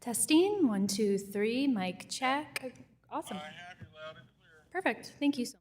Testing, 1, 2, 3, mic check. Awesome. I have you loud and clear. Perfect. Thank you so much.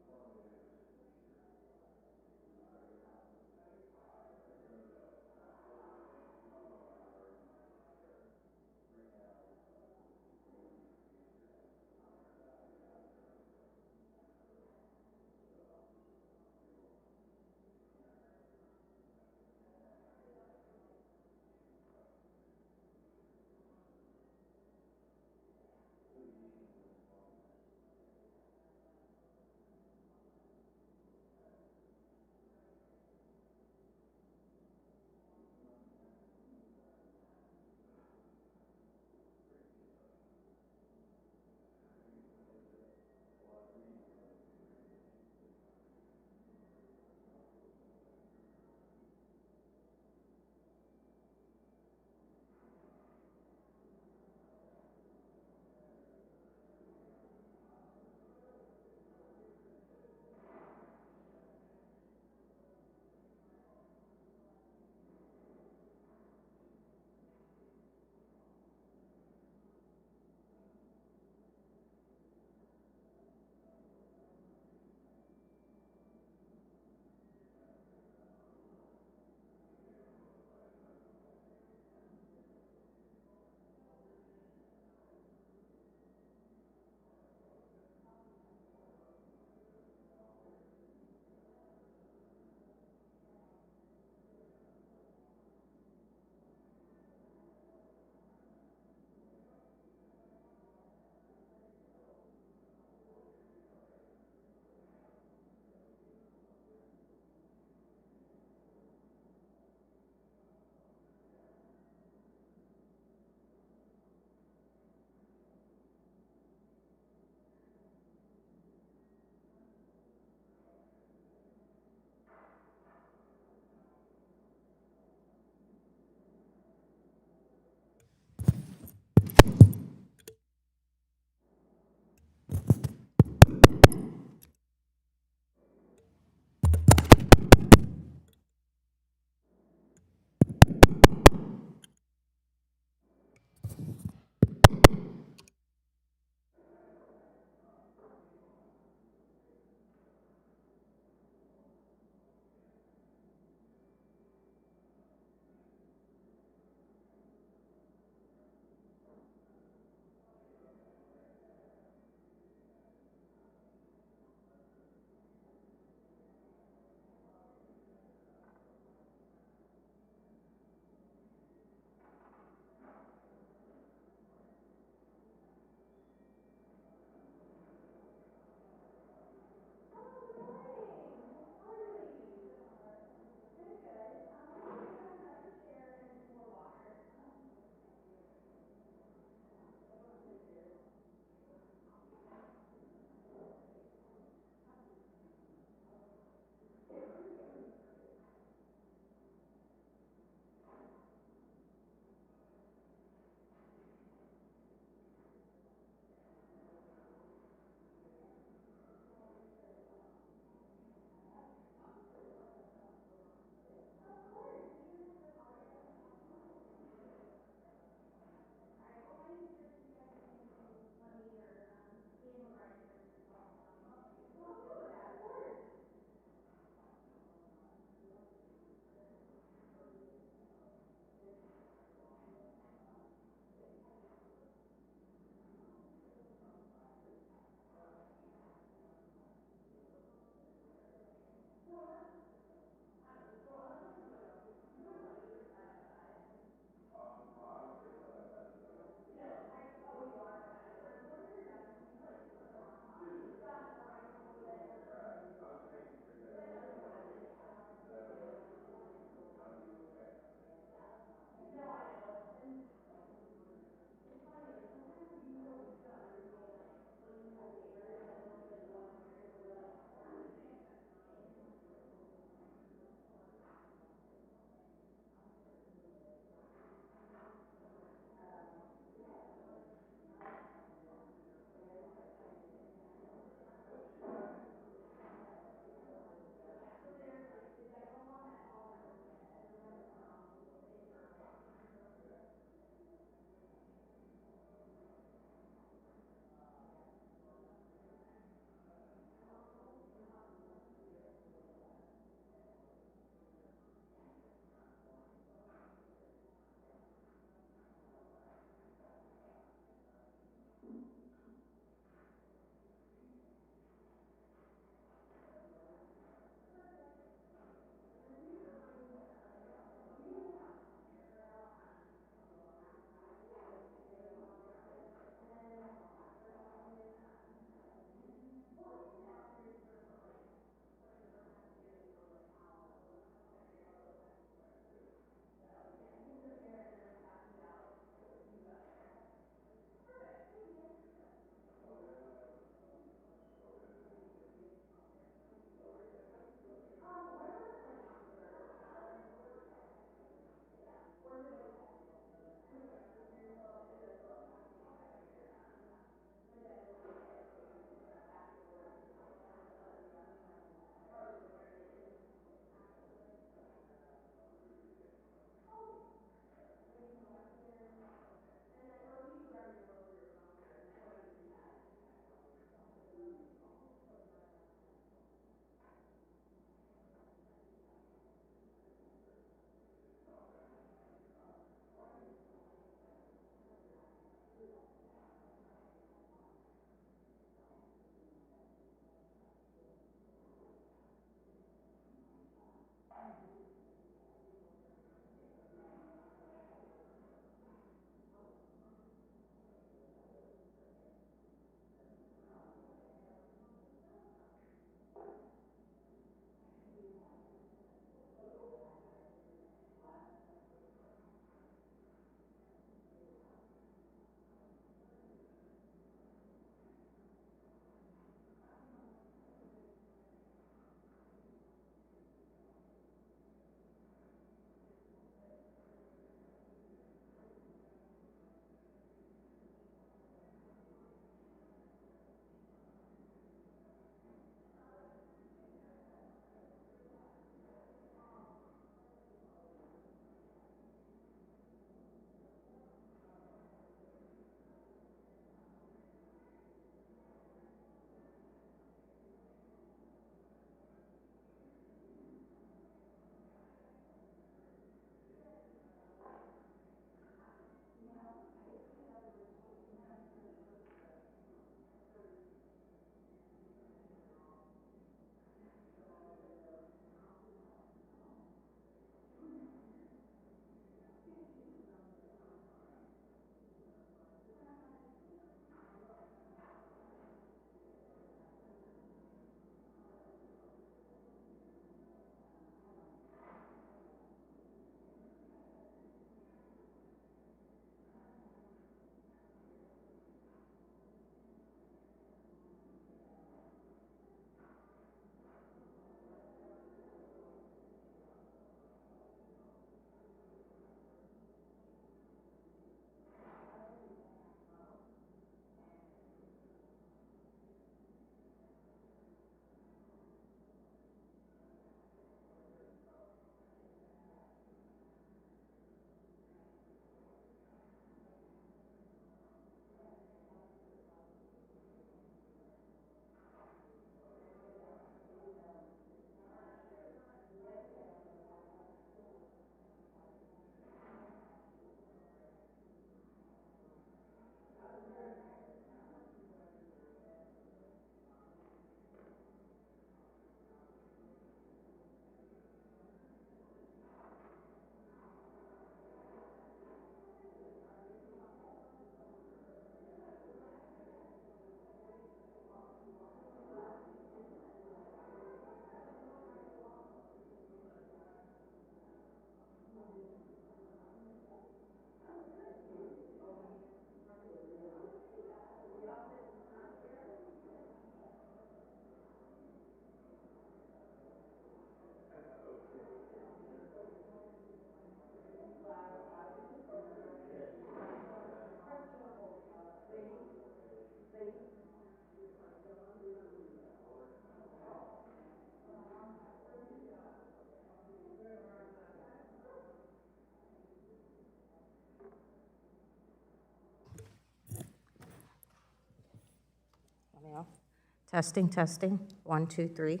Testing, testing. 1, 2, 3.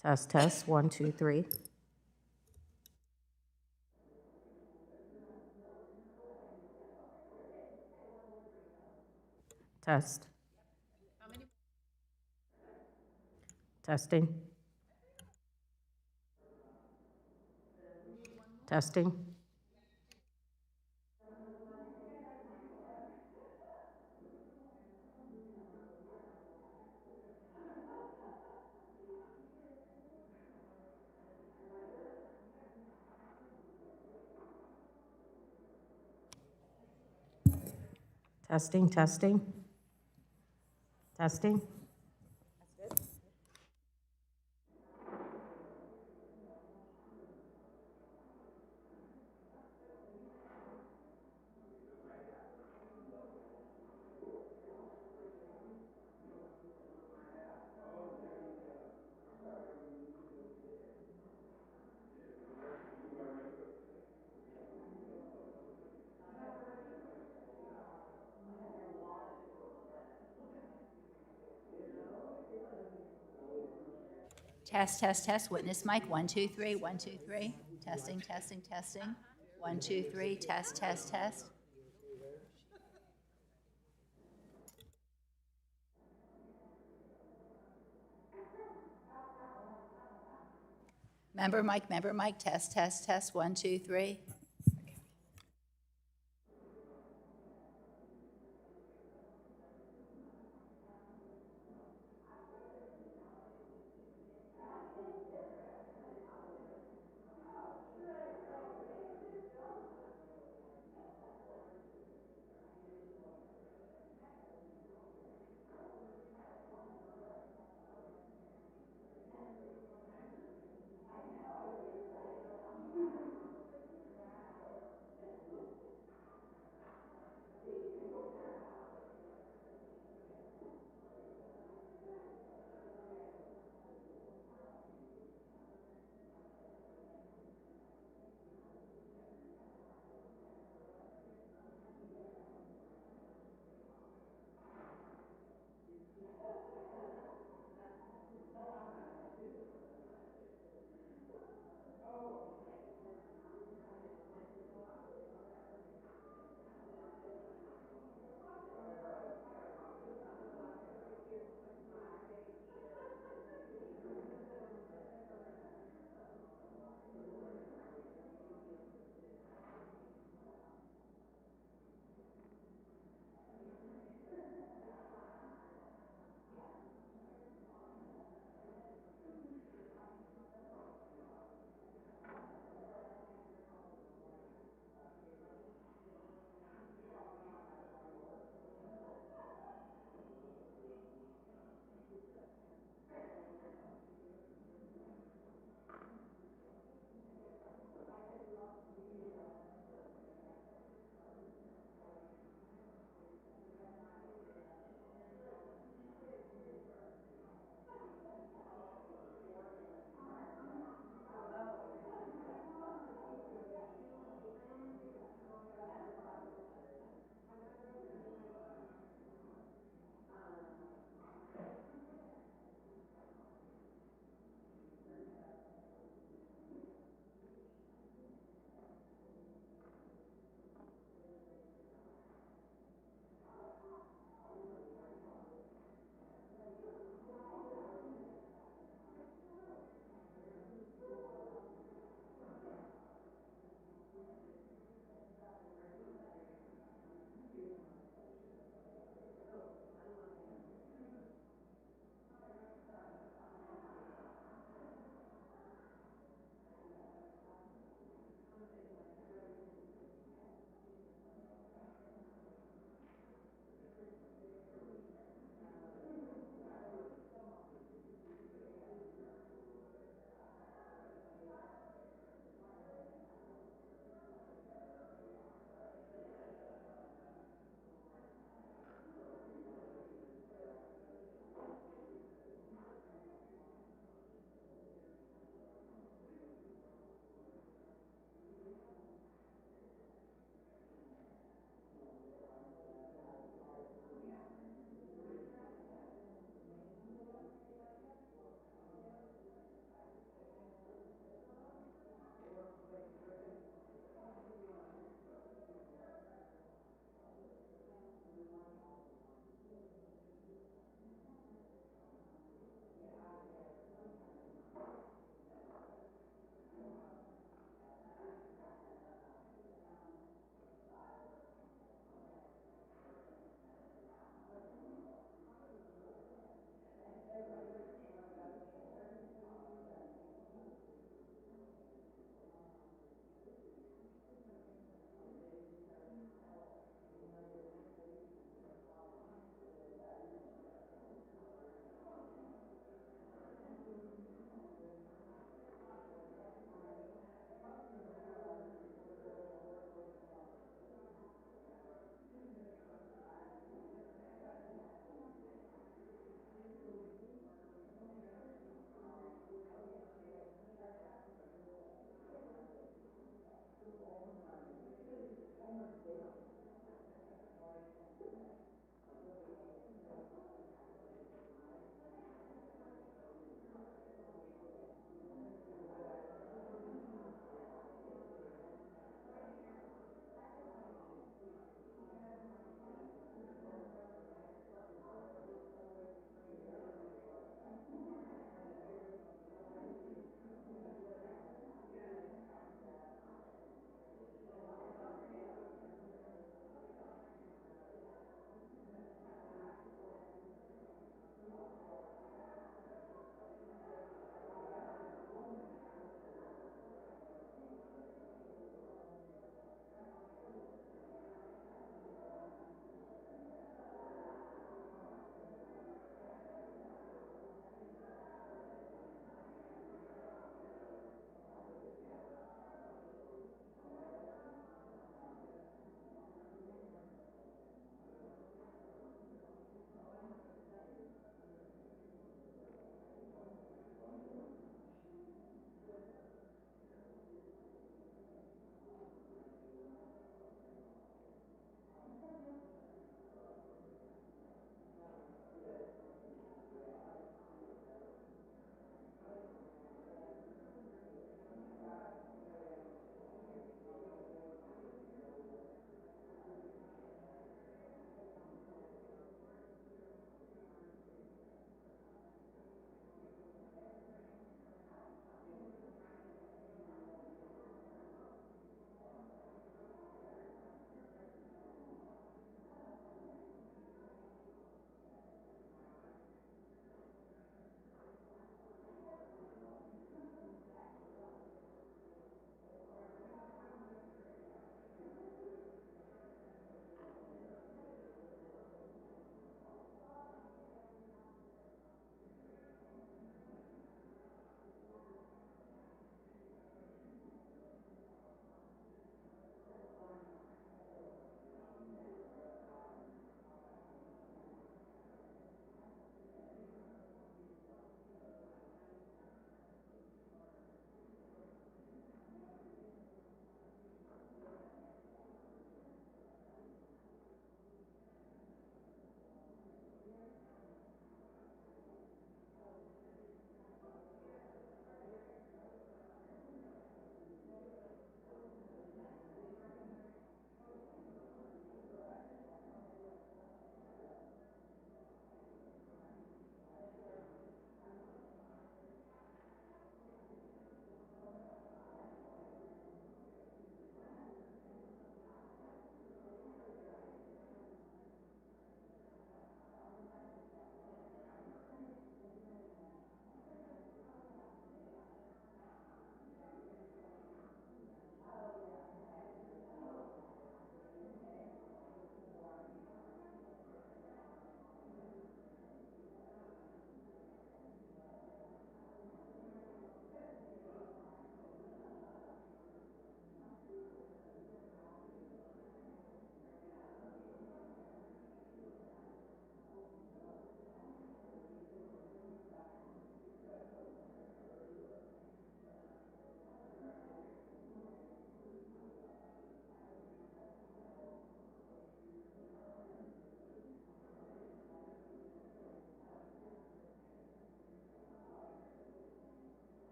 Test, test. 1, 2, 3. Test. Testing. Testing. Testing, testing. Testing. Test, test, test. Witness mic. 1, 2, 3. 1, 2, 3. Testing, testing, testing. 1, 2, 3. Test, test, test. Member mic, member mic. Test, test, test. 1, 2, 3.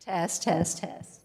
Test, test, test.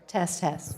Test, test.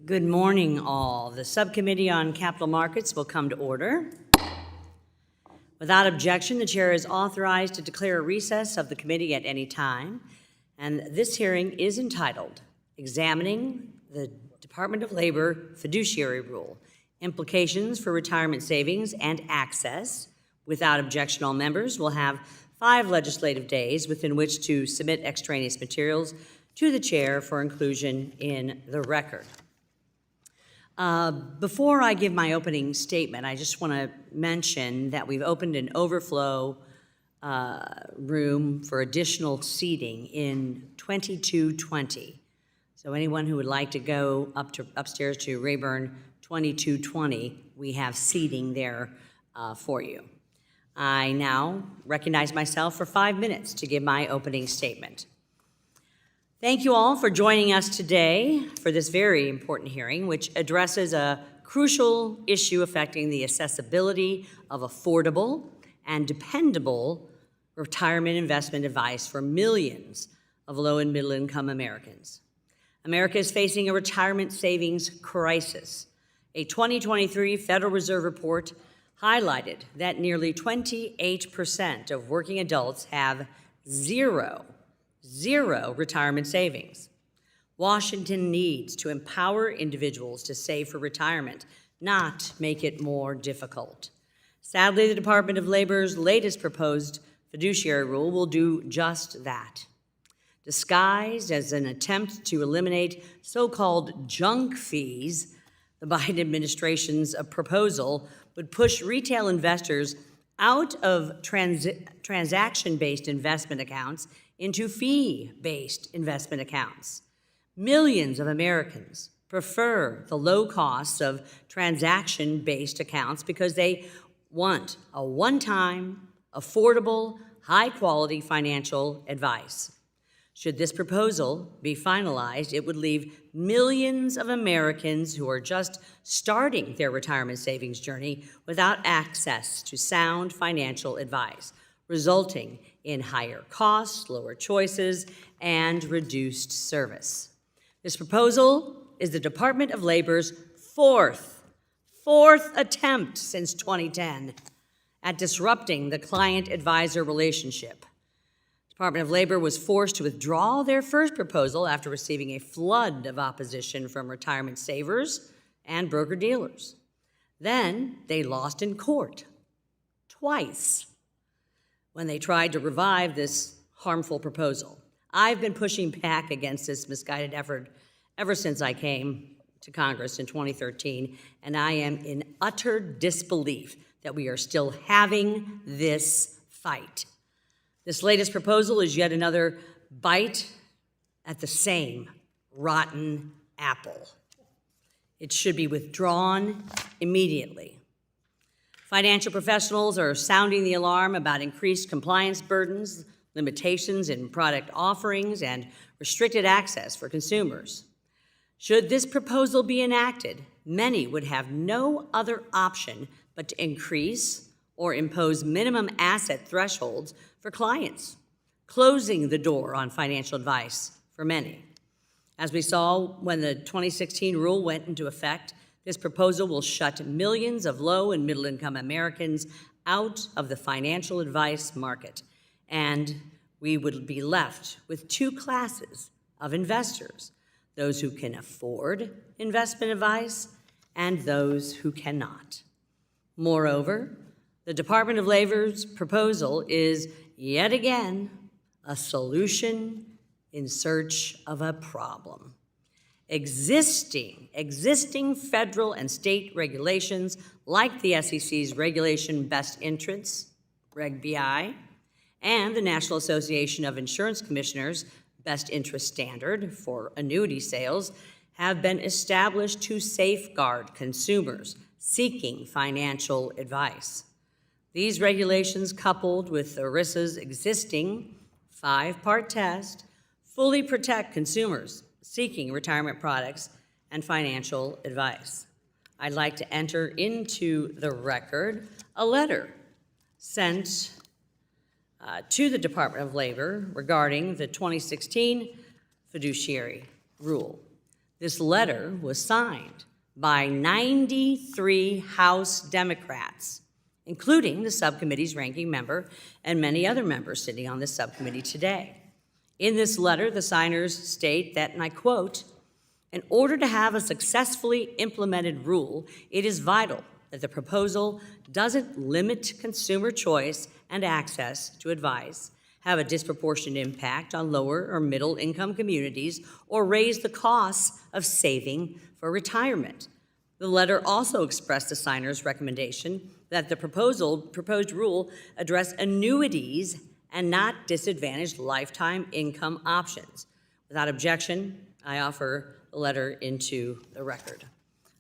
Good morning, all. The Subcommittee on Capital Markets will come to order. Without objection, the chair is authorized to declare a recess of the committee at any time, and this hearing is entitled Examining the Department of Labor Fiduciary Rule, Implications for Retirement Savings and Access. Without objection, all members will have 5 legislative days within which to submit extraneous materials to the chair for inclusion in the record. Before I give my opening statement, I just want to mention that we've opened an overflow room for additional seating in 2220. So anyone who would like to go upstairs to Rayburn 2220, we have seating there for you. I now recognize myself for 5 minutes to give my opening statement. Thank you all for joining us today for this very important hearing, which addresses a crucial issue affecting the accessibility of affordable and dependable retirement investment advice for millions of low and middle income Americans. America is facing a retirement savings crisis. A 2023 Federal Reserve report highlighted that nearly 28% of working adults have zero retirement savings. Washington needs to empower individuals to save for retirement, not make it more difficult. Sadly, the Department of Labor's latest proposed fiduciary rule will do just that. Disguised as an attempt to eliminate so-called junk fees, the Biden administration's proposal would push retail investors out of transaction-based investment accounts into fee-based investment accounts. Millions of Americans prefer the low costs of transaction-based accounts because they want a one-time, affordable, high-quality financial advice. Should this proposal be finalized, it would leave millions of Americans who are just starting their retirement savings journey without access to sound financial advice, resulting in higher costs, lower choices, and reduced service. This proposal is the Department of Labor's fourth attempt since 2010 at disrupting the client-advisor relationship. Department of Labor was forced to withdraw their first proposal after receiving a flood of opposition from retirement savers and broker-dealers. Then they lost in court twice when they tried to revive this harmful proposal. I've been pushing back against this misguided effort ever since I came to Congress in 2013, and I am in utter disbelief that we are still having this fight. This latest proposal is yet another bite at the same rotten apple. It should be withdrawn immediately. Financial professionals are sounding the alarm about increased compliance burdens, limitations in product offerings, and restricted access for consumers. Should this proposal be enacted, many would have no other option but to increase or impose minimum asset thresholds for clients, closing the door on financial advice for many. As we saw when the 2016 rule went into effect, this proposal will shut millions of low and middle income Americans out of the financial advice market, and we would be left with 2 classes of investors: those who can afford investment advice and those who cannot. Moreover, the Department of Labor's proposal is yet again a solution in search of a problem. Existing federal and state regulations, like the SEC's Regulation Best Interests, Reg BI, and the National Association of Insurance Commissioners' Best Interest Standard for annuity sales, have been established to safeguard consumers seeking financial advice. These regulations, coupled with ERISA's existing 5-part test, fully protect consumers seeking retirement products and financial advice. I'd like to enter into the record a letter sent to the Department of Labor regarding the 2016 fiduciary rule. This letter was signed by 93 House Democrats, including the subcommittee's ranking member and many other members sitting on this subcommittee today. In this letter, the signers state that, and I quote, "In order to have a successfully implemented rule, it is vital that the proposal doesn't limit consumer choice and access to advice, have a disproportionate impact on lower or middle income communities, or raise the costs of saving for retirement." The letter also expressed the signer's recommendation that the proposed rule address annuities and not disadvantaged lifetime income options. Without objection, I offer the letter into the record.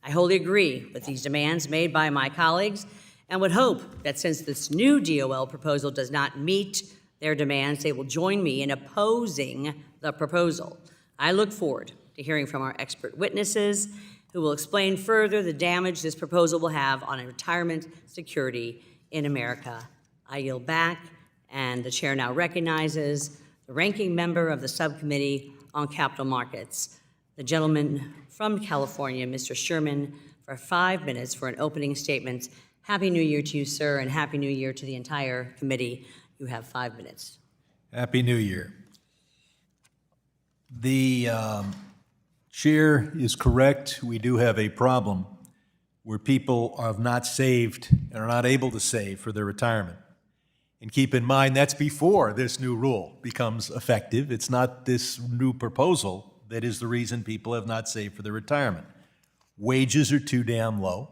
I wholly agree with these demands made by my colleagues and would hope that since this new DOL proposal does not meet their demands, they will join me in opposing the proposal. I look forward to hearing from our expert witnesses who will explain further the damage this proposal will have on retirement security in America. I yield back, and the chair now recognizes the ranking member of the Subcommittee on Capital Markets, the gentleman from California, Mr. Sherman, for 5 minutes for an opening statement. Happy New Year to you, sir, and Happy New Year to the entire committee. You have 5 minutes. Happy New Year. The chair is correct. We do have a problem where people have not saved and are not able to save for their retirement. And keep in mind, that's before this new rule becomes effective. It's not this new proposal that is the reason people have not saved for their retirement. Wages are too damn low,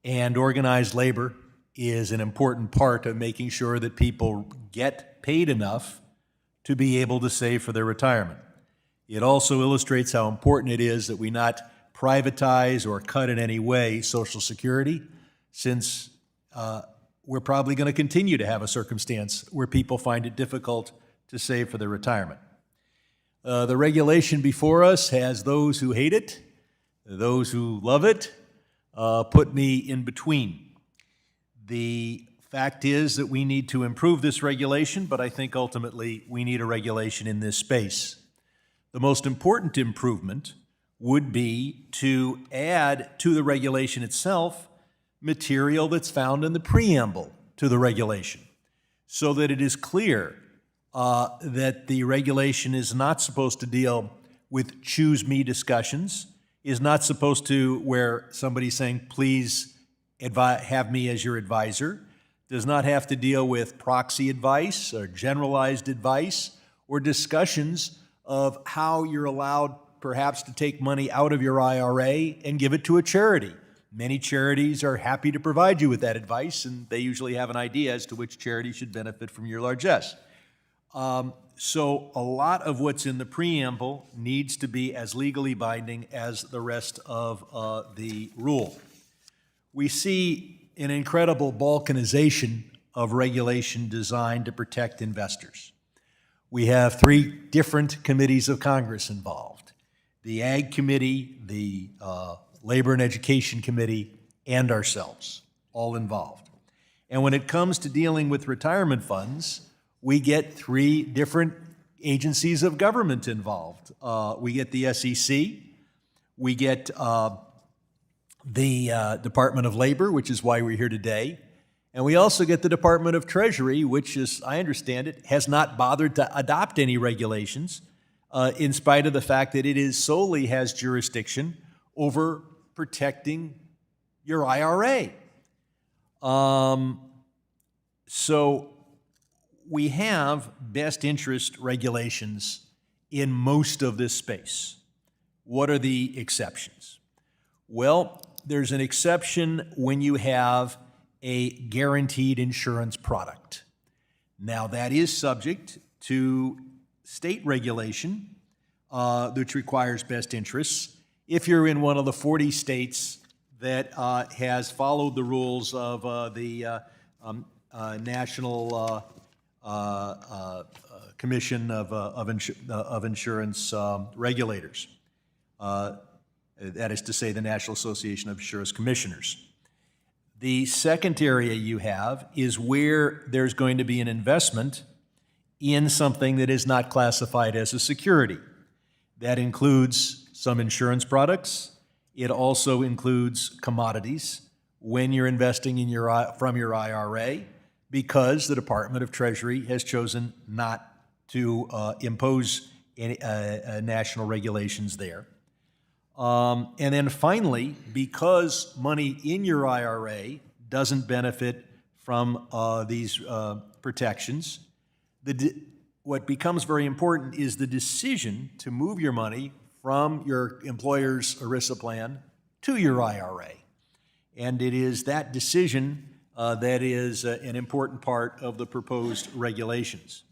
and organized labor is an important part of making sure that people get paid enough to be able to save for their retirement. It also illustrates how important it is that we not privatize or cut in any way Social Security, since we're probably going to continue to have a circumstance where people find it difficult to save for their retirement. The regulation before us has those who hate it, those who love it, put me in between. The fact is that we need to improve this regulation, but I think ultimately we need a regulation in this space. The most important improvement would be to add to the regulation itself material that's found in the preamble to the regulation, so that it is clear that the regulation is not supposed to deal with choose me discussions, is not supposed to where somebody's saying, please have me as your advisor, does not have to deal with proxy advice or generalized advice or discussions of how you're allowed perhaps to take money out of your IRA and give it to a charity. Many charities are happy to provide you with that advice, and they usually have an idea as to which charity should benefit from your largesse. So a lot of what's in the preamble needs to be as legally binding as the rest of the rule. We see an incredible balkanization of regulation designed to protect investors. We have 3 different committees of Congress involved: the Ag Committee, the Labor and Education Committee, and ourselves, all involved. And when it comes to dealing with retirement funds, we get 3 different agencies of government involved. We get the SEC, we get the Department of Labor, which is why we're here today, and we also get the Department of Treasury, which, as I understand it, has not bothered to adopt any regulations, in spite of the fact that it solely has jurisdiction over protecting your IRA. So we have best interest regulations in most of this space. What are the exceptions? Well, there's an exception when you have a guaranteed insurance product. Now, that is subject to state regulation, which requires best interests. If you're in one of the 40 states that has followed the rules of the National Commission of Insurance Regulators, that is to say, the National Association of Insurance Commissioners. The second area you have is where there's going to be an investment in something that is not classified as a security. That includes some insurance products. It also includes commodities when you're investing in from your IRA, because the Department of Treasury has chosen not to impose any national regulations there. And then finally, because money in your IRA doesn't benefit from these protections, what becomes very important is the decision to move your money from your employer's ERISA plan to your IRA. And it is that decision that is an important part of the proposed regulations.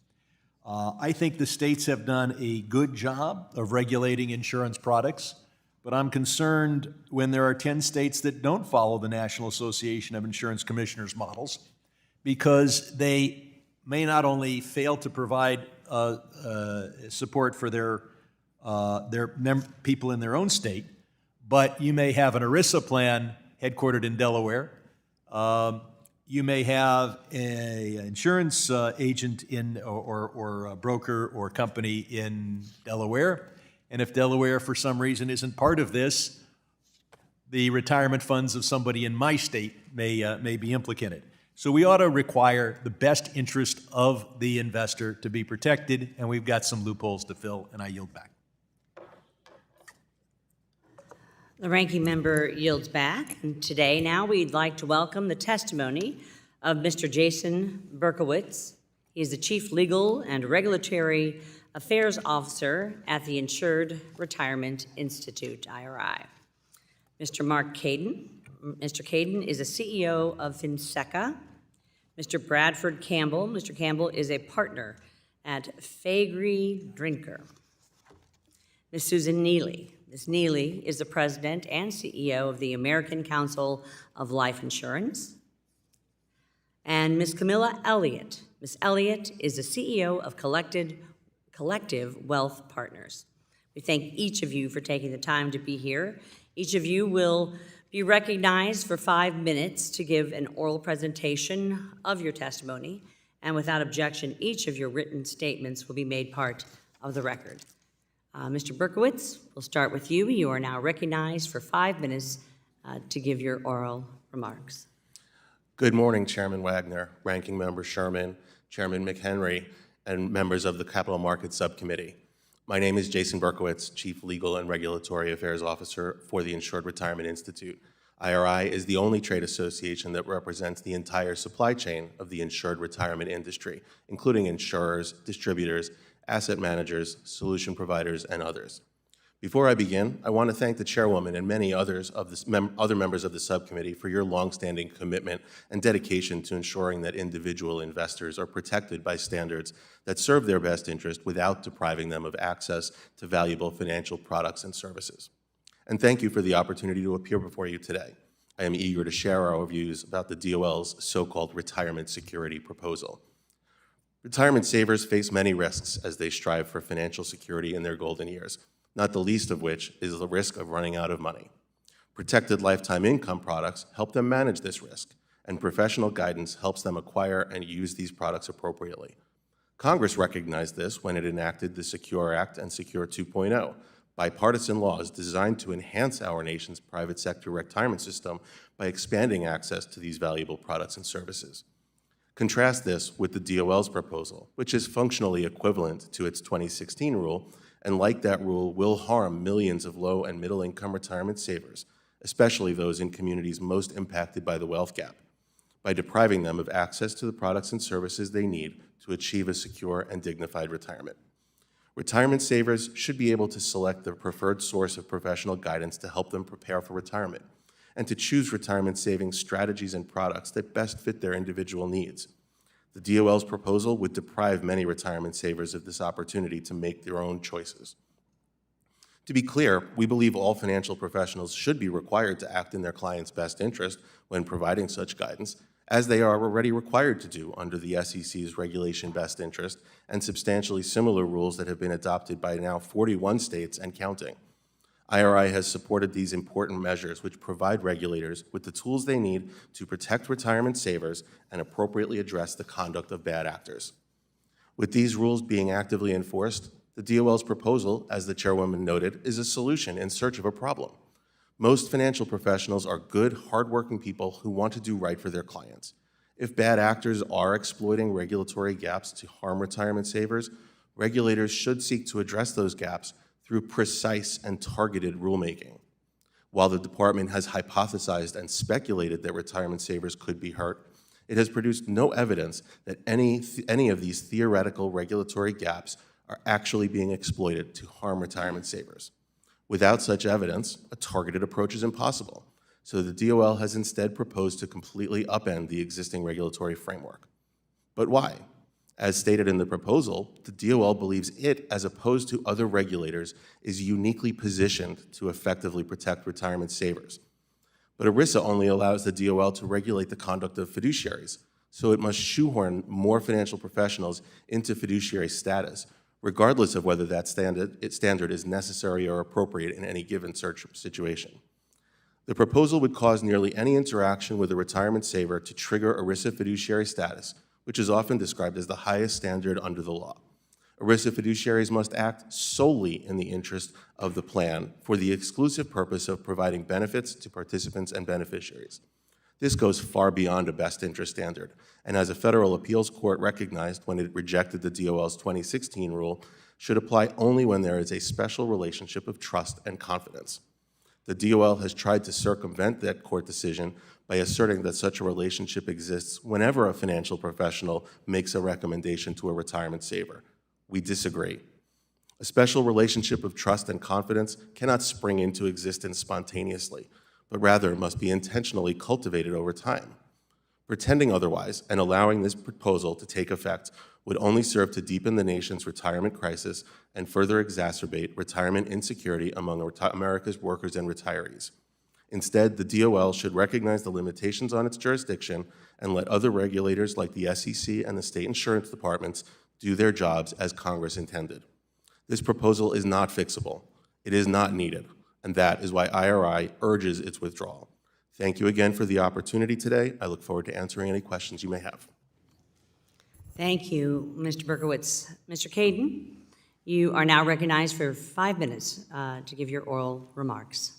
I think the states have done a good job of regulating insurance products, but I'm concerned when there are 10 states that don't follow the National Association of Insurance Commissioners models, because they may not only fail to provide support for their people in their own state, but you may have an ERISA plan headquartered in Delaware. You may have an insurance agent or a broker or company in Delaware, and if Delaware for some reason isn't part of this, the retirement funds of somebody in my state may be implicated. So we ought to require the best interest of the investor to be protected, and we've got some loopholes to fill, and I yield back. The ranking member yields back, and today now we'd like to welcome the testimony of Mr. Jason Berkowitz. He is the Chief Legal and Regulatory Affairs Officer at the Insured Retirement Institute, IRI. Mr. Mark Caden. Mr. Caden is a CEO of Finseca. Mr. Bradford Campbell. Mr. Campbell is a partner at Faegre Drinker. Ms. Susan Neely. Ms. Neely is the president and CEO of the American Council of Life Insurance. And Ms. Camilla Elliott. Ms. Elliott is the CEO of Collective Wealth Partners. We thank each of you for taking the time to be here. Each of you will be recognized for 5 minutes to give an oral presentation of your testimony, and without objection, each of your written statements will be made part of the record. Mr. Berkowitz, we'll start with you. You are now recognized for 5 minutes to give your oral remarks. Good morning, Chairman Wagner, Ranking Member Sherman, Chairman McHenry, and members of the Capital Markets Subcommittee. My name is Jason Berkowitz, Chief Legal and Regulatory Affairs Officer for the Insured Retirement Institute. IRI is the only trade association that represents the entire supply chain of the insured retirement industry, including insurers, distributors, asset managers, solution providers, and others. Before I begin, I want to thank the chairwoman and many others of other members of the subcommittee for your longstanding commitment and dedication to ensuring that individual investors are protected by standards that serve their best interest without depriving them of access to valuable financial products and services. And thank you for the opportunity to appear before you today. I am eager to share our views about the DOL's so-called retirement security proposal. Retirement savers face many risks as they strive for financial security in their golden years, not the least of which is the risk of running out of money. Protected lifetime income products help them manage this risk, and professional guidance helps them acquire and use these products appropriately. Congress recognized this when it enacted the Secure Act and Secure 2.0, bipartisan laws designed to enhance our nation's private sector retirement system by expanding access to these valuable products and services. Contrast this with the DOL's proposal, which is functionally equivalent to its 2016 rule, and like that rule, will harm millions of low and middle income retirement savers, especially those in communities most impacted by the wealth gap, by depriving them of access to the products and services they need to achieve a secure and dignified retirement. Retirement savers should be able to select their preferred source of professional guidance to help them prepare for retirement, and to choose retirement savings strategies and products that best fit their individual needs. The DOL's proposal would deprive many retirement savers of this opportunity to make their own choices. To be clear, we believe all financial professionals should be required to act in their client's best interest when providing such guidance, as they are already required to do under the SEC's Regulation Best Interest and substantially similar rules that have been adopted by now 41 states and counting. IRI has supported these important measures which provide regulators with the tools they need to protect retirement savers and appropriately address the conduct of bad actors. With these rules being actively enforced, the The DOL's proposal, as the chairwoman noted, is a solution in search of a problem. Most financial professionals are good, hardworking people who want to do right for their clients. If bad actors are exploiting regulatory gaps to harm retirement savers, regulators should seek to address those gaps through precise and targeted rulemaking. While the department has hypothesized and speculated that retirement savers could be hurt, it has produced no evidence that any of these theoretical regulatory gaps are actually being exploited to harm retirement savers. Without such evidence, a targeted approach is impossible, so the DOL has instead proposed to completely upend the existing regulatory framework. But why? As stated in the proposal, the DOL believes it, as opposed to other regulators, is uniquely positioned to effectively protect retirement savers. But ERISA only allows the DOL to regulate the conduct of fiduciaries, so it must shoehorn more financial professionals into fiduciary status, regardless of whether that standard is necessary or appropriate in any given search situation. The proposal would cause nearly any interaction with a retirement saver to trigger ERISA fiduciary status, which is often described as the highest standard under the law. ERISA fiduciaries must act solely in the interest of the plan for the exclusive purpose of providing benefits to participants and beneficiaries. This goes far beyond a best interest standard, and as a federal appeals court recognized when it rejected the DOL's 2016 rule, should apply only when there is a special relationship of trust and confidence. The DOL has tried to circumvent that court decision by asserting that such a relationship exists whenever a financial professional makes a recommendation to a retirement saver. We disagree. A special relationship of trust and confidence cannot spring into existence spontaneously, but rather must be intentionally cultivated over time. Pretending otherwise and allowing this proposal to take effect would only serve to deepen the nation's retirement crisis and further exacerbate retirement insecurity among America's workers and retirees. Instead, the DOL should recognize the limitations on its jurisdiction and let other regulators like the SEC and the state insurance departments do their jobs as Congress intended. This proposal is not fixable. It is not needed, and that is why IRI urges its withdrawal. Thank you again for the opportunity today. I look forward to answering any questions you may have. Thank you, Mr. Berkowitz. Mr. Caden, you are now recognized for 5 minutes to give your oral remarks.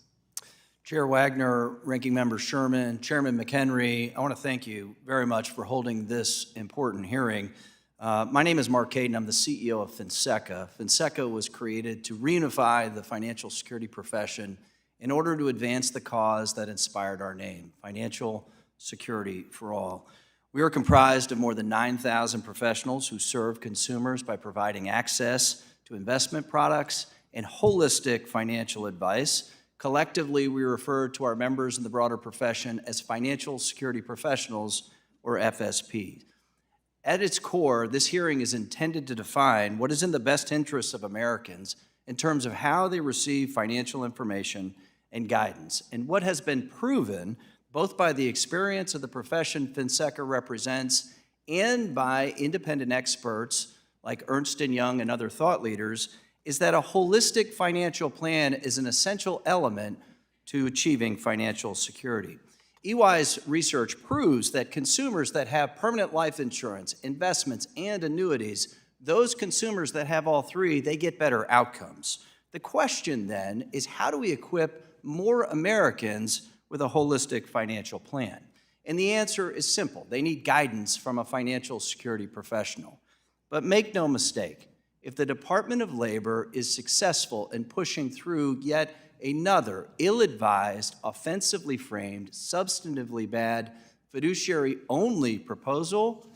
Chair Wagner, Ranking Member Sherman, Chairman McHenry, I want to thank you very much for holding this important hearing. My name is Mark Caden. I'm the CEO of FinSECA. FinSECA was created to reunify the financial security profession in order to advance the cause that inspired our name, financial security for all. We are comprised of more than 9,000 professionals who serve consumers by providing access to investment products and holistic financial advice. Collectively, we refer to our members in the broader profession as financial security professionals, or FSP. At its core, this hearing is intended to define what is in the best interests of Americans in terms of how they receive financial information and guidance, and what has been proven both by the experience of the profession FinSECA represents and by independent experts like Ernst & Young and other thought leaders, is that a holistic financial plan is an essential element to achieving financial security. EY's research proves that consumers that have permanent life insurance, investments, and annuities, those consumers that have all three, they get better outcomes. The question then is, how do we equip more Americans with a holistic financial plan? And the answer is simple. They need guidance from a financial security professional. But make no mistake, if the Department of Labor is successful in pushing through yet another ill-advised, offensively framed, substantively bad, fiduciary-only proposal,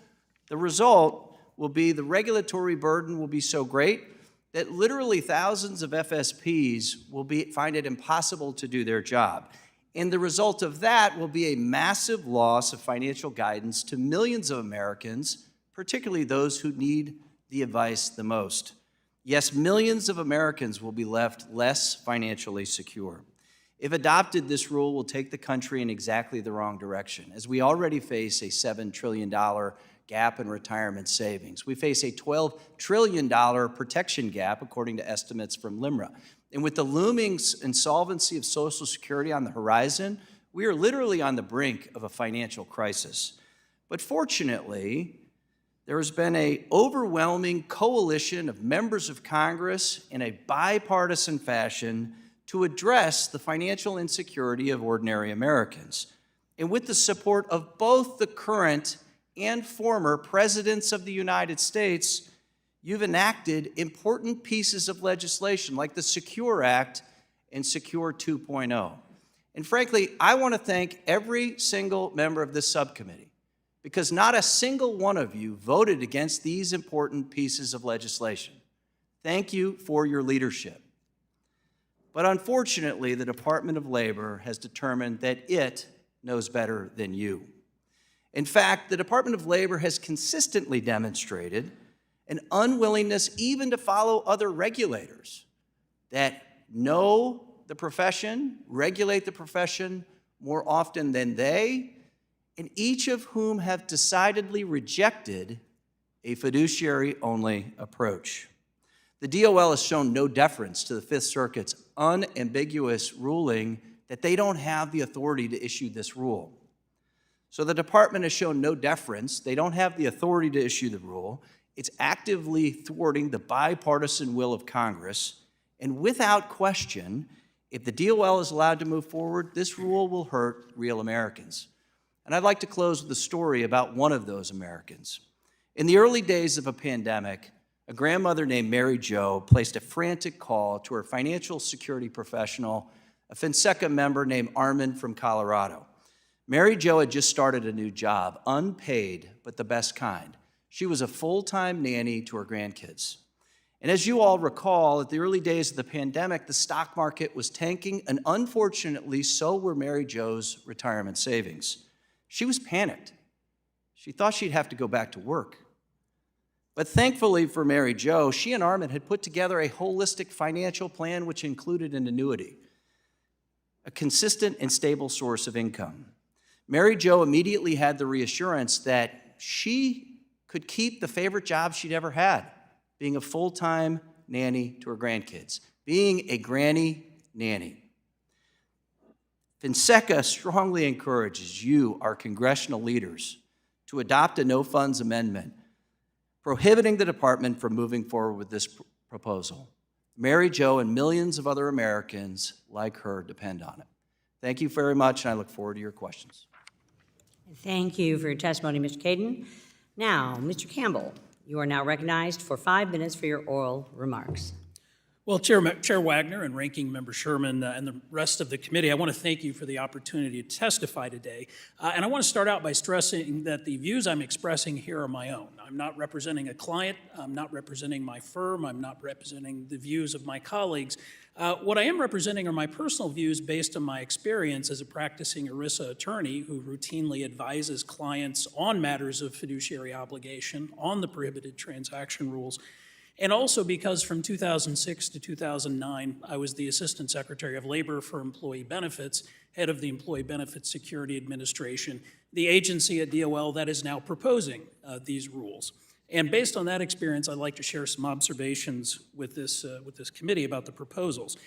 the result will be the regulatory burden will be so great that literally thousands of FSPs will find it impossible to do their job. And the result of that will be a massive loss of financial guidance to millions of Americans, particularly those who need the advice the most. Yes, millions of Americans will be left less financially secure. If adopted, this rule will take the country in exactly the wrong direction, as we already face a $7 trillion gap in retirement savings. We face a $12 trillion protection gap, according to estimates from LIMRA. And with the looming insolvency of Social Security on the horizon, we are literally on the brink of a financial crisis. But fortunately, there has been an overwhelming coalition of members of Congress in a bipartisan fashion to address the financial insecurity of ordinary Americans. And with the support of both the current and former presidents of the United States, you've enacted important pieces of legislation like the Secure Act and Secure 2.0. And frankly, I want to thank every single member of this subcommittee, because not a single one of you voted against these important pieces of legislation. Thank you for your leadership. But unfortunately, the Department of Labor has determined that it knows better than you. In fact, the Department of Labor has consistently demonstrated an unwillingness even to follow other regulators that know the profession, regulate the profession more often than they, and each of whom have decidedly rejected a fiduciary-only approach. The DOL has shown no deference to the Fifth Circuit's unambiguous ruling that they don't have the authority to issue this rule. So the department has shown no deference. They don't have the authority to issue the rule. It's actively thwarting the bipartisan will of Congress. And without question, if the DOL is allowed to move forward, this rule will hurt real Americans. And I'd like to close with a story about one of those Americans. In the early days of a pandemic, a grandmother named Mary Jo placed a frantic call to her financial security professional, a FinSecca member named Armin from Colorado. Mary Jo had just started a new job, unpaid, but the best kind. She was a full-time nanny to her grandkids. And as you all recall, at the early days of the pandemic, the stock market was tanking, and unfortunately, so were Mary Jo's retirement savings. She was panicked. She thought she'd have to go back to work. But thankfully for Mary Jo, she and Armin had put together a holistic financial plan which included an annuity, a consistent and stable source of income. Mary Jo immediately had the reassurance that she could keep the favorite job she'd ever had, being a full-time nanny to her grandkids, being a granny nanny. FinSecca strongly encourages you, our congressional leaders, to adopt a no-funds amendment prohibiting the department from moving forward with this proposal. Mary Jo and millions of other Americans like her depend on it. Thank you very much, and I look forward to your questions. Thank you for your testimony, Mr. Caden. Now, Mr. Campbell, you are now recognized for 5 minutes for your oral remarks. Well, Chair Wagner and Ranking Member Sherman and the rest of the committee, I want to thank you for the opportunity to testify today. And I want to start out by stressing that the views I'm expressing here are my own. I'm not representing a client. I'm not representing my firm. I'm not representing the views of my colleagues. What I am representing are my personal views based on my experience as a practicing ERISA attorney who routinely advises clients on matters of fiduciary obligation, on the prohibited transaction rules, and also because from 2006 to 2009, I was the Assistant Secretary of Labor for Employee Benefits, head of the Employee Benefits Security Administration, the agency at DOL that is now proposing these rules. And based on that experience, I'd like to share some observations with this committee about the proposals.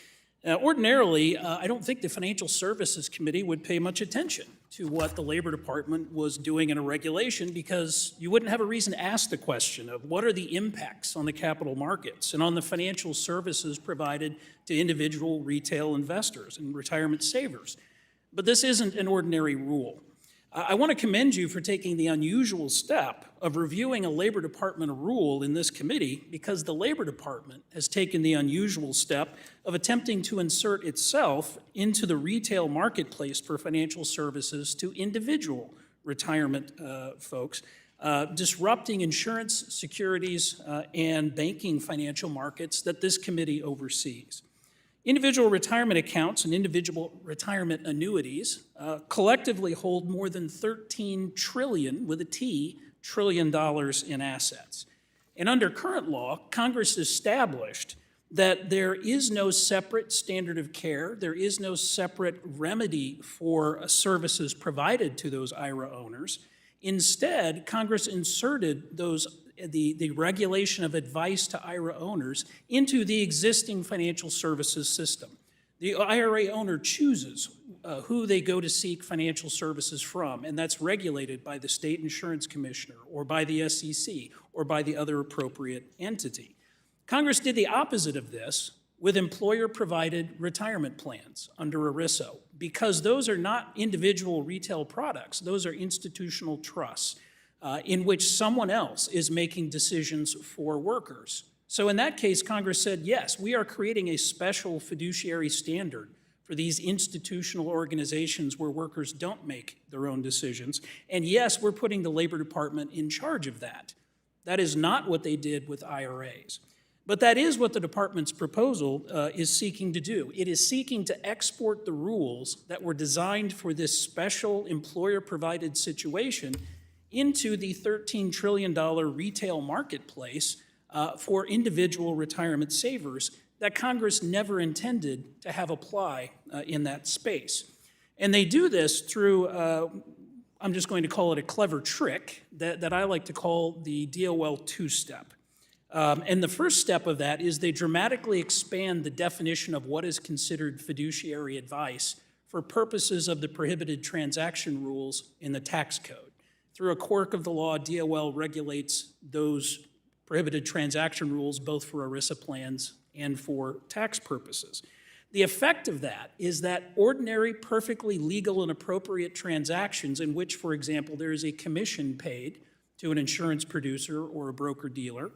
Ordinarily, I don't think the Financial Services Committee would pay much attention to what the Labor Department was doing in a regulation because you wouldn't have a reason to ask the question of what are the impacts on the capital markets and on the financial services provided to individual retail investors and retirement savers. But this isn't an ordinary rule. I want to commend you for taking the unusual step of reviewing a Labor Department rule in this committee because the Labor Department has taken the unusual step of attempting to insert itself into the retail marketplace for financial services to individual retirement folks, disrupting insurance, securities, and banking financial markets that this committee oversees. Individual retirement accounts and individual retirement annuities collectively hold more than $13 trillion, with a T, trillion dollars in assets. And under current law, Congress established that there is no separate standard of care, there is no separate remedy for services provided to those IRA owners. Instead, Congress inserted the regulation of advice to IRA owners into the existing financial services system. The IRA owner chooses who they go to seek financial services from, and that's regulated by the state insurance commissioner or by the SEC or by the other appropriate entity. Congress did the opposite of this with employer-provided retirement plans under ERISA, because those are not individual retail products. Those are institutional trusts in which someone else is making decisions for workers. So in that case, Congress said, yes, we are creating a special fiduciary standard for these institutional organizations where workers don't make their own decisions. And yes, we're putting the Labor Department in charge of that. That is not what they did with IRAs. But that is what the department's proposal is seeking to do. It is seeking to export the rules that were designed for this special employer-provided situation into the $13 trillion retail marketplace for individual retirement savers that Congress never intended to have apply in that space. And they do this through, I'm just going to call it a clever trick that I like to call the DOL two-step. And the first step of that is they dramatically expand the definition of what is considered fiduciary advice for purposes of the prohibited transaction rules in the tax code. Through a quirk of the law, DOL regulates those prohibited transaction rules both for ERISA plans and for tax purposes. The effect of that is that ordinary, perfectly legal and appropriate transactions in which, for example, there is a commission paid to an insurance producer or a broker-dealer,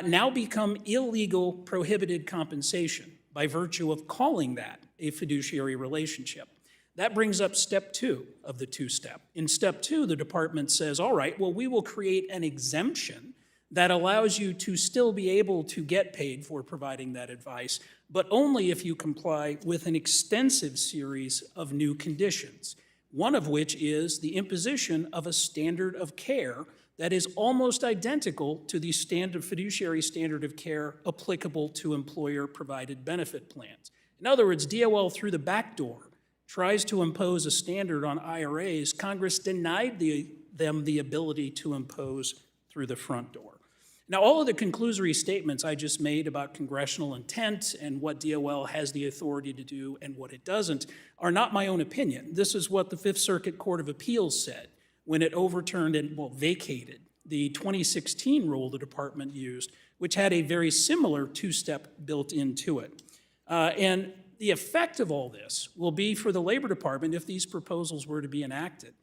now become illegal, prohibited compensation by virtue of calling that a fiduciary relationship. That brings up step two of the two-step. In step two, the department says, all right, well, we will create an exemption that allows you to still be able to get paid for providing that advice, but only if you comply with an extensive series of new conditions, one of which is the imposition of a standard of care that is almost identical to the fiduciary standard of care applicable to employer-provided benefit plans. In other words, DOL through the back door tries to impose a standard on IRAs Congress denied them the ability to impose through the front door. Now, all of the conclusory statements I just made about congressional intent and what DOL has the authority to do and what it doesn't are not my own opinion. This is what the Fifth Circuit Court of Appeals said when it overturned and, vacated the 2016 rule the department used, which had a very similar two-step built into it. And the effect of all this will be for the Labor Department if these proposals were to be enacted.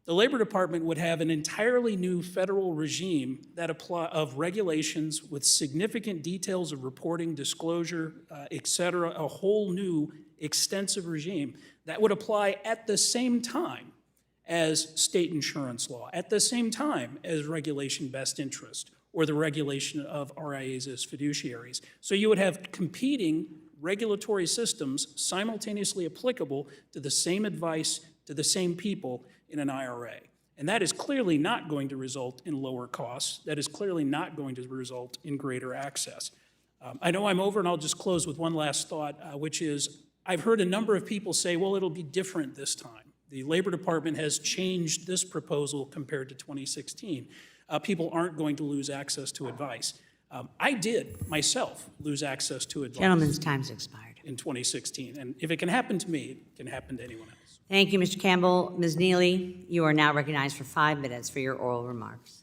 The Labor Department would have an entirely new federal regime of regulations with significant details of reporting, disclosure, et cetera, a whole new extensive regime that would apply at the same time as state insurance law, at the same time as regulation best interest or the regulation of RIAs as fiduciaries. So you would have competing regulatory systems simultaneously applicable to the same advice to the same people in an IRA. And that is clearly not going to result in lower costs. That is clearly not going to result in greater access. I know I'm over, and I'll just close with one last thought, which is I've heard a number of people say, well, it'll be different this time. The Labor Department has changed this proposal compared to 2016. People aren't going to lose access to advice. I did, myself, lose access to advice. Gentleman's time's expired. In 2016. And if it can happen to me, it can happen to anyone else. Thank you, Mr. Campbell. Ms. Neely, you are now recognized for 5 minutes for your oral remarks.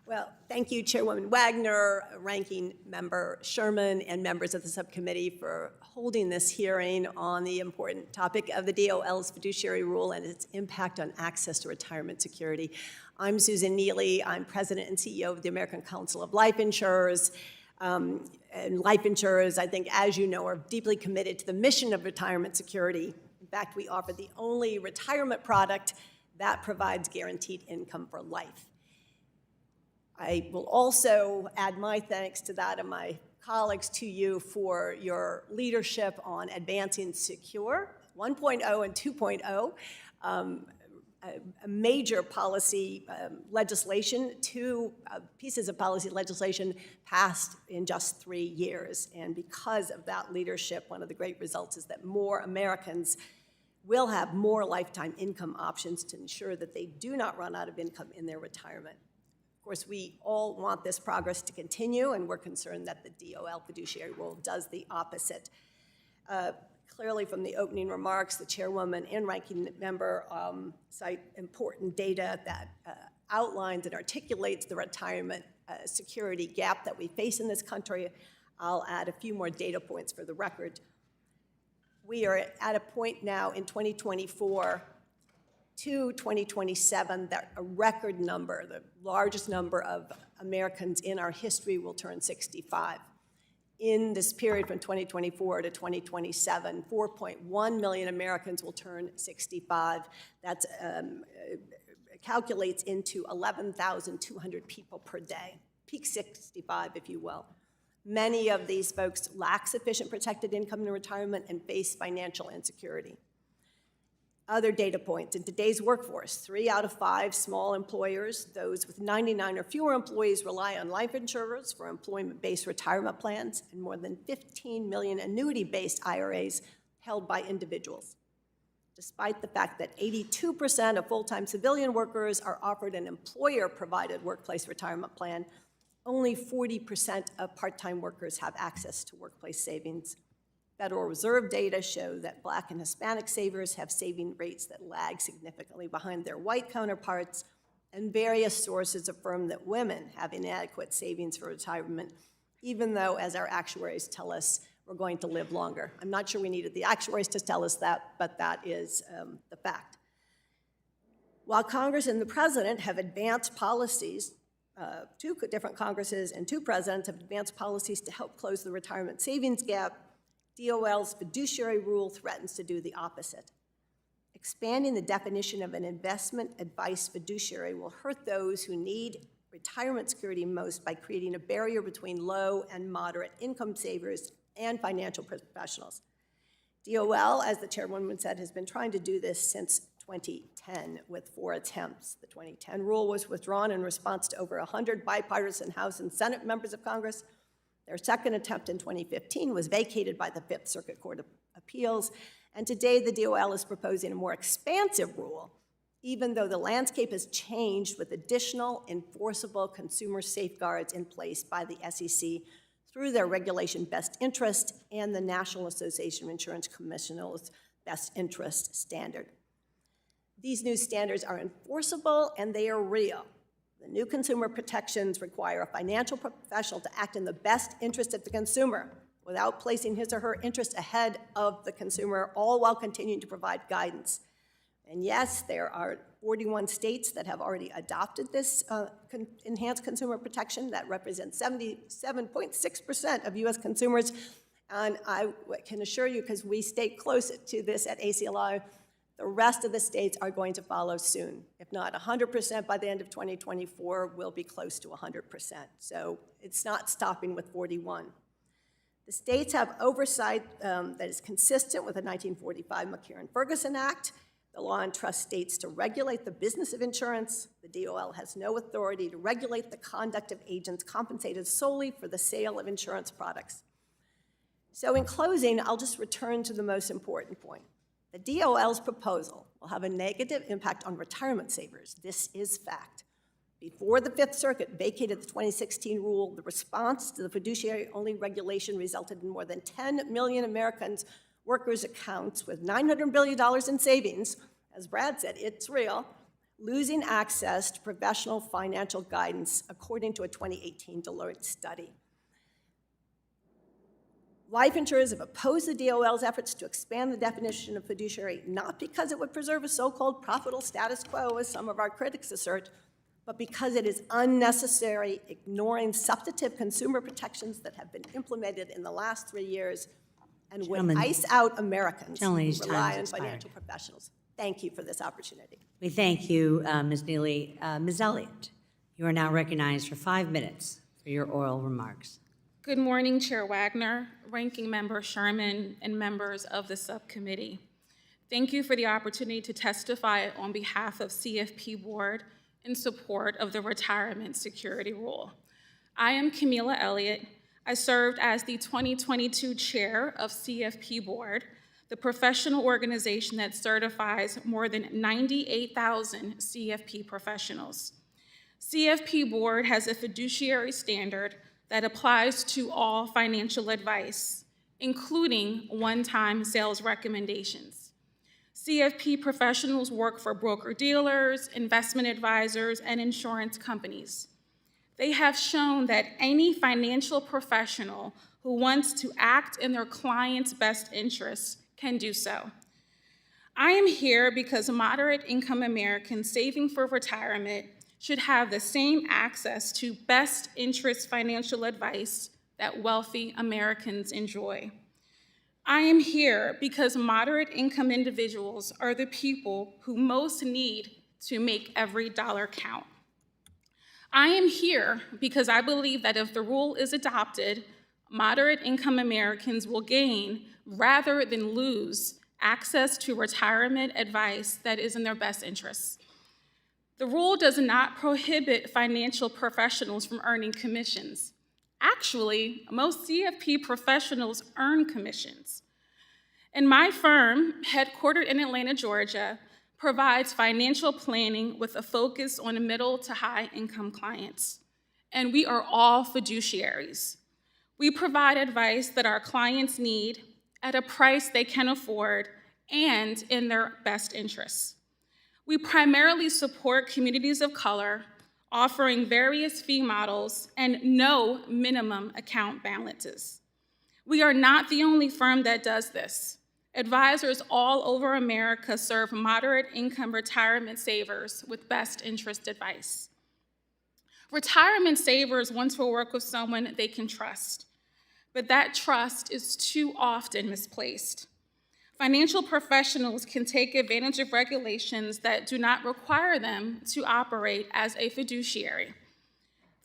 Well, thank you, Chairwoman Wagner, Ranking Member Sherman, and members of the subcommittee for holding this hearing on the important topic of the DOL's fiduciary rule and its impact on access to retirement security. I'm Susan Neely. I'm President and CEO of the American Council of Life Insurers. And life insurers, I think, as you know, are deeply committed to the mission of retirement security. In fact, we offer the only retirement product that provides guaranteed income for life. I will also add my thanks to that of my colleagues to you for your leadership on advancing Secure 1.0 and 2.0, a major policy legislation, two pieces of policy legislation passed in just 3 years. And because of that leadership, one of the great results is that more Americans will have more lifetime income options to ensure that they do not run out of income in their retirement. Of course, we all want this progress to continue, and we're concerned that the DOL fiduciary rule does the opposite. Clearly, from the opening remarks, the chairwoman and ranking member cite important data that outlines and articulates the retirement security gap that we face in this country. I'll add a few more data points for the record. We are at a point now in 2024 to 2027 that a record number, the largest number of Americans in our history, will turn 65. In this period from 2024 to 2027, 4.1 million Americans will turn 65. That calculates into 11,200 people per day, peak 65, if you will. Many of these folks lack sufficient protected income in retirement and face financial insecurity. Other data points, in today's workforce, 3 out of 5 small employers, those with 99 or fewer employees, rely on life insurers for employment-based retirement plans, and more than 15 million annuity-based IRAs held by individuals. Despite the fact that 82% of full-time civilian workers are offered an employer-provided workplace retirement plan, only 40% of part-time workers have access to workplace savings. Federal Reserve data show that Black and Hispanic savers have saving rates that lag significantly behind their white counterparts, and various sources affirm that women have inadequate savings for retirement, even though, as our actuaries tell us, we're going to live longer. I'm not sure we needed the actuaries to tell us that, but that is the fact. While Congress and the President have advanced policies, 2 different Congresses and 2 presidents have advanced policies to help close the retirement savings gap, DOL's fiduciary rule threatens to do the opposite. Expanding the definition of an investment advice fiduciary will hurt those who need retirement security most by creating a barrier between low and moderate income savers and financial professionals. DOL, as the chairwoman said, has been trying to do this since 2010 with 4 attempts. The 2010 rule was withdrawn in response to over 100 bipartisan House and Senate members of Congress. Their second attempt in 2015 was vacated by the Fifth Circuit Court of Appeals, and today the DOL is proposing a more expansive rule, even though the landscape has changed with additional enforceable consumer safeguards in place by the SEC through their regulation best interest and the National Association of Insurance Commissioners' best interest standard. These new standards are enforceable and they are real. The new consumer protections require a financial professional to act in the best interest of the consumer without placing his or her interest ahead of the consumer, all while continuing to provide guidance. And yes, there are 41 states that have already adopted this enhanced consumer protection. That represents 77.6% of US consumers. And I can assure you, because we stay close to this at ACLI, the rest of the states are going to follow soon. If not 100% by the end of 2024, we'll be close to 100%. So it's not stopping with 41. The states have oversight that is consistent with the 1945 McCarran-Ferguson Act. The law entrusts states to regulate the business of insurance. The DOL has no authority to regulate the conduct of agents compensated solely for the sale of insurance products. So in closing, I'll just return to the most important point. The DOL's proposal will have a negative impact on retirement savers. This is fact. Before the Fifth Circuit vacated the 2016 rule, the response to the fiduciary-only regulation resulted in more than 10 million Americans' workers' accounts with $900 billion in savings. As Brad said, it's real, losing access to professional financial guidance, according to a 2018 Deloitte study. Life insurers have opposed the DOL's efforts to expand the definition of fiduciary, not because it would preserve a so-called profitable status quo, as some of our critics assert, but because it is unnecessary, ignoring substantive consumer protections that have been implemented in the last 3 years and would ice out Americans who rely on financial professionals. Thank you for this opportunity. We thank you, Ms. Neely. Ms. Elliott, you are now recognized for 5 minutes for your oral remarks. Good morning, Chair Wagner, Ranking Member Sherman, and members of the subcommittee. Thank you for the opportunity to testify on behalf of CFP Board in support of the Retirement Security Rule. I am Camila Elliott. I served as the 2022 chair of CFP Board, the professional organization that certifies more than 98,000 CFP professionals. CFP Board has a fiduciary standard that applies to all financial advice, including one-time sales recommendations. CFP professionals work for broker-dealers, investment advisors, and insurance companies. They have shown that any financial professional who wants to act in their client's best interests can do so. I am here because moderate-income Americans saving for retirement should have the same access to best interest financial advice that wealthy Americans enjoy. I am here because moderate-income individuals are the people who most need to make every dollar count. I am here because I believe that if the rule is adopted, moderate-income Americans will gain, rather than lose, access to retirement advice that is in their best interests. The rule does not prohibit financial professionals from earning commissions. Actually, most CFP professionals earn commissions. And my firm, headquartered in Atlanta, Georgia, provides financial planning with a focus on middle to high income clients. And we are all fiduciaries. We provide advice that our clients need at a price they can afford and in their best interests. We primarily support communities of color, offering various fee models and no minimum account balances. We are not the only firm that does this. Advisors all over America serve moderate-income retirement savers with best interest advice. Retirement savers want to work with someone they can trust, but that trust is too often misplaced. Financial professionals can take advantage of regulations that do not require them to operate as a fiduciary.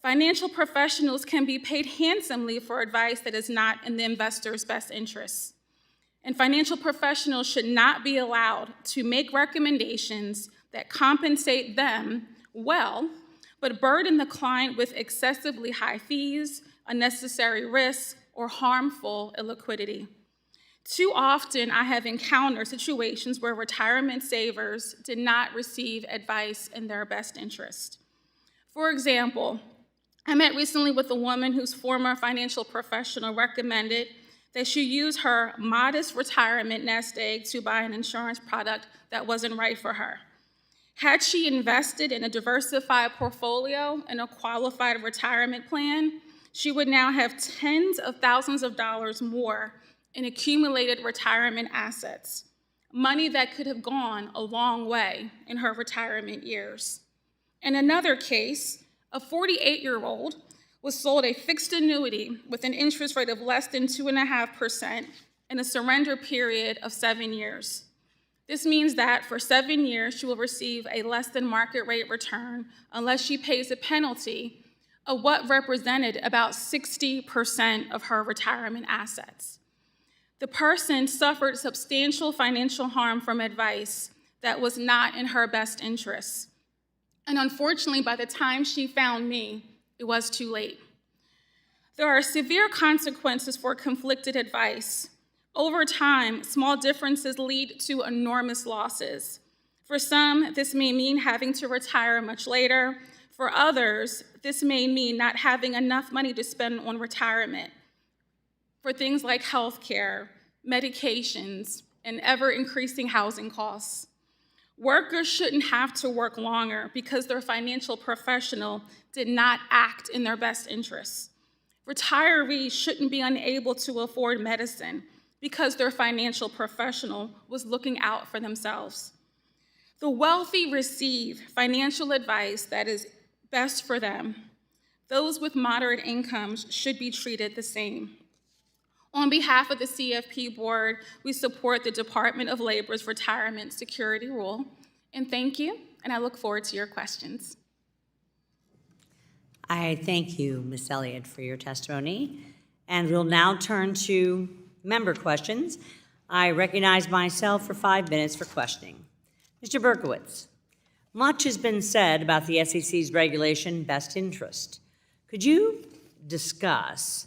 Financial professionals can be paid handsomely for advice that is not in the investor's best interests. And financial professionals should not be allowed to make recommendations that compensate them well, but burden the client with excessively high fees, unnecessary risks, or harmful illiquidity. Too often, I have encountered situations where retirement savers did not receive advice in their best interest. For example, I met recently with a woman whose former financial professional recommended that she use her modest retirement nest egg to buy an insurance product that wasn't right for her. Had she invested in a diversified portfolio and a qualified retirement plan, she would now have tens of thousands of dollars more in accumulated retirement assets, money that could have gone a long way in her retirement years. In another case, a 48-year-old was sold a fixed annuity with an interest rate of less than 2.5% and a surrender period of 7 years. This means that for 7 years, she will receive a less than market rate return unless she pays a penalty of what represented about 60% of her retirement assets. The person suffered substantial financial harm from advice that was not in her best interests. And unfortunately, by the time she found me, it was too late. There are severe consequences for conflicted advice. Over time, small differences lead to enormous losses. For some, this may mean having to retire much later. For others, this may mean not having enough money to spend on retirement for things like health care, medications, and ever-increasing housing costs. Workers shouldn't have to work longer because their financial professional did not act in their best interests. Retirees shouldn't be unable to afford medicine because their financial professional was looking out for themselves. The wealthy receive financial advice that is best for them. Those with moderate incomes should be treated the same. On behalf of the CFP Board, we support the Department of Labor's Retirement Security Rule. And thank you, and I look forward to your questions. I thank you, Ms. Elliott, for your testimony. And we'll now turn to member questions. I recognize myself for 5 minutes for questioning. Mr. Berkowitz, much has been said about the SEC's regulation best interest. Could you discuss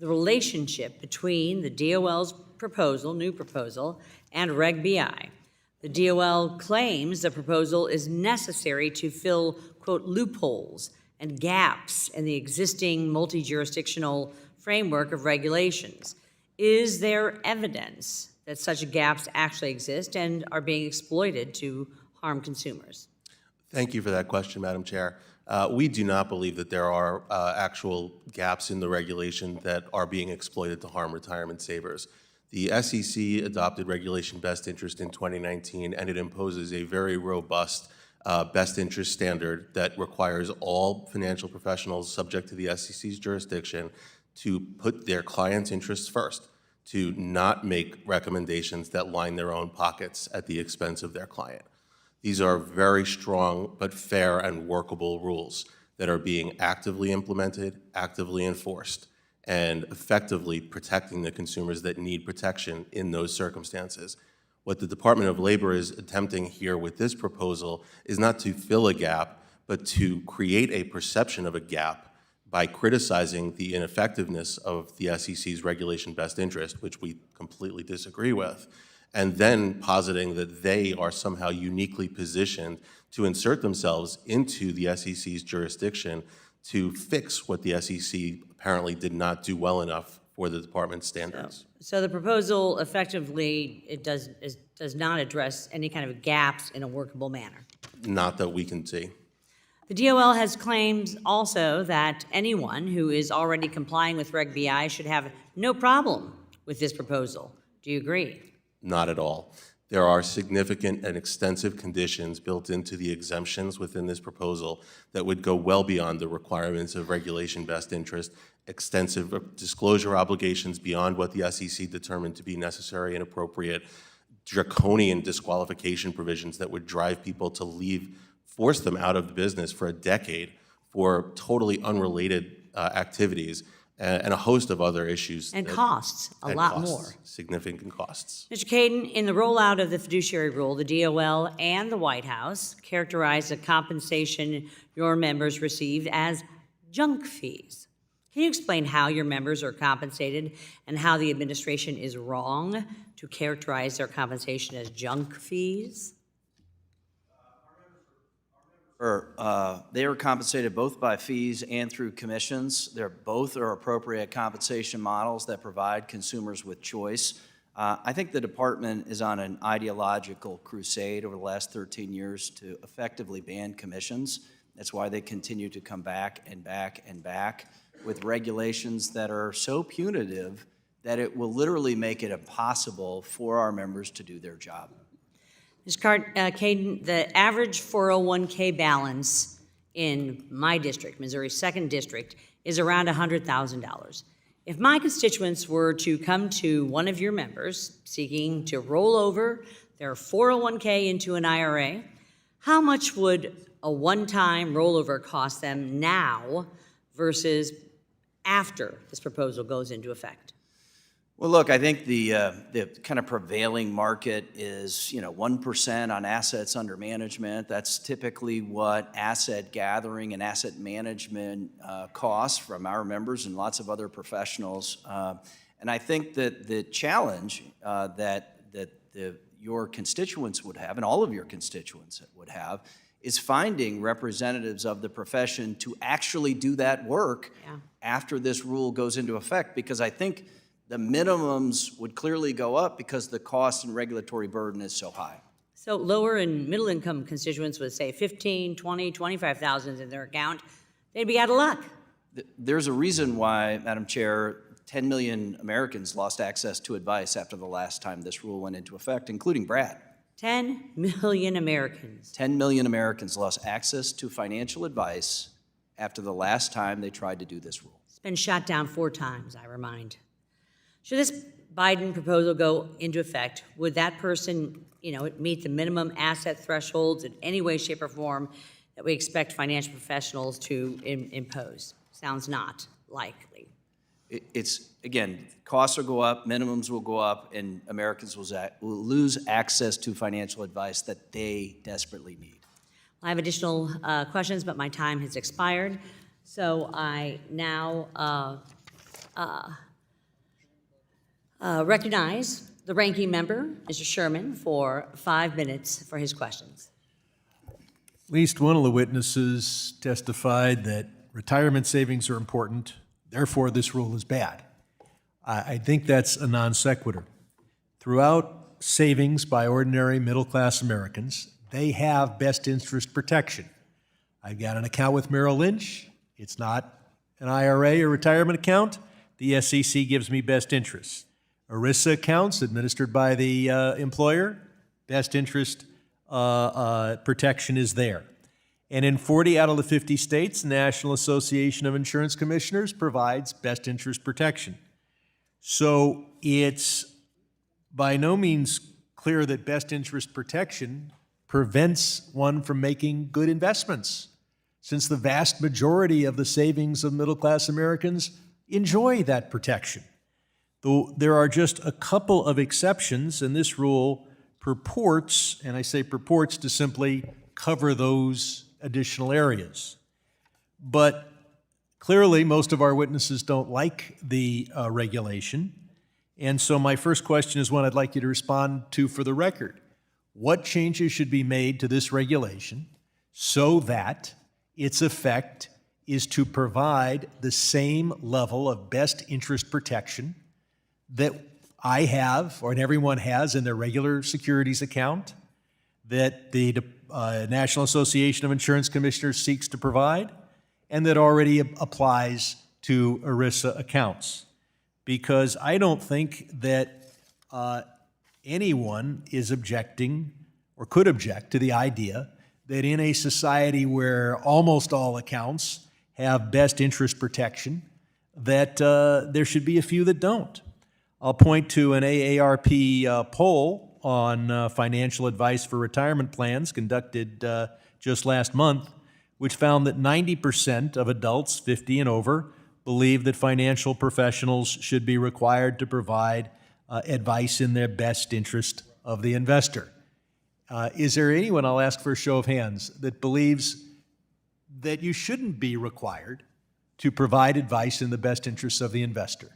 the relationship between the DOL's proposal, new proposal, and Reg BI? The DOL claims the proposal is necessary to fill, quote, loopholes and gaps in the existing multi-jurisdictional framework of regulations. Is there evidence that such gaps actually exist and are being exploited to harm consumers? Thank you for that question, Madam Chair. We do not believe that there are actual gaps in the regulation that are being exploited to harm retirement savers. The SEC adopted Regulation Best Interest in 2019, and it imposes a very robust best interest standard that requires all financial professionals subject to the SEC's jurisdiction to put their clients' interests first, to not make recommendations that line their own pockets at the expense of their client. These are very strong but fair and workable rules that are being actively implemented, actively enforced, and effectively protecting the consumers that need protection in those circumstances. What the Department of Labor is attempting here with this proposal is not to fill a gap, but to create a perception of a gap by criticizing the ineffectiveness of the SEC's Regulation Best Interest, which we completely disagree with, and then positing that they are somehow uniquely positioned to insert themselves into the SEC's jurisdiction to fix what the SEC apparently did not do well enough for the department's standards. So the proposal effectively, it does not address any kind of gaps in a workable manner. Not that we can see. The DOL has claims also that anyone who is already complying with Reg BI should have no problem with this proposal. Do you agree? Not at all. There are significant and extensive conditions built into the exemptions within this proposal that would go well beyond the requirements of Regulation Best Interest, extensive disclosure obligations beyond what the SEC determined to be necessary and appropriate, draconian disqualification provisions that would drive people to leave, force them out of the business for a decade for totally unrelated activities, and a host of other issues. And costs, a lot more. Significant costs. Mr. Caden, in the rollout of the fiduciary rule, the DOL and the White House characterized the compensation your members received as junk fees. Can you explain how your members are compensated and how the administration is wrong to characterize their compensation as junk fees? They are compensated both by fees and through commissions. Both are appropriate compensation models that provide consumers with choice. I think the department is on an ideological crusade over the last 13 years to effectively ban commissions. That's why they continue to come back and back and back with regulations that are so punitive that it will literally make it impossible for our members to do their job. Ms. Caden, the average 401k balance in my district, Missouri's 2nd District, is around $100,000. If my constituents were to come to one of your members seeking to roll over their 401k into an IRA, how much would a one-time rollover cost them now versus after this proposal goes into effect? Well, look, I think the kind of prevailing market is, 1% on assets under management. That's typically what asset gathering and asset management costs from our members and lots of other professionals. And I think that the challenge that your constituents would have, and all of your constituents would have, is finding representatives of the profession to actually do that work after this rule goes into effect, because I think the minimums would clearly go up because the cost and regulatory burden is so high. So lower and middle income constituents would say 15, 20, 25,000 in their account. They'd be out of luck. There's a reason why, Madam Chair, 10 million Americans lost access to advice after the last time this rule went into effect, including Brad. 10 million Americans. 10 million Americans lost access to financial advice after the last time they tried to do this rule. It's been shot down 4 times, I remind. Should this Biden proposal go into effect, would that person, meet the minimum asset thresholds in any way, shape, or form that we expect financial professionals to impose? Sounds not likely. It's, again, costs will go up, minimums will go up, and Americans will lose access to financial advice that they desperately need. I have additional questions, but my time has expired. So I now recognize the ranking member, Mr. Sherman, for 5 minutes for his questions. At least one of the witnesses testified that retirement savings are important, therefore this rule is bad. I think that's a non sequitur. Throughout savings by ordinary middle-class Americans, they have best interest protection. I've got an account with Merrill Lynch. It's not an IRA or retirement account. The SEC gives me best interest. ERISA accounts administered by the employer, best interest protection is there. And in 40 out of the 50 states, the National Association of Insurance Commissioners provides best interest protection. So it's by no means clear that best interest protection prevents one from making good investments, since the vast majority of the savings of middle-class Americans enjoy that protection. Though there are just a couple of exceptions, and this rule purports, and I say purports, to simply cover those additional areas. But clearly, most of our witnesses don't like the regulation, and so my first question is one I'd like you to respond to for the record. What changes should be made to this regulation so that its effect is to provide the same level of best interest protection that I have, or everyone has, in their regular securities account, that the National Association of Insurance Commissioners seeks to provide, and that already applies to ERISA accounts? Because I don't think that anyone is objecting or could object to the idea that in a society where almost all accounts have best interest protection, that there should be a few that don't. I'll point to an AARP poll on financial advice for retirement plans conducted just last month, which found that 90% of adults 50 and over believe that financial professionals should be required to provide advice in their best interest of the investor. Is there anyone, I'll ask for a show of hands, that believes that you shouldn't be required to provide advice in the best interests of the investor?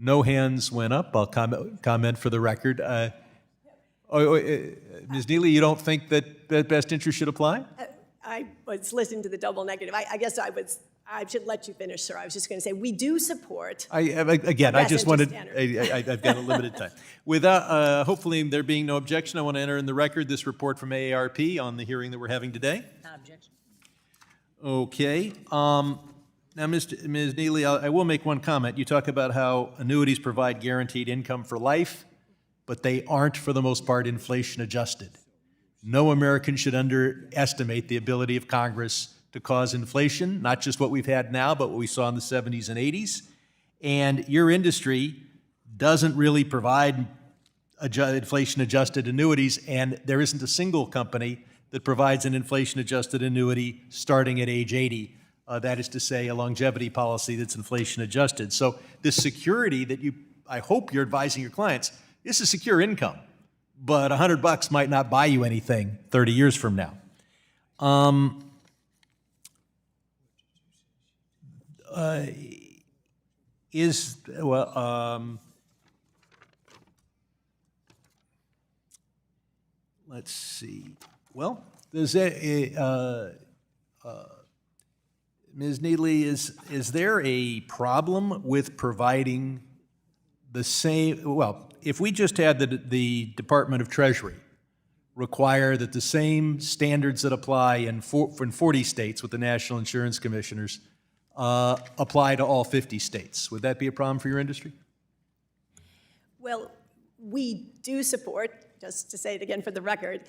No hands went up. I'll comment for the record. Ms. Neely, you don't think that best interest should apply? I was listening to the double negative. I guess I should let you finish, sir. I was just going to say, we do support. I just wanted, I've got a limited time. Without, hopefully there being no objection, I want to enter in the record this report from AARP on the hearing that we're having today. No objection. Okay. Now, Ms. Neely, I will make one comment. You talk about how annuities provide guaranteed income for life, but they aren't, for the most part, inflation adjusted. No American should underestimate the ability of Congress to cause inflation, not just what we've had now, but what we saw in the 70s and 80s. And your industry doesn't really provide inflation-adjusted annuities, and there isn't a single company that provides an inflation-adjusted annuity starting at age 80. That is to say, a longevity policy that's inflation-adjusted. So this security that I hope you're advising your clients, this is secure income, but $100 might not buy you anything 30 years from now. Let's see. Well, does Ms. Neely, is there a problem with providing the same? Well, if we just had the Department of Treasury require that the same standards that apply in 40 states with the National Insurance Commissioners apply to all 50 states, would that be a problem for your industry? Well, we do support, just to say it again for the record,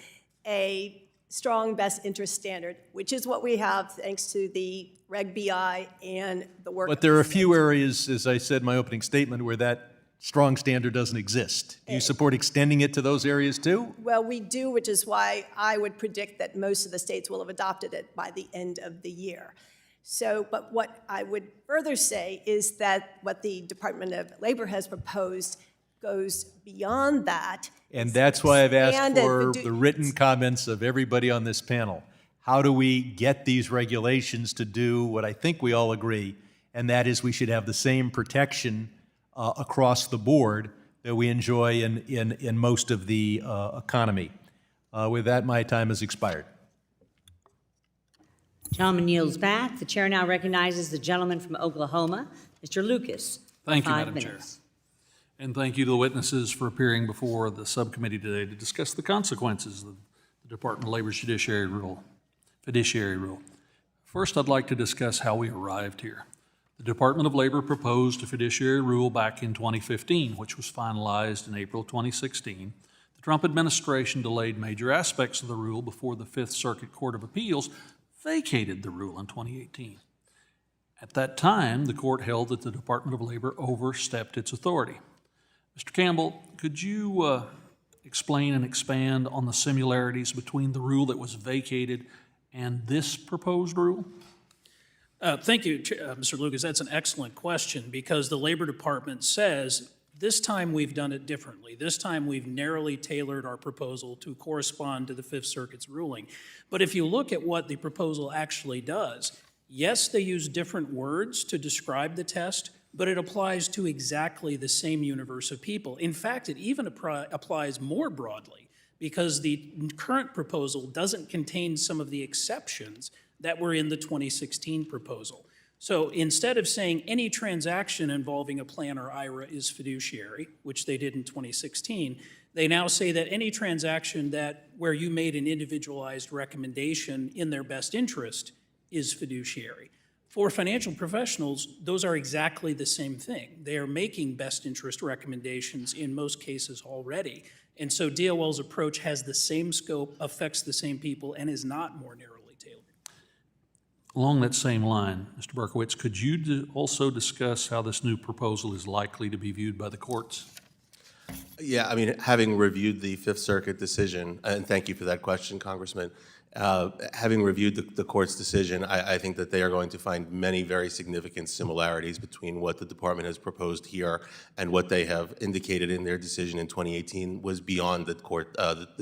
a strong best interest standard, which is what we have thanks to the Reg BI and the work. But there are a few areas, as I said in my opening statement, where that strong standard doesn't exist. Do you support extending it to those areas too? Well, we do, which is why I would predict that most of the states will have adopted it by the end of the year. So, but what I would further say is that what the Department of Labor has proposed goes beyond that. And that's why I've asked for the written comments of everybody on this panel. How do we get these regulations to do what I think we all agree, and that is we should have the same protection across the board that we enjoy in most of the economy. With that, my time has expired. Gentleman yields back. The chair now recognizes the gentleman from Oklahoma, Mr. Lucas. Thank you, 5 Madam Chair. minutes. And thank you to the witnesses for appearing before the subcommittee today to discuss the consequences of the Department of Labor's fiduciary rule. First, I'd like to discuss how we arrived here. The Department of Labor proposed a fiduciary rule back in 2015, which was finalized in April 2016. The Trump administration delayed major aspects of the rule before the Fifth Circuit Court of Appeals vacated the rule in 2018. At that time, the court held that the Department of Labor overstepped its authority. Mr. Campbell, could you explain and expand on the similarities between the rule that was vacated and this proposed rule? Thank you, Mr. Lucas. That's an excellent question because the Labor Department says this time we've done it differently. This time we've narrowly tailored our proposal to correspond to the Fifth Circuit's ruling. But if you look at what the proposal actually does, yes, they use different words to describe the test, but it applies to exactly the same universe of people. In fact, it even applies more broadly because the current proposal doesn't contain some of the exceptions that were in the 2016 proposal. So instead of saying any transaction involving a plan or IRA is fiduciary, which they did in 2016, they now say that any transaction where you made an individualized recommendation in their best interest is fiduciary. For financial professionals, those are exactly the same thing. They are making best interest recommendations in most cases already. And so DOL's approach has the same scope, affects the same people, and is not more narrowly tailored. Along that same line, Mr. Berkowitz, could you also discuss how this new proposal is likely to be viewed by the courts? Yeah, I mean, having reviewed the Fifth Circuit decision, and thank you for that question, Congressman, having reviewed the court's decision, I think that they are going to find many very significant similarities between what the department has proposed here and what they have indicated in their decision in 2018 was beyond the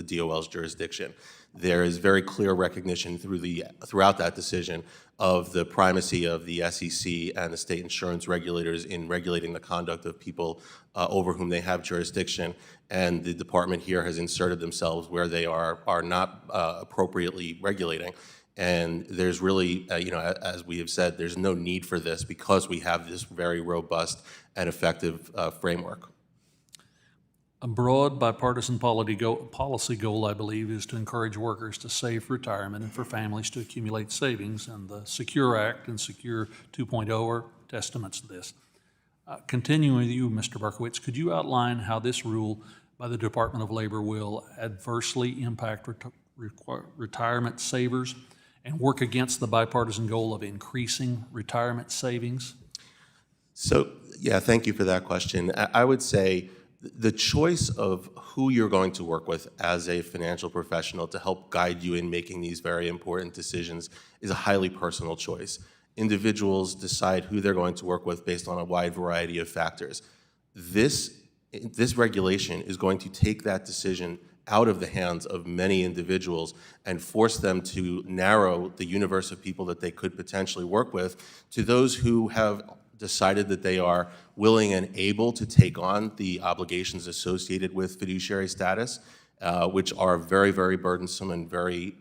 DOL's jurisdiction. There is very clear recognition throughout that decision of the primacy of the SEC and the state insurance regulators in regulating the conduct of people over whom they have jurisdiction, and the department here has inserted themselves where they are not appropriately regulating. And there's really, as we have said, there's no need for this because we have this very robust and effective framework. A broad bipartisan policy goal, I believe, is to encourage workers to save for retirement and for families to accumulate savings, and the SECURE Act and SECURE 2.0 are testaments to this. Continuing with you, Mr. Berkowitz, could you outline how this rule by the Department of Labor will adversely impact retirement savers and work against the bipartisan goal of increasing retirement savings? So, yeah, thank you for that question. I would say the choice of who you're going to work with as a financial professional to help guide you in making these very important decisions is a highly personal choice. Individuals decide who they're going to work with based on a wide variety of factors. This regulation is going to take that decision out of the hands of many individuals and force them to narrow the universe of people that they could potentially work with to those who have decided that they are willing and able to take on the obligations associated with fiduciary status, which are very, very burdensome and very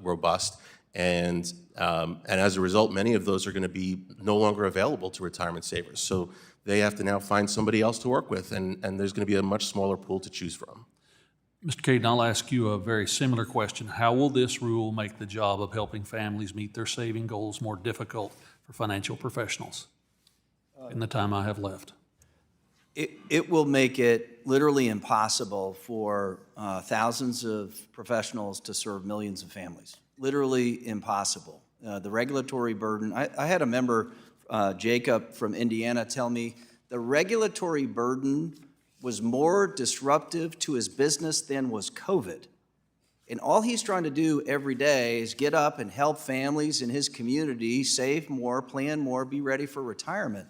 robust. And as a result, many of those are going to be no longer available to retirement savers. So they have to now find somebody else to work with, and there's going to be a much smaller pool to choose from. Mr. Caden, I'll ask you a very similar question. How will this rule make the job of helping families meet their saving goals more difficult for financial professionals in the time I have left? It will make it literally impossible for thousands of professionals to serve millions of families. Literally impossible. The regulatory burden, I had a member, Jacob from Indiana, tell me the regulatory burden was more disruptive to his business than was COVID. And all he's trying to do every day is get up and help families in his community save more, plan more, be ready for retirement.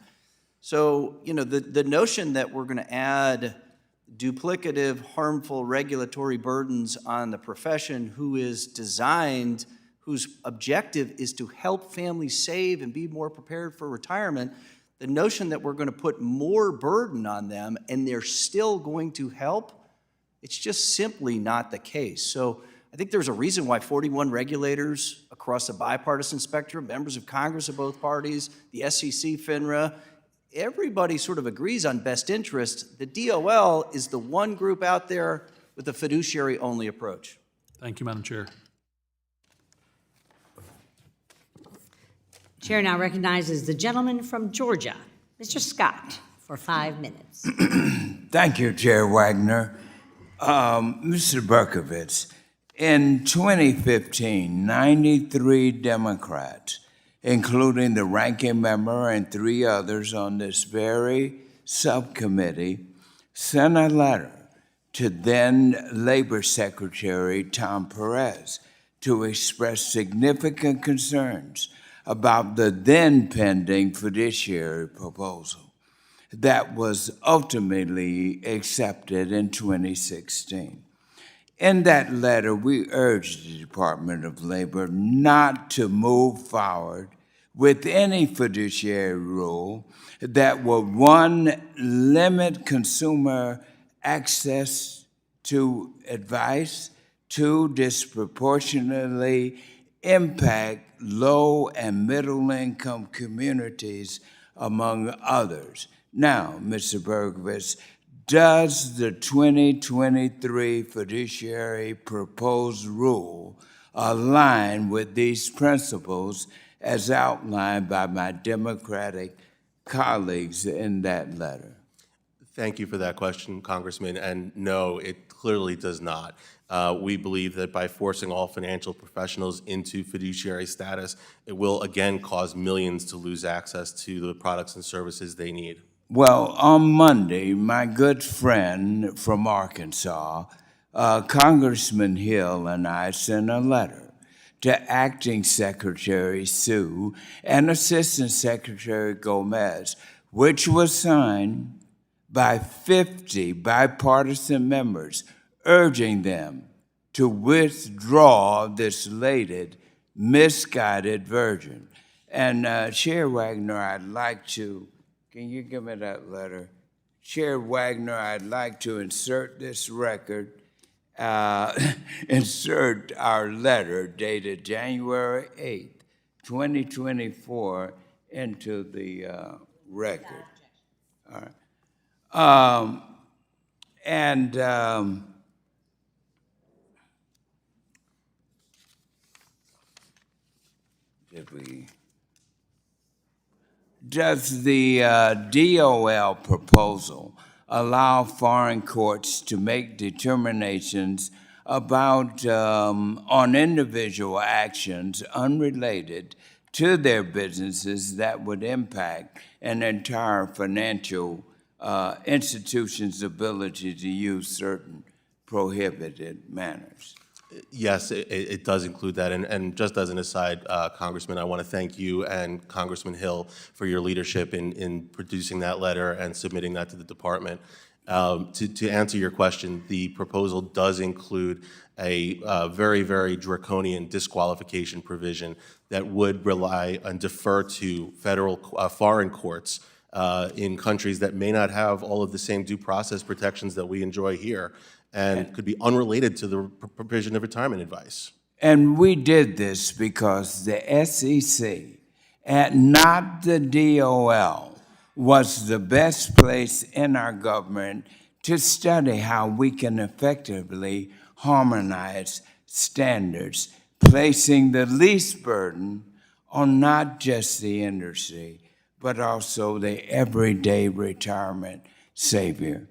So, the notion that we're going to add duplicative, harmful regulatory burdens on the profession whose objective is to help families save and be more prepared for retirement, the notion that we're going to put more burden on them and they're still going to help, it's just simply not the case. So I think there's a reason why 41 regulators across the bipartisan spectrum, members of Congress of both parties, the SEC, FINRA, everybody sort of agrees on best interest, the DOL is the one group out there with a fiduciary-only approach. Thank you, Madam Chair. Chair now recognizes the gentleman from Georgia, Mr. Scott, for 5 minutes. Thank you, Chair Wagner. Mr. Berkowitz, in 2015, 93 Democrats, including the ranking member and 3 others on this very subcommittee, sent a letter to then Labor Secretary Tom Perez to express significant concerns about the then pending fiduciary proposal that was ultimately accepted in 2016. In that letter, we urged the Department of Labor not to move forward with any fiduciary rule that would, 1, limit consumer access to advice, 2, disproportionately impact low and middle income communities, among others. Now, Mr. Berkowitz, does the 2023 fiduciary proposed rule align with these principles as outlined by my Democratic colleagues in that letter? Thank you for that question, Congressman, and no, it clearly does not. We believe that by forcing all financial professionals into fiduciary status, it will again cause millions to lose access to the products and services they need. Well, on Monday, my good friend from Arkansas, Congressman Hill, and I sent a letter to Acting Secretary Sue and Assistant Secretary Gomez, which was signed by 50 bipartisan members, urging them to withdraw this latest misguided version. And Chair Wagner, I'd like to, can you give me that letter? Chair Wagner, I'd like to insert this record, insert our letter dated January 8th, 2024 into the record. All right. Does the DOL proposal allow foreign courts to make determinations about on individual actions unrelated to their businesses that would impact an entire financial institution's ability to use certain prohibited manners? Yes, it does include that. And just as an aside, Congressman, I want to thank you and Congressman Hill for your leadership in producing that letter and submitting that to the department. To answer your question, the proposal does include a very, very draconian disqualification provision that would rely and defer to federal foreign courts in countries that may not have all of the same due process protections that we enjoy here, and could be unrelated to the provision of retirement advice. And we did this because the SEC, and not the DOL, was the best place in our government to study how we can effectively harmonize standards, placing the least burden on not just the industry, but also the everyday retirement savior.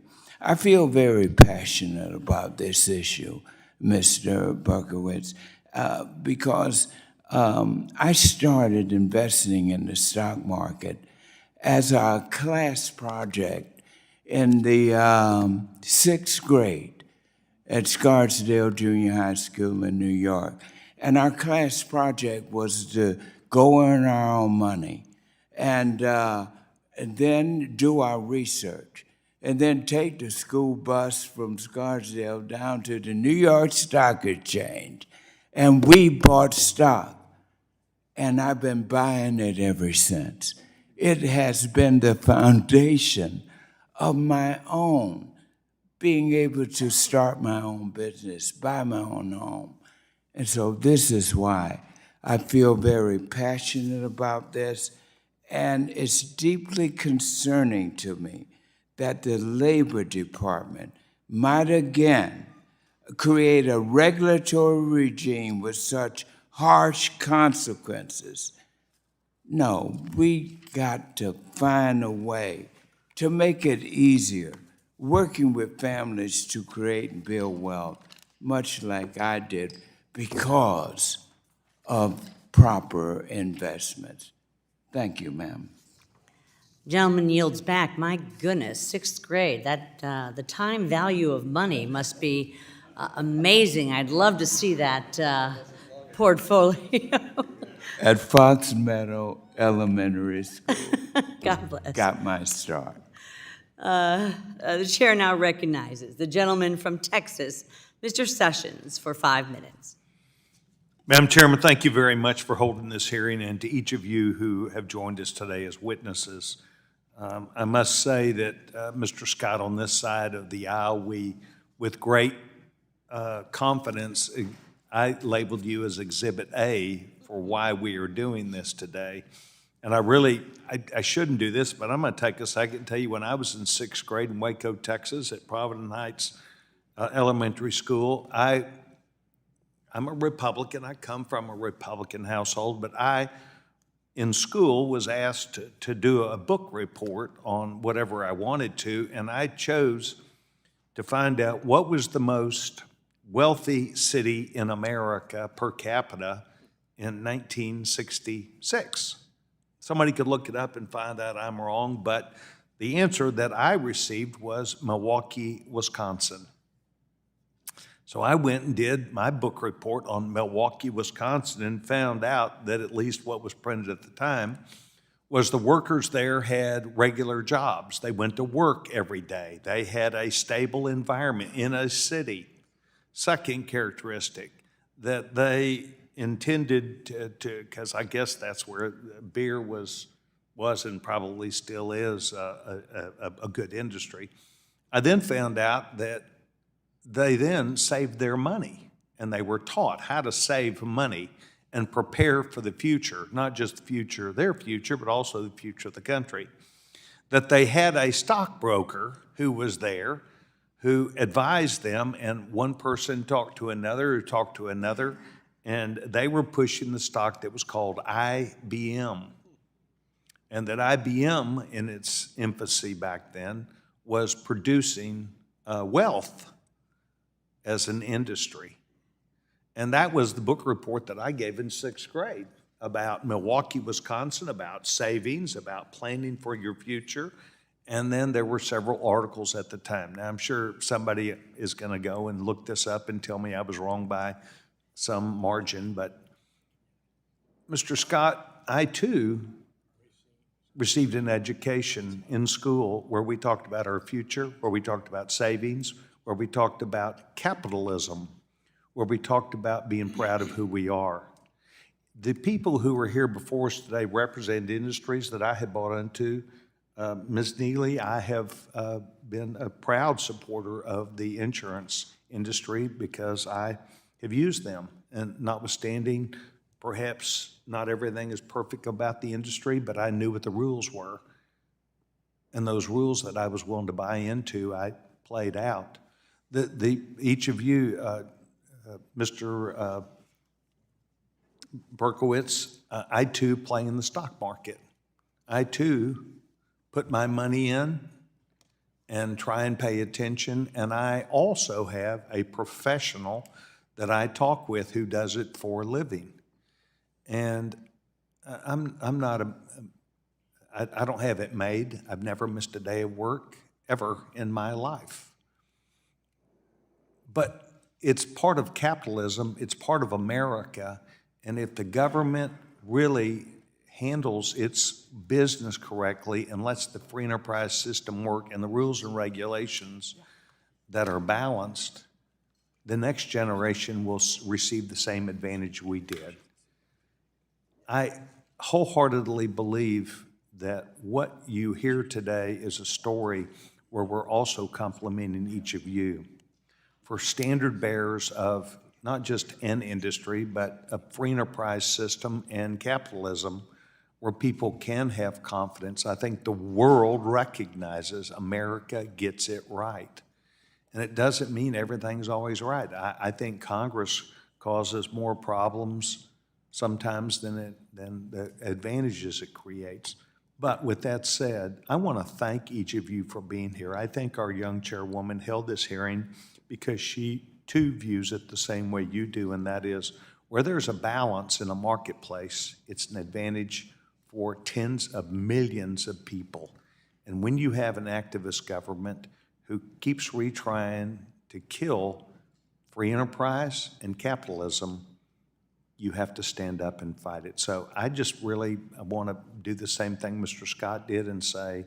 I feel very passionate about this issue, Mr. Berkowitz, because I started investing in the stock market as a class project in the 6th grade at Scarsdale Junior High School in New York. And our class project was to go earn our own money and then do our research, and then take the school bus from Scarsdale down to the New York Stock Exchange. And we bought stock, and I've been buying it ever since. It has been the foundation of my own, being able to start my own business, buy my own home. And so this is why I feel very passionate about this, And it's deeply concerning to me that the Labor Department might again create a regulatory regime with such harsh consequences. No, we got to find a way to make it easier, working with families to create and build wealth, much like I did, because of proper investments. Thank you, ma'am. Gentleman yields back. My goodness, sixth grade, that, the time value of money must be amazing. I'd love to see that portfolio. At Fox Meadow Elementary School, God bless. got my start. The chair now recognizes the gentleman from Texas, Mr. Sessions, for 5 minutes. Madam Chairman, thank you very much for holding this hearing, and to each of you who have joined us today as witnesses. I must say that, Mr. Scott, on this side of the aisle, we, with great confidence, I labeled you as Exhibit A for why we are doing this today. And I shouldn't do this, but I'm going to take a second and tell you, when I was in sixth grade in Waco, Texas, at Providence Heights Elementary School, I'm a Republican. I come from a Republican household, but I, in school, was asked to do a book report on whatever I wanted to, and I chose to find out what was the most wealthy city in America per capita in 1966. Somebody could look it up and find out I'm wrong, but the answer that I received was Milwaukee, Wisconsin. So I went and did my book report on Milwaukee, Wisconsin, and found out that at least what was printed at the time was the workers there had regular jobs. They went to work every day. They had a stable environment in a city. Second characteristic, that they intended to, because I guess that's where beer was and probably still is a good industry. I then found out that they then saved their money, and they were taught how to save money and prepare for the future, not just the future, their future, but also the future of the country. That they had a stockbroker who was there, who advised them, and one person talked to another, who talked to another, and they were pushing the stock that was called IBM. And that IBM, in its infancy back then, was producing wealth as an industry. And that was the book report that I gave in sixth grade about Milwaukee, Wisconsin, about savings, about planning for your future. And then there were several articles at the time. Now, I'm sure somebody is going to go and look this up and tell me I was wrong by some margin, but Mr. Scott, I too received an education in school where we talked about our future, where we talked about savings, where we talked about capitalism, where we talked about being proud of who we are. The people who are here before us today represent industries that I have bought into. Ms. Neely, I have been a proud supporter of the insurance industry because I have used them. And notwithstanding, perhaps not everything is perfect about the industry, but I knew what the rules were. And those rules that I was willing to buy into, I played out. Each of you, Mr. Berkowitz, I too play in the stock market. I too put my money in and try and pay attention, and I also have a professional that I talk with who does it for a living. And I'm not I don't have it made. I've never missed a day of work ever in my life. But it's part of capitalism, it's part of America, and if the government really handles its business correctly and lets the free enterprise system work and the rules and regulations that are balanced, the next generation will receive the same advantage we did. I wholeheartedly believe that what you hear today is a story where we're also complimenting each of you for standard bearers of not just an industry, but a free enterprise system and capitalism, where people can have confidence. I think the world recognizes America gets it right. And it doesn't mean everything's always right. I think Congress causes more problems sometimes than the advantages it creates. But with that said, I want to thank each of you for being here. I think our young chairwoman held this hearing because she too views it the same way you do, and that is where there's a balance in a marketplace, it's an advantage for tens of millions of people. And when you have an activist government who keeps retrying to kill free enterprise and capitalism, you have to stand up and fight it. So I just really want to do the same thing Mr. Scott did and say,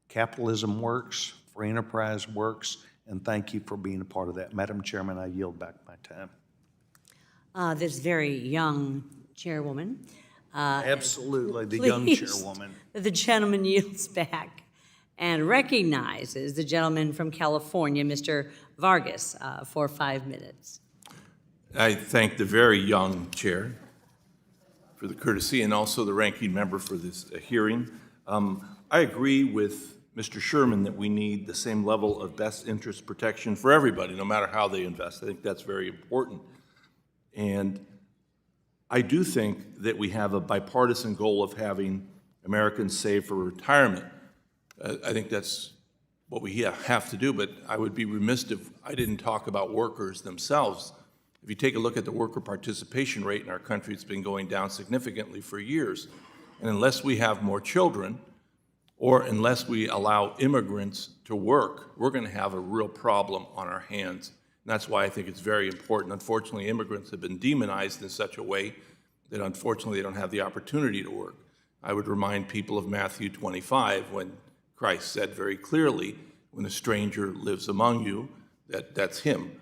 capitalism works, free enterprise works, and thank you for being a part of that. Madam Chairman, I yield back my time. This very young chairwoman. Absolutely, the young Please, chairwoman. the gentleman yields back and recognizes the gentleman from California, Mr. Vargas, for 5 minutes. I thank the very young chair for the courtesy and also the ranking member for this hearing. I agree with Mr. Sherman that we need the same level of best interest protection for everybody, no matter how they invest. I think that's very important. And I do think that we have a bipartisan goal of having Americans save for retirement. I think that's what we have to do, but I would be remiss if I didn't talk about workers themselves. If you take a look at the worker participation rate in our country, it's been going down significantly for years. And unless we have more children, or unless we allow immigrants to work, we're going to have a real problem on our hands. And that's why I think it's very important. Unfortunately, immigrants have been demonized in such a way that unfortunately they don't have the opportunity to work. I would remind people of Matthew 25 when Christ said very clearly, when a stranger lives among you, that's him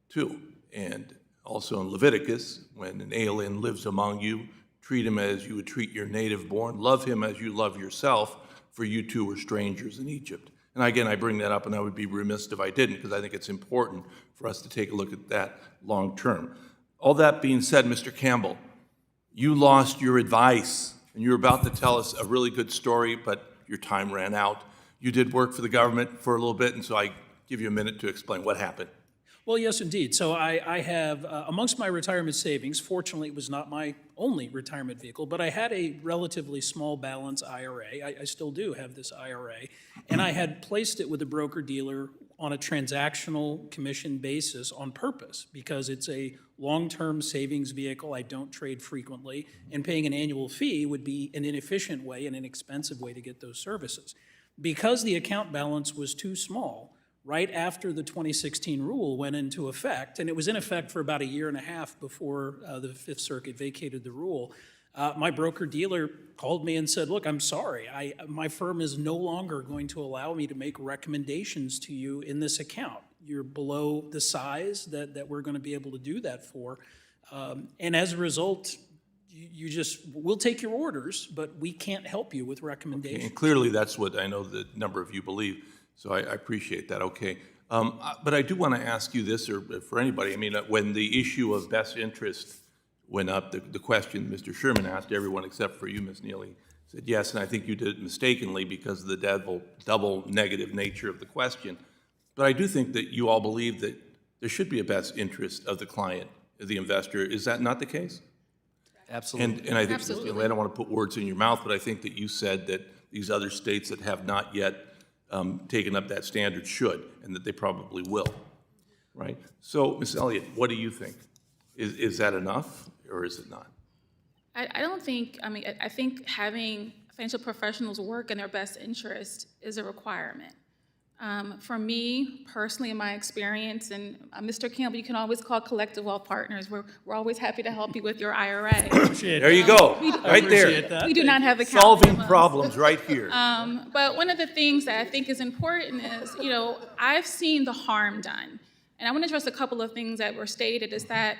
too. And also in Leviticus, when an alien lives among you, treat him as you would treat your native born. Love him as you love yourself, for you two were strangers in Egypt. And again, I bring that up, and I would be remiss if I didn't, because I think it's important for us to take a look at that long term. All that being said, Mr. Campbell, you lost your advice, and you were about to tell us a really good story, but your time ran out. You did work for the government for a little bit, and so I give you a minute to explain what happened. Well, yes, indeed. So I have, amongst my retirement savings, fortunately, it was not my only retirement vehicle, but I had a relatively small balance IRA. I still do have this IRA. And I had placed it with a broker-dealer on a transactional commission basis on purpose, because it's a long-term savings vehicle. I don't trade frequently, and paying an annual fee would be an inefficient way, an inexpensive way to get those services. Because the account balance was too small, right after the 2016 rule went into effect, and it was in effect for about 1.5 years before the Fifth Circuit vacated the rule, my broker-dealer called me and said, look, I'm sorry, my firm is no longer going to allow me to make recommendations to you in this account. You're below the size that we're going to be able to do that for. And as a result, we'll take your orders, but we can't help you with recommendations. Okay, and clearly that's what I know the number of you believe. So I appreciate that, okay. But I do want to ask you this, or for anybody, I mean, when the issue of best interest went up, the question Mr. Sherman asked everyone except for you, Ms. Neely, said yes, and I think you did it mistakenly because of the double negative nature of the question. But I do think that you all believe that there should be a best interest of the client, of the investor. Is that not the case? Absolutely. And I think, Ms. Neely, I don't want to put words in your mouth, but I think that you said that these other states that have not yet taken up that standard should, and that they probably will, right? So, Ms. Elliott, what do you think? Is that enough, or is it not? I don't think, I think having financial professionals work in their best interest is a requirement. For me, personally, in my experience, and Mr. Campbell, you can always call Collective Wealth Partners. We're always happy to help you with your IRA. There you go, right there. We do not have account Solving minimums. problems right here. But one of the things that I think is important is, I've seen the harm done. And I want to address a couple of things that were stated, is that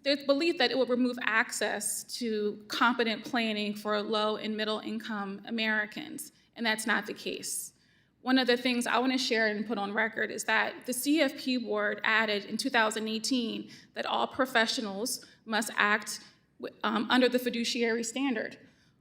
there's belief that it will remove access to competent planning for low and middle income Americans, and that's not the case. One of the things I want to share and put on record is that the CFP board added in 2018 that all professionals must act under the fiduciary standard.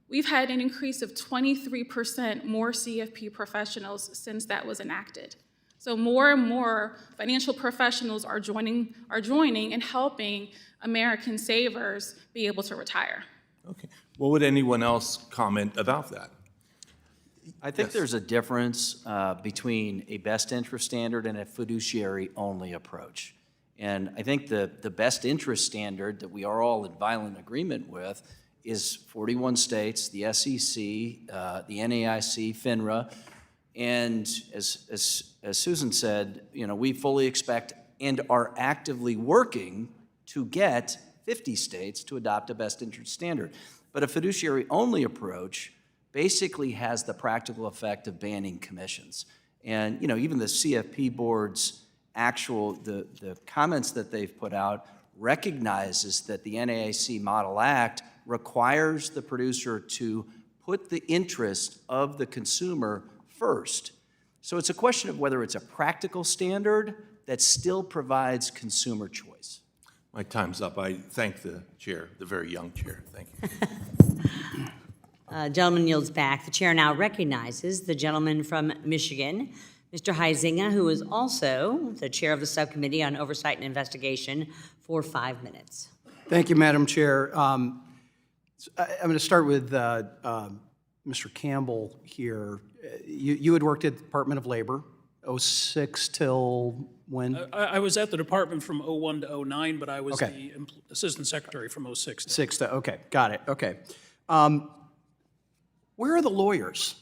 We've had an increase of 23% more CFP professionals since that was enacted. So more and more financial professionals are joining and helping American savers be able to retire. Okay. Well, would anyone else comment about that? I think there's a difference between a best interest standard and a fiduciary-only approach. And I think the best interest standard that we are all in violent agreement with is 41 states, the SEC, the NAIC, FINRA, and as Susan said, we fully expect and are actively working to get 50 states to adopt a best interest standard. But a fiduciary-only approach basically has the practical effect of banning commissions. And even the CFP board's the comments that they've put out recognizes that the NAIC Model Act requires the producer to put the interest of the consumer first. So it's a question of whether it's a practical standard that still provides consumer choice. My time's up. I thank the chair, the very young chair. Thank you. Gentleman yields back. The chair now recognizes the gentleman from Michigan, Mr. Huizinga, who is also the chair of the Subcommittee on Oversight and Investigation, for 5 minutes. Thank you, Madam Chair. I'm going to start with Mr. Campbell here. You had worked at the Department of Labor, 06 till when? I was at the department from 01 to 09, but I was the assistant secretary from 06 to. Okay, got it, okay. Where are the lawyers?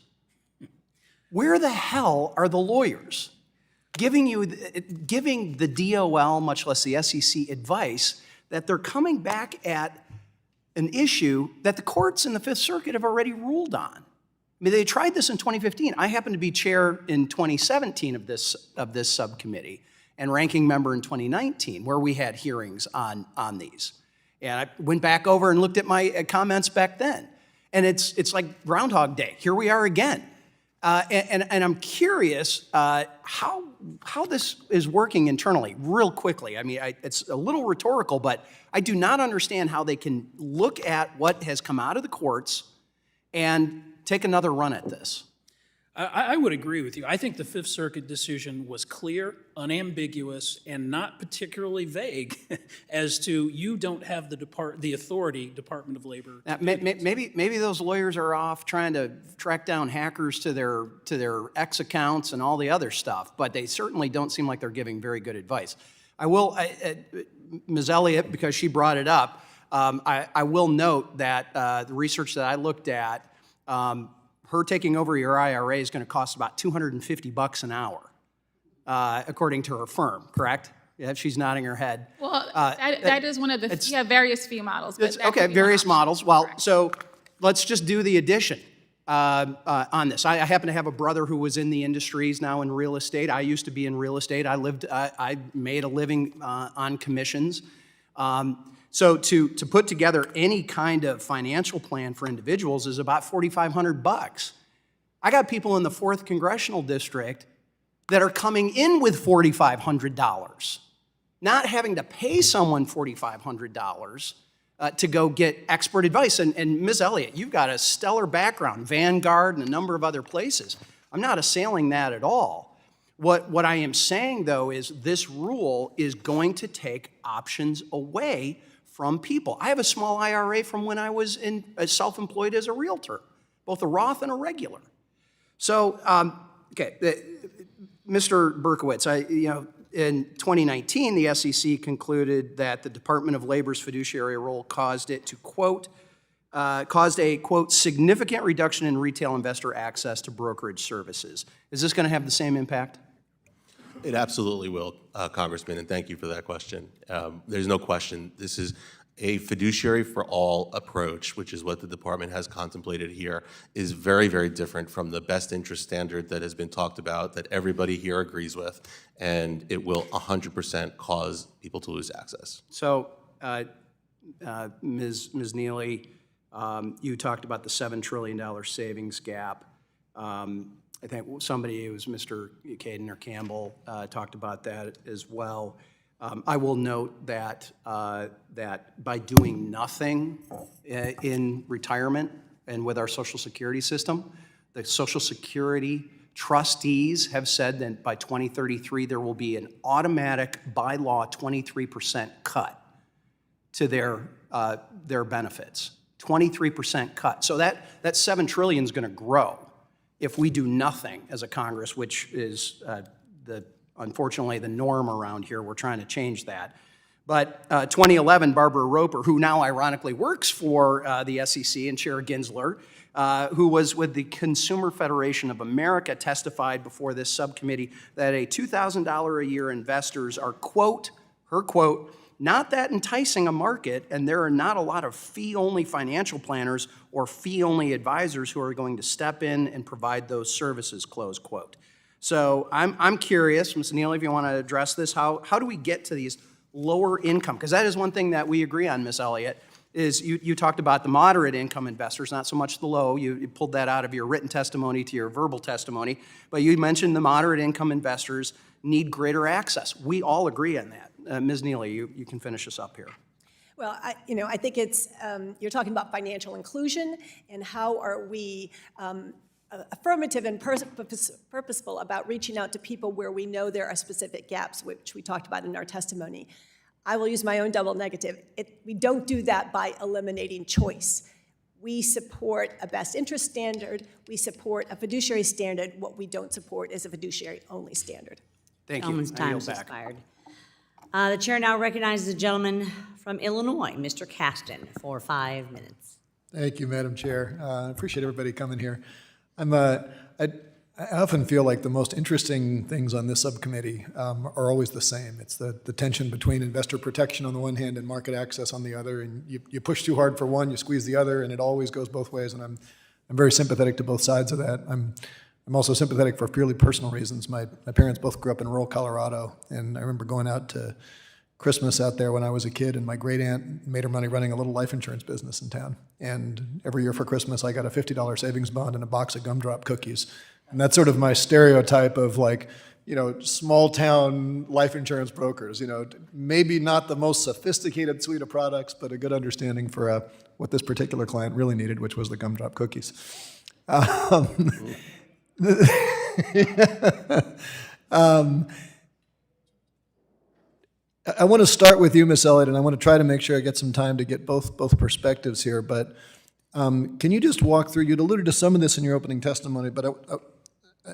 Where the hell are the lawyers giving the DOL, much less the SEC, advice that they're coming back at an issue that the courts in the Fifth Circuit have already ruled on? I mean, they tried this in 2015. I happened to be chair in 2017 of this subcommittee and ranking member in 2019, where we had hearings on these. And I went back over and looked at my comments back then. And it's like Groundhog Day. Here we are again. And I'm curious how this is working internally, real quickly. I mean, it's a little rhetorical, but I do not understand how they can look at what has come out of the courts and take another run at this. I would agree with you. I think the Fifth Circuit decision was clear, unambiguous, and not particularly vague as to you don't have the authority, Department of Labor. Maybe those lawyers are off trying to track down hackers to their X accounts and all the other stuff, but they certainly don't seem like they're giving very good advice. I will, Ms. Elliott, because she brought it up, I will note that the research that I looked at, her taking over your IRA is going to cost about $250 an hour, according to her firm, correct? Yeah, she's nodding her head. Well, that is one of the various fee models. But okay, various models. Well, correct. So let's just do the addition on this. I happen to have a brother who was in the industry. He's now in real estate. I used to be in real estate. I made a living on commissions. So to put together any kind of financial plan for individuals is about $4,500. I got people in the 4th Congressional District that are coming in with $4,500, not having to pay someone $4,500 to go get expert advice. And Ms. Elliott, you've got a stellar background, Vanguard and a number of other places. I'm not assailing that at all. What I am saying, though, is this rule is going to take options away from people. I have a small IRA from when I was self-employed as a realtor, both a Roth and a regular. So, Mr. Berkowitz, in 2019, the SEC concluded that the Department of Labor's fiduciary role caused a, quote, significant reduction in retail investor access to brokerage services. Is this going to have the same impact? It absolutely will, Congressman, and thank you for that question. There's no question. This is a fiduciary for all approach, which is what the department has contemplated here, is very, very different from the best interest standard that has been talked about, that everybody here agrees with, and it will 100% cause people to lose access. So, Ms. Neely, you talked about the $7 trillion savings gap. I think somebody, it was Mr. Caden or Campbell, talked about that as well. I will note that by doing nothing in retirement, and with our Social Security system. The Social Security trustees have said that by 2033, there will be an automatic, by law, 23% cut to their benefits. 23% cut. So that $7 trillion is going to grow if we do nothing as a Congress, which is unfortunately the norm around here. We're trying to change that. But 2011, Barbara Roper, who now ironically works for the SEC, and Chair Gensler, who was with the Consumer Federation of America, testified before this subcommittee that a $2,000 a year investors are, quote, her quote, not that enticing a market, and there are not a lot of fee-only financial planners or fee-only advisors who are going to step in and provide those services, close quote. So I'm curious, Ms. Neely, if you want to address this, how do we get to these lower income? Because that is one thing that we agree on, Ms. Elliott, is you talked about the moderate income investors, not so much the low. You pulled that out of your written testimony to your verbal testimony, but you mentioned the moderate income investors need greater access. We all agree on that. Ms. Neely, you can finish us up here. Well, I think it's, you're talking about financial inclusion and how are we affirmative and purposeful about reaching out to people where we know there are specific gaps, which we talked about in our testimony. I will use my own double negative. We don't do that by eliminating choice. We support a best interest standard. We support a fiduciary standard. What we don't support is a fiduciary-only standard. Thank you. Gentleman's I time yield has back. expired. The chair now recognizes the gentleman from Illinois, Mr. Caston, for 5 minutes. Thank you, Madam Chair. I appreciate everybody coming here. I often feel like the most interesting things on this subcommittee are always the same. It's the tension between investor protection on the one hand and market access on the other, and you push too hard for one, you squeeze the other, and it always goes both ways, and I'm very sympathetic to both sides of that. I'm also sympathetic for purely personal reasons. My parents both grew up in rural Colorado, and I remember going out to Christmas out there when I was a kid, and my great aunt made her money running a little life insurance business in town. And every year for Christmas, I got a $50 savings bond and a box of gumdrop cookies. And that's sort of my stereotype of like, small town life insurance brokers, maybe not the most sophisticated suite of products, but a good understanding for what this particular client really needed, which was the gumdrop cookies. I want to start with you, Ms. Elliott, and I want to try to make sure I get some time to get both perspectives here. But can you just walk through, you'd alluded to some of this in your opening testimony, but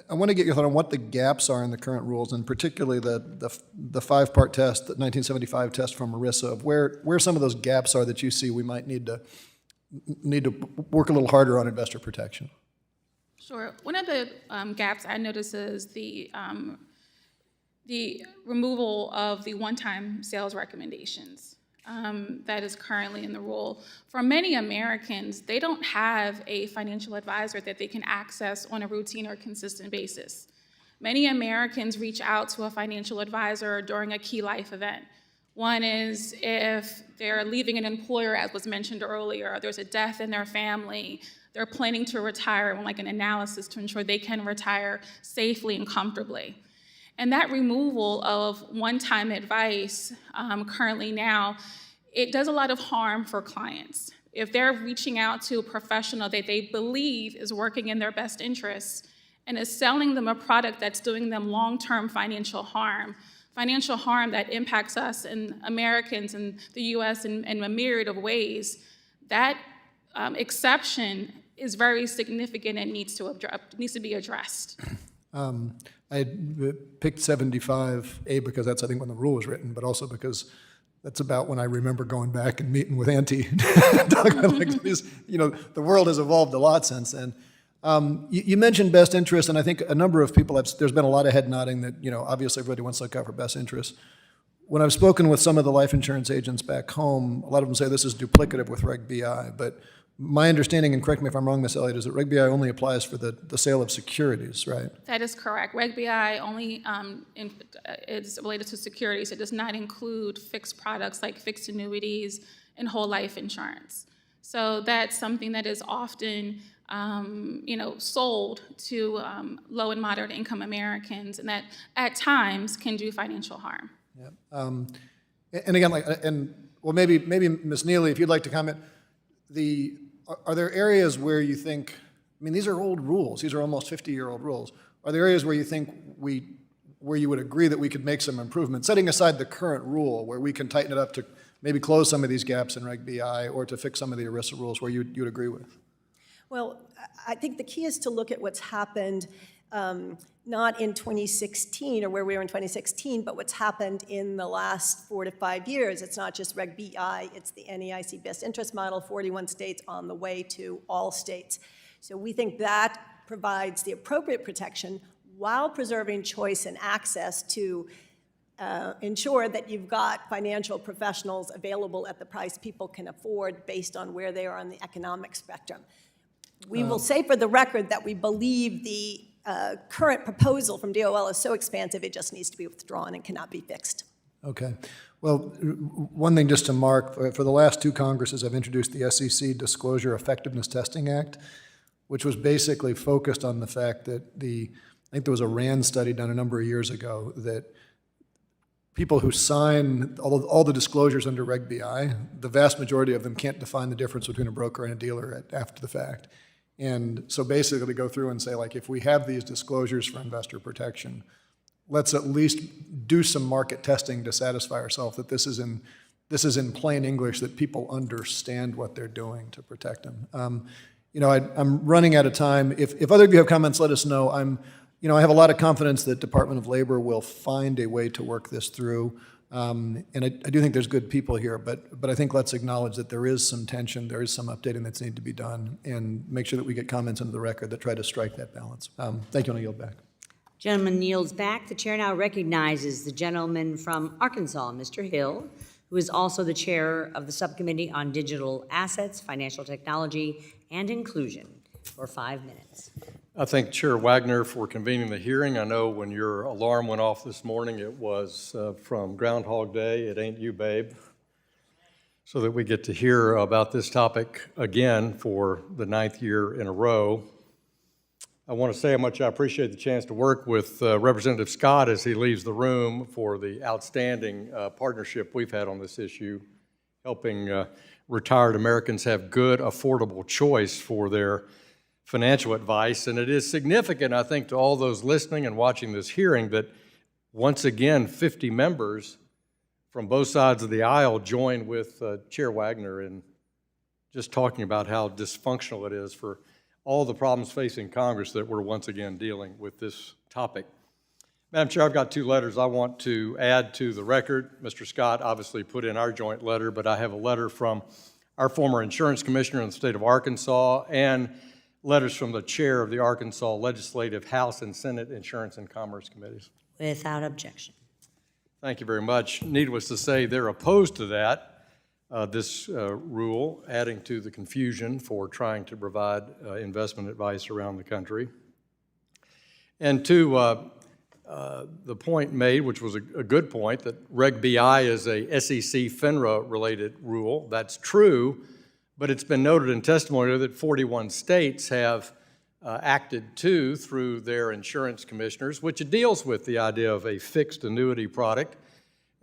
I want to get your thought on what the gaps are in the current rules, and particularly the five-part test, the 1975 test from ERISA, of where some of those gaps are that you see we might need to work a little harder on investor protection. Sure. One of the gaps I notice is the removal of the one-time sales recommendations that is currently in the rule. For many Americans, they don't have a financial advisor that they can access on a routine or consistent basis. Many Americans reach out to a financial advisor during a key life event. One is if they're leaving an employer, as was mentioned earlier, there's a death in their family, they're planning to retire, like an analysis to ensure they can retire safely and comfortably. And that removal of one-time advice currently now, it does a lot of harm for clients. If they're reaching out to a professional that they believe is working in their best interests and is selling them a product that's doing them long-term financial harm that impacts us and Americans in the US in a myriad of ways, that exception is very significant and needs to be addressed. I picked 75A because that's, I think, when the rule was written, but also because that's about when I remember going back and meeting with Auntie. Talking about like this, the world has evolved a lot since then. You mentioned best interest, and I think a number of people there's been a lot of head nodding that, obviously everybody wants to look out for best interest. When I've spoken with some of the life insurance agents back home, a lot of them say this is duplicative with Reg BI, but my understanding, and correct me if I'm wrong, Ms. Elliott, is that Reg BI only applies for the sale of securities, right? That is correct. Reg BI only is related to securities. It does not include fixed products like fixed annuities and whole life insurance. So that's something that is often sold to low and moderate income Americans, and that at times can do financial harm. Yeah. And again, maybe Ms. Neely, if you'd like to comment, are there areas where you think, I mean, these are old rules, these are almost 50-year-old rules. Are there areas where you think where you would agree that we could make some improvements, setting aside the current rule, where we can tighten it up to maybe close some of these gaps in Reg BI or to fix some of the ERISA rules where you'd agree with? Well, I think the key is to look at what's happened not in 2016 or where we were in 2016, but what's happened in the last 4 to 5 years. It's not just Reg BI, it's the NEIC best interest model, 41 states on the way to all states. So we think that provides the appropriate protection while preserving choice and access to ensure that you've got financial professionals available at the price people can afford based on where they are on the economic spectrum. We will say for the record that we believe the current proposal from DOL is so expansive it just needs to be withdrawn and cannot be fixed. Okay. Well, one thing just to mark, for the last 2 Congresses, I've introduced the SEC Disclosure Effectiveness Testing Act, which was basically focused on the fact that I think there was a RAND study done a number of years ago that people who sign all the disclosures under Reg BI, the vast majority of them can't define the difference between a broker and a dealer after the fact. And so basically to go through and say, like, if we have these disclosures for investor protection, let's at least do some market testing to satisfy ourselves that this is in plain English, that people understand what they're doing to protect them. You know, I'm running out of time. If other of you have comments, let us know. I have a lot of confidence that Department of Labor will find a way to work this through. And I do think there's good people here, but I think let's acknowledge that there is some tension, there is some updating that's needed to be done, and make sure that we get comments into the record that try to strike that balance. Thank you, and I yield back. Gentleman yields back. The chair now recognizes the gentleman from Arkansas, Mr. Hill, who is also the chair of the Subcommittee on Digital Assets, Financial Technology, and Inclusion, for 5 minutes. I thank Chair Wagner for convening the hearing. I know when your alarm went off this morning, it was from Groundhog Day, it ain't you, babe, so that we get to hear about this topic again for the 9th year in a row. I want to say how much I appreciate the chance to work with Representative Scott as he leaves the room for the outstanding partnership we've had on this issue, helping retired Americans have good, affordable choice for their financial advice. And it is significant, I think, to all those listening and watching this hearing that once again 50 members from both sides of the aisle join with Chair Wagner in just talking about how dysfunctional it is for all the problems facing Congress that we're once again dealing with this topic. Madam Chair, I've got 2 letters I want to add to the record. Mr. Scott obviously put in our joint letter, but I have a letter from our former insurance commissioner in the state of Arkansas and letters from the chair of the Arkansas Legislative House and Senate Insurance and Commerce Committees. Without objection. Thank you very much. Needless to say, they're opposed to that, this rule, adding to the confusion for trying to provide investment advice around the country. And to the point made, which was a good point, that Reg BI is a SEC FINRA-related rule. That's true, but it's been noted in testimony that 41 states have acted too through their insurance commissioners, which deals with the idea of a fixed annuity product.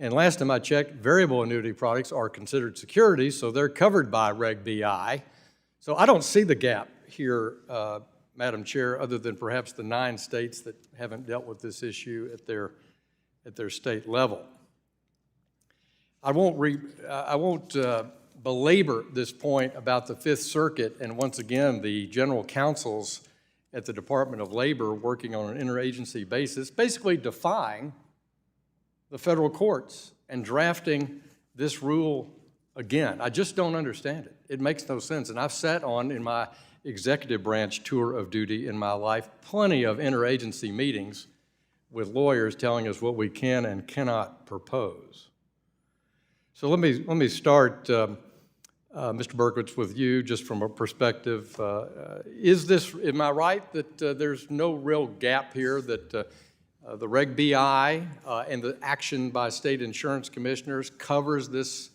And last time I checked, variable annuity products are considered securities, so they're covered by Reg BI. So I don't see the gap here, Madam Chair, other than perhaps the 9 states that haven't dealt with this issue at their state level. I won't belabor this point about the Fifth Circuit and once again the general counsels at the Department of Labor working on an interagency basis, basically defying the federal courts and drafting this rule again. I just don't understand it. It makes no sense. And I've sat on, in my executive branch tour of duty in my life, plenty of interagency meetings with lawyers telling us what we can and cannot propose. So let me start, Mr. Berkowitz, with you, just from a perspective. Am I right that there's no real gap here, that the Reg BI and the action by state insurance commissioners covers this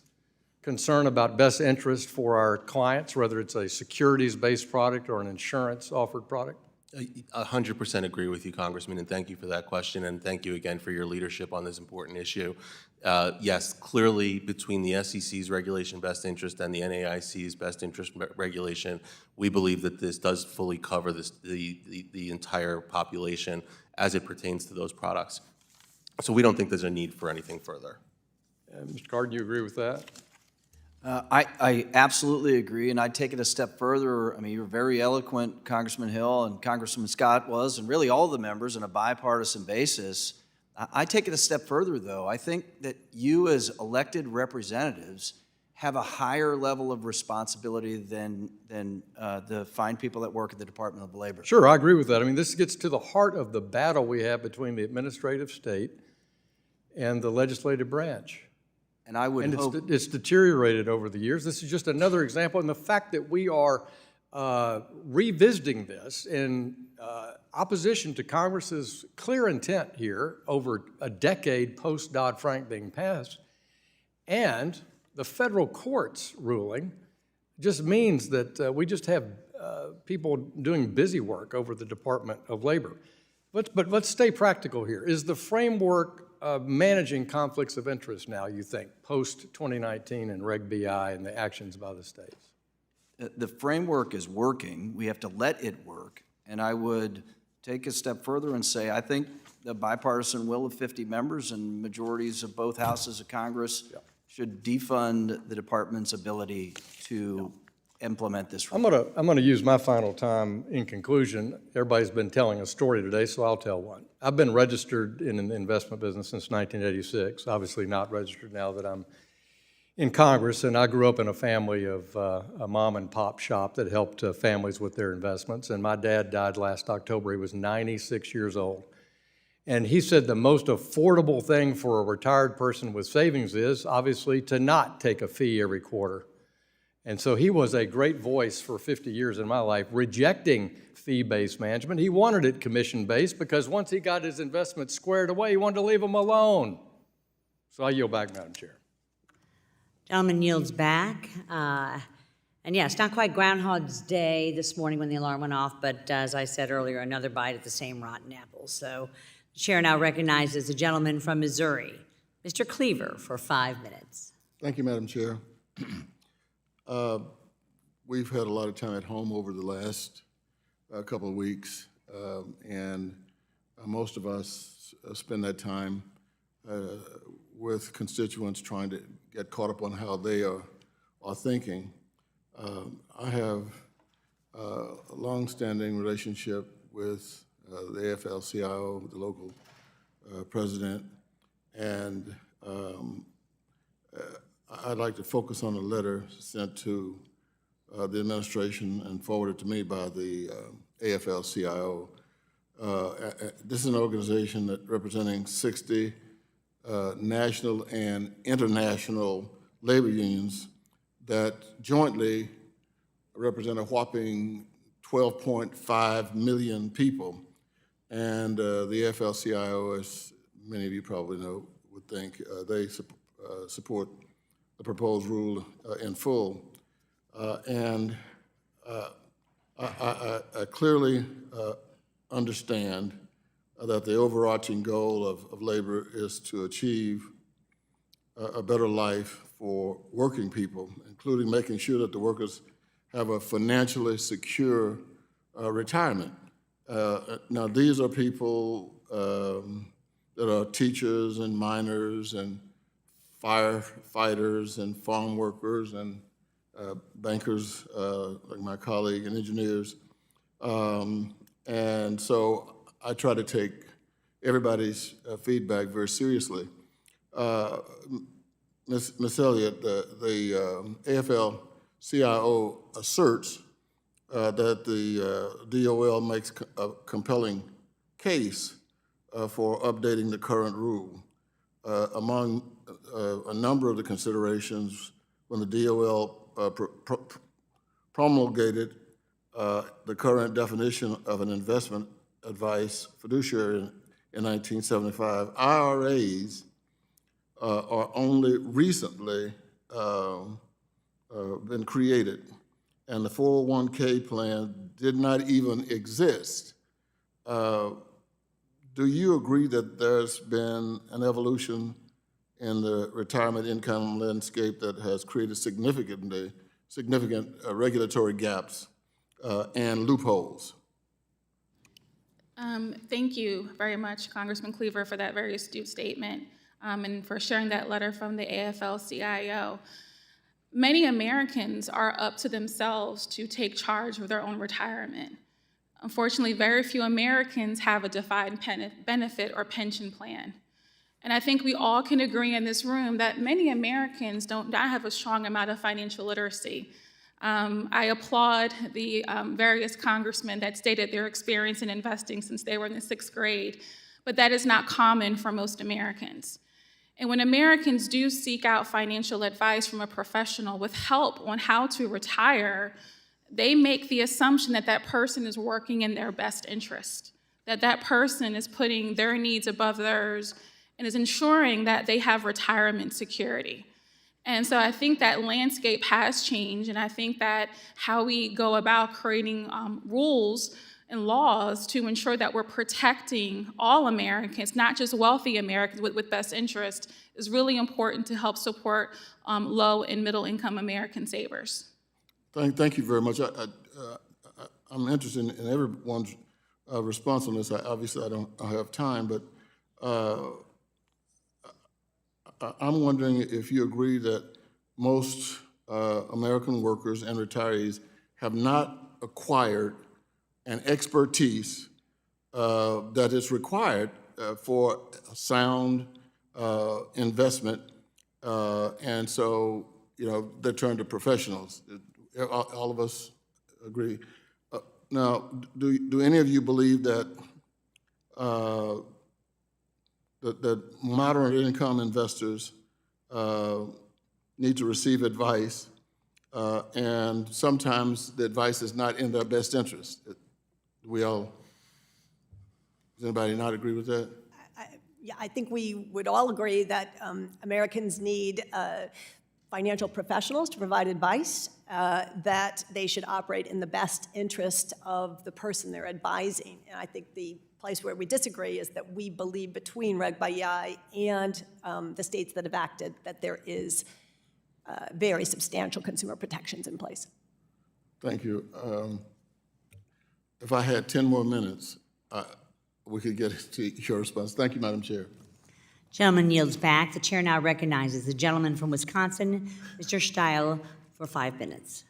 concern about best interest for our clients, whether it's a securities-based product or an insurance-offered product? 100% agree with you, Congressman, and thank you for that question, and thank you again for your leadership on this important issue. Yes, clearly between the SEC's regulation best interest and the NAIC's best interest regulation, we believe that this does fully cover the entire population as it pertains to those products. So we don't think there's a need for anything further. Mr. Cardin, you agree with that? I absolutely agree, and I'd take it a step further. I mean, you're very eloquent, Congressman Hill, and Congressman Scott was, and really all the members on a bipartisan basis. I take it a step further, though. I think that you as elected representatives have a higher level of responsibility than the fine people that work at the Department of Labor. Sure, I agree with that. I mean, this gets to the heart of the battle we have between the administrative state and the legislative branch. And I would hope it's deteriorated over the years. This is just another example, and the fact that we are revisiting this in opposition to Congress's clear intent here over a decade post Dodd-Frank being passed, and the federal court's ruling just means that we just have people doing busy work over the Department of Labor. But let's stay practical here. Is the framework managing conflicts of interest now, you think, post-2019 and Reg BI and the actions by the states? the framework is working. We have to let it work. And I would take a step further and say, I think the bipartisan will of 50 members and majorities of both houses of Congress should defund the department's ability to implement this rule. I'm gonna use my final time in conclusion. Everybody's been telling a story today, so I'll tell one. I've been registered in the investment business since 1986, obviously not registered now that I'm in Congress, and I grew up in a family of a mom and pop shop that helped families with their investments, and my dad died last October. He was 96 years old. And he said the most affordable thing for a retired person with savings is, obviously, to not take a fee every quarter. And so he was a great voice for 50 years in my life, rejecting fee-based management. He wanted it commission-based because once he got his investments squared away, he wanted to leave them alone. So I yield back, Madam Chair. Gentleman yields back. And yes, not quite Groundhog's Day this morning when the alarm went off, but as I said earlier, another bite at the same rotten apple. So the chair now recognizes the gentleman from Missouri, Mr. Cleaver, for 5 minutes. Thank you, Madam Chair. We've had a lot of time at home over the last couple of weeks, and most of us spend that time with constituents trying to get caught up on how they are thinking. I have a long-standing relationship with the AFL-CIO, the local president, and I'd like to focus on a letter sent to the administration and forwarded to me by the AFL-CIO. This is an organization that representing 60 national and international labor unions that jointly represent a whopping 12.5 million people. And the AFL-CIO, as many of you probably know, would think, they support the proposed rule in full. I clearly understand that the overarching goal of labor is to achieve a better life for working people, including making sure that the workers have a financially secure retirement. Now, these are people that are teachers and miners and firefighters and farm workers and bankers, like my colleague, and engineers. And so I try to take everybody's feedback very seriously. Ms. Elliott, the AFL-CIO asserts that the DOL makes a compelling case for updating the current rule. Among a number of the considerations when the DOL promulgated the current definition of an investment advice fiduciary in 1975, IRAs are only recently been created, and the 401k plan did not even exist do you agree that there's been an evolution in the retirement income landscape that has created significant regulatory gaps and loopholes? Thank you very much, Congressman Cleaver, for that very astute statement and for sharing that letter from the AFL-CIO. Many Americans are up to themselves to take charge of their own retirement. Unfortunately, very few Americans have a defined benefit or pension plan. And I think we all can agree in this room that many Americans don't have a strong amount of financial literacy. I applaud the various congressmen that stated their experience in investing since they were in the 6th grade, but that is not common for most Americans. And when Americans do seek out financial advice from a professional with help on how to retire, they make the assumption that that person is working in their best interest, that that person is putting their needs above theirs and is ensuring that they have retirement security. And so I think that landscape has changed, and I think that how we go about creating rules and laws to ensure that we're protecting all Americans, not just wealthy Americans with best interest, is really important to help support low and middle income American savers. Thank you very much. I'm interested in everyone's response on this. Obviously, I don't have time, but I'm wondering if you agree that most American workers and retirees have not acquired an expertise that is required for sound investment, and so they turn to professionals. All of us agree. Now, do any of you believe that that moderate income investors need to receive advice, and sometimes the advice is not in their best interest? Does anybody not agree with that? Yeah, I think we would all agree that Americans need financial professionals to provide advice, that they should operate in the best interest of the person they're advising. And I think the place where we disagree is that we believe between Reg BI and the states that have acted that there is very substantial consumer protections in place. Thank you. If I had 10 more minutes, we could get to your response. Thank you, Madam Chair. Gentleman yields back. The chair now recognizes the gentleman from Wisconsin, Mr. Steil, for 5 minutes.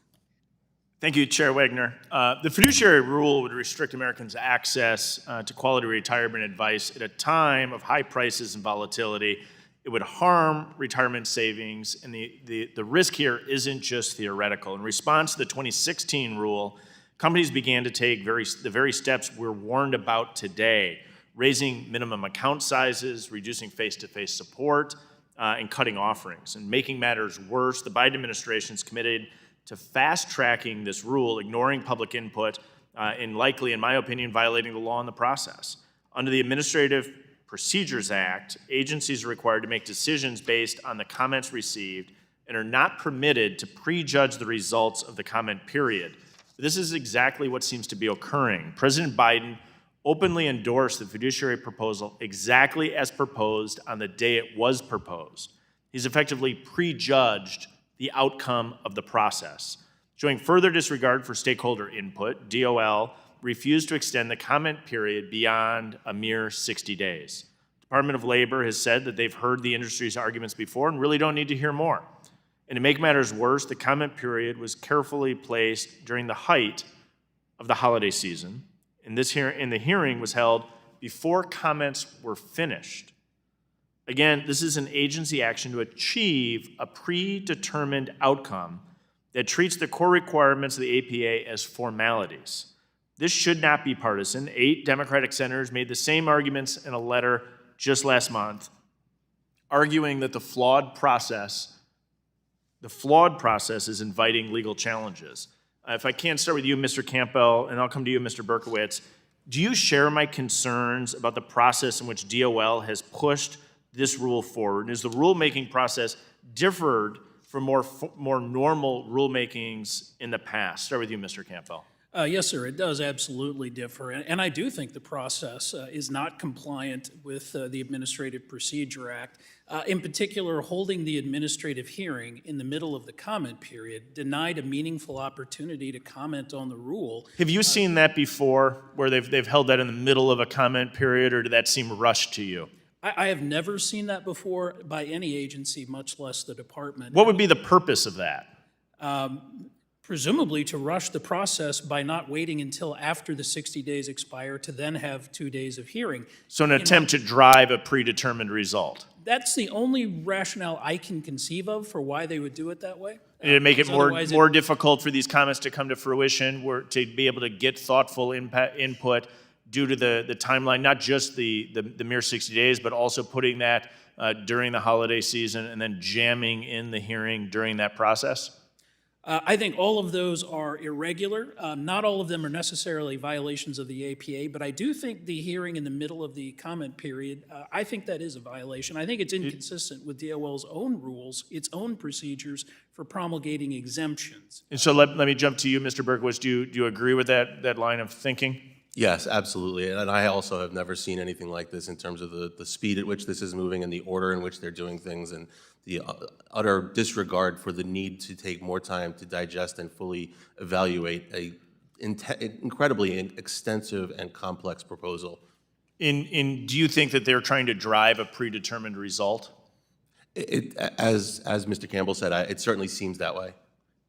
Thank you, Chair Wagner. The fiduciary rule would restrict Americans' access to quality retirement advice at a time of high prices and volatility. It would harm retirement savings, and the risk here isn't just theoretical. In response to the 2016 rule, companies began to take the very steps we're warned about today, raising minimum account sizes, reducing face-to-face support, and cutting offerings. And making matters worse, the Biden administration is committed to fast-tracking this rule, ignoring public input, and likely, in my opinion, violating the law in the process. Under the Administrative Procedures Act, agencies are required to make decisions based on the comments received and are not permitted to prejudge the results of the comment period. This is exactly what seems to be occurring. President Biden openly endorsed the fiduciary proposal exactly as proposed on the day it was proposed. He's effectively prejudged the outcome of the process. Showing further disregard for stakeholder input, DOL refused to extend the comment period beyond a mere 60 days. The Department of Labor has said that they've heard the industry's arguments before and really don't need to hear more. And to make matters worse, the comment period was carefully placed during the height of the holiday season, and the hearing was held before comments were finished. Again, this is an agency action to achieve a predetermined outcome that treats the core requirements of the APA as formalities. This should not be partisan. 8 Democratic senators made the same arguments in a letter just last month, arguing that the flawed process is inviting legal challenges. If I can start with you, Mr. Campbell, and I'll come to you, Mr. Berkowitz. Do you share my concerns about the process in which DOL has pushed this rule forward? And is the rulemaking process differed from more normal rulemakings in the past? Start with you, Mr. Campbell. Yes, sir, it does absolutely differ. And I do think the process is not compliant with the Administrative Procedure Act. In particular, holding the administrative hearing in the middle of the comment period denied a meaningful opportunity to comment on the rule. Have you seen that before, where they've held that in the middle of a comment period, or did that seem rushed to you? I have never seen that before by any agency, much less the department. What would be the purpose of that? Presumably to rush the process by not waiting until after the 60 days expire to then have 2 days of hearing. So an attempt to drive a predetermined result? That's the only rationale I can conceive of for why they would do it that way. Did it make it Because otherwise more difficult for these comments to come to fruition, to be able to get thoughtful input due to the timeline, not just the mere 60 days, but also putting that during the holiday season and then jamming in the hearing during that process? I think all of those are irregular. Not all of them are necessarily violations of the APA, but I do think the hearing in the middle of the comment period, I think that is a violation. I think it's inconsistent with DOL's own rules, its own procedures for promulgating exemptions. And so let me jump to you, Mr. Berkowitz. Do you agree with that line of thinking? Yes, absolutely. And I also have never seen anything like this in terms of the speed at which this is moving and the order in which they're doing things and the utter disregard for the need to take more time to digest and fully evaluate a incredibly extensive and complex proposal. Do you think that they're trying to drive a predetermined result? As Mr. Campbell said, it certainly seems that way.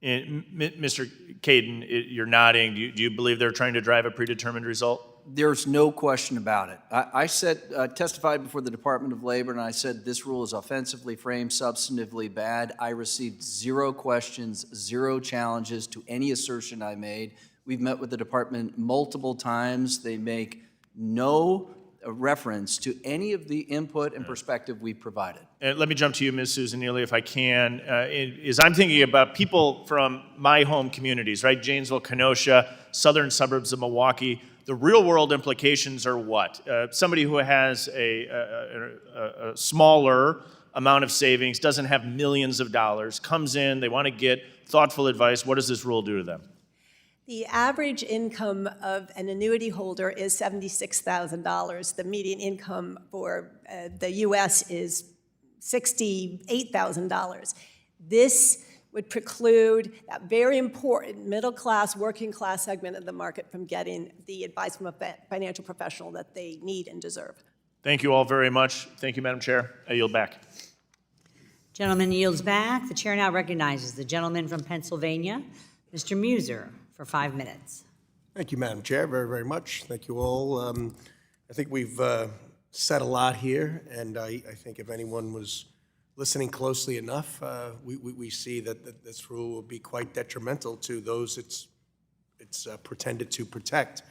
Mr. Caden, you're nodding. Do you believe they're trying to drive a predetermined result? There's no question about it. I testified before the Department of Labor, and I said this rule is offensively framed, substantively bad. I received 0 questions, 0 challenges to any assertion I made. We've met with the department multiple times. They make no reference to any of the input and perspective we provided. Let me jump to you, Ms. Susan Neely, if I can. As I'm thinking about people from my home communities, right, Janesville, Kenosha, southern suburbs of Milwaukee, the real-world implications are what? Somebody who has a smaller amount of savings, doesn't have millions of dollars, comes in, they want to get thoughtful advice. What does this rule do to them? The average income of an annuity holder is $76,000. The median income for the U.S. is $68,000. This would preclude that very important middle-class, working-class segment of the market from getting the advice from a financial professional that they need and deserve. Thank you all very much. Thank you, Madam Chair. I yield back. Gentleman yields back. The chair now recognizes the gentleman from Pennsylvania, Mr. Muser, for 5 minutes. Thank you, Madam Chair, very, very much. Thank you all. I think we've said a lot here, and I think if anyone was listening closely enough, we see that this rule will be quite detrimental to those it's pretended to protect.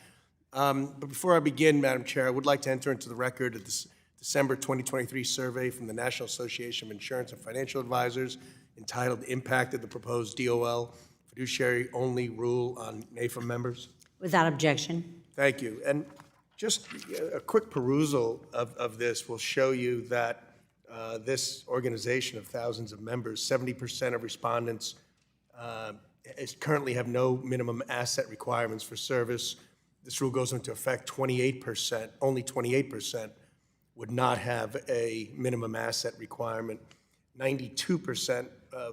But before I begin, Madam Chair, I would like to enter into the record this December 2023 survey from the National Association of Insurance and Financial Advisors entitled Impact of the Proposed DOL Fiduciary Only Rule on NAFA Members. Without objection. Thank you. And just a quick perusal of this will show you that this organization of thousands of members, 70% of respondents currently have no minimum asset requirements for service. This rule goes into effect, 28%, only 28% would not have a minimum asset requirement. 92%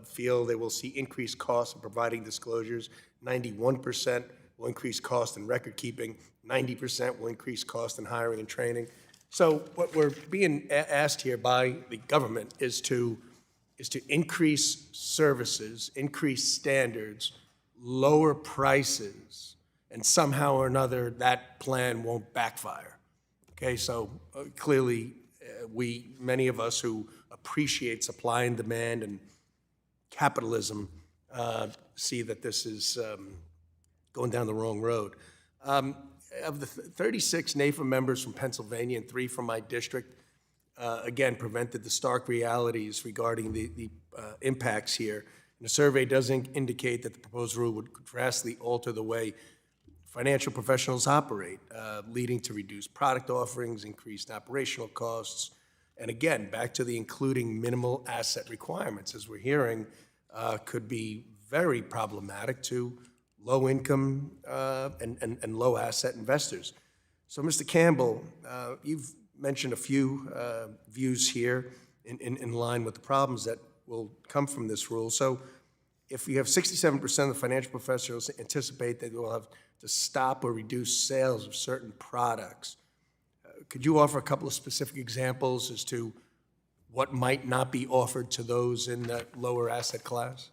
feel they will see increased costs in providing disclosures. 91% will increase cost in record keeping. 90% will increase cost in hiring and training. So what we're being asked here by the government is to increase services, increase standards, lower prices, and somehow or another that plan won't backfire. Okay, so clearly many of us who appreciate supply and demand and capitalism see that this is going down the wrong road. Of the 36 NAFA members from Pennsylvania and 3 from my district, again, prevented the stark realities regarding the impacts here. And the survey does indicate that the proposed rule would drastically alter the way financial professionals operate, leading to reduced product offerings, increased operational costs, and again, back to the including minimal asset requirements, as we're hearing, could be very problematic to low-income and low-asset investors. So, Mr. Campbell, you've mentioned a few views here in line with the problems that will come from this rule. So if you have 67% of the financial professionals anticipate that we'll have to stop or reduce sales of certain products, could you offer a couple of specific examples as to what might not be offered to those in that lower asset class?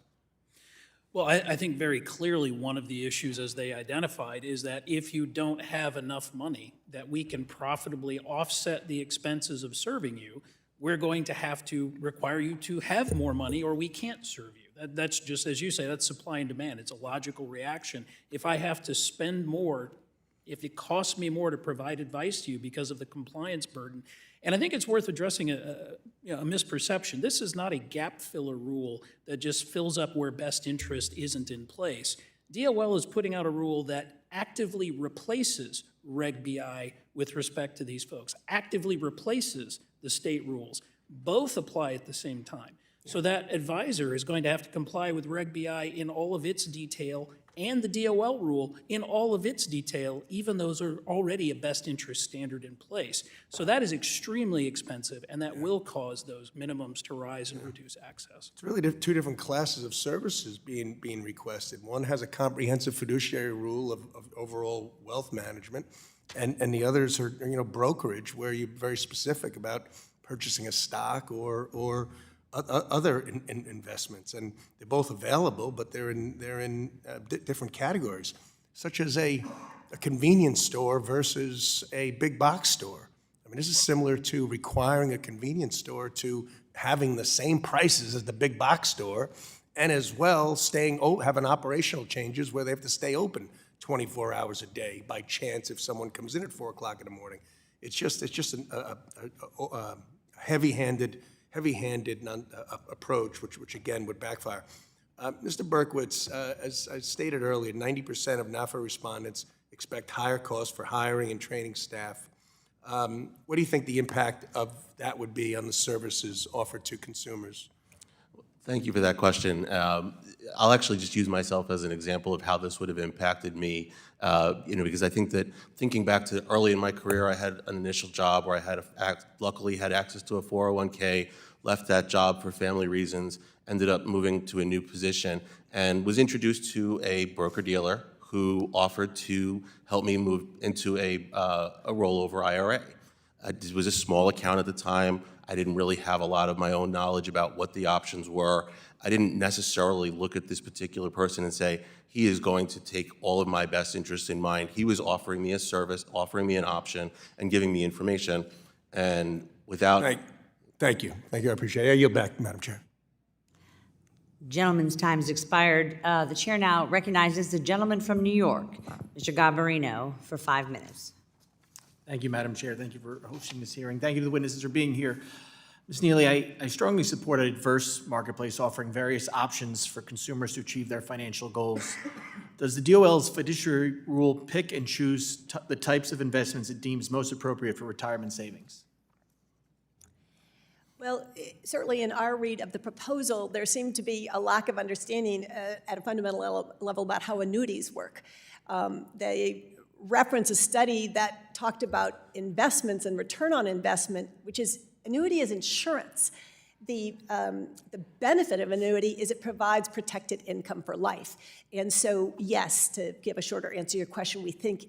Well, I think very clearly one of the issues, as they identified, is that if you don't have enough money that we can profitably offset the expenses of serving you, we're going to have to require you to have more money or we can't serve you. That's just, as you say, that's supply and demand. It's a logical reaction. If I have to spend more, if it costs me more to provide advice to you because of the compliance burden, and I think it's worth addressing a misperception. This is not a gap filler rule that just fills up where best interest isn't in place. DOL is putting out a rule that actively replaces Reg BI with respect to these folks, actively replaces the state rules. Both apply at the same time. So that advisor is going to have to comply with Reg BI in all of its detail and the DOL rule in all of its detail, even those are already a best interest standard in place. So that is extremely expensive, and that will cause those minimums to rise and reduce access. It's really two different classes of services being requested. One has a comprehensive fiduciary rule of overall wealth management, and the others are brokerage, where you're very specific about purchasing a stock or other investments, and they're both available, but they're in different categories, such as a convenience store versus a big box store. I mean, this is similar to requiring a convenience store to having the same prices as the big box store, and as well having operational changes where they have to stay open 24 hours a day by chance if someone comes in at 4 o'clock in the morning. It's just a heavy-handed approach, which again would backfire. Mr. Berkowitz, as I stated earlier, 90% of NAFA respondents expect higher costs for hiring and training staff. What do you think the impact of that would be on the services offered to consumers? Thank you for that question. I'll actually just use myself as an example of how this would have impacted me, because I think that thinking back to early in my career, I had an initial job where I luckily had access to a 401k, left that job for family reasons, ended up moving to a new position, and was introduced to a broker-dealer who offered to help me move into a rollover IRA. It was a small account at the time. I didn't really have a lot of my own knowledge about what the options were. I didn't necessarily look at this particular person and say, he is going to take all of my best interests in mind. He was offering me a service, offering me an option, and giving me information. And without... Thank you. I appreciate it. I yield back, Madam Chair. Gentleman's time has expired. The chair now recognizes the gentleman from New York, Mr. Garbarino, for 5 minutes. Thank you, Madam Chair. Thank you for hosting this hearing. Thank you to the witnesses for being here. Ms. Neely, I strongly support a diverse marketplace offering various options for consumers to achieve their financial goals. Does the DOL's fiduciary rule pick and choose the types of investments it deems most appropriate for retirement savings? Well, certainly in our read of the proposal, there seemed to be a lack of understanding at a fundamental level about how annuities work. They reference a study that talked about investments and return on investment, which is annuity is insurance. The benefit of annuity is it provides protected income for life. And so, yes, to give a shorter answer to your question, we think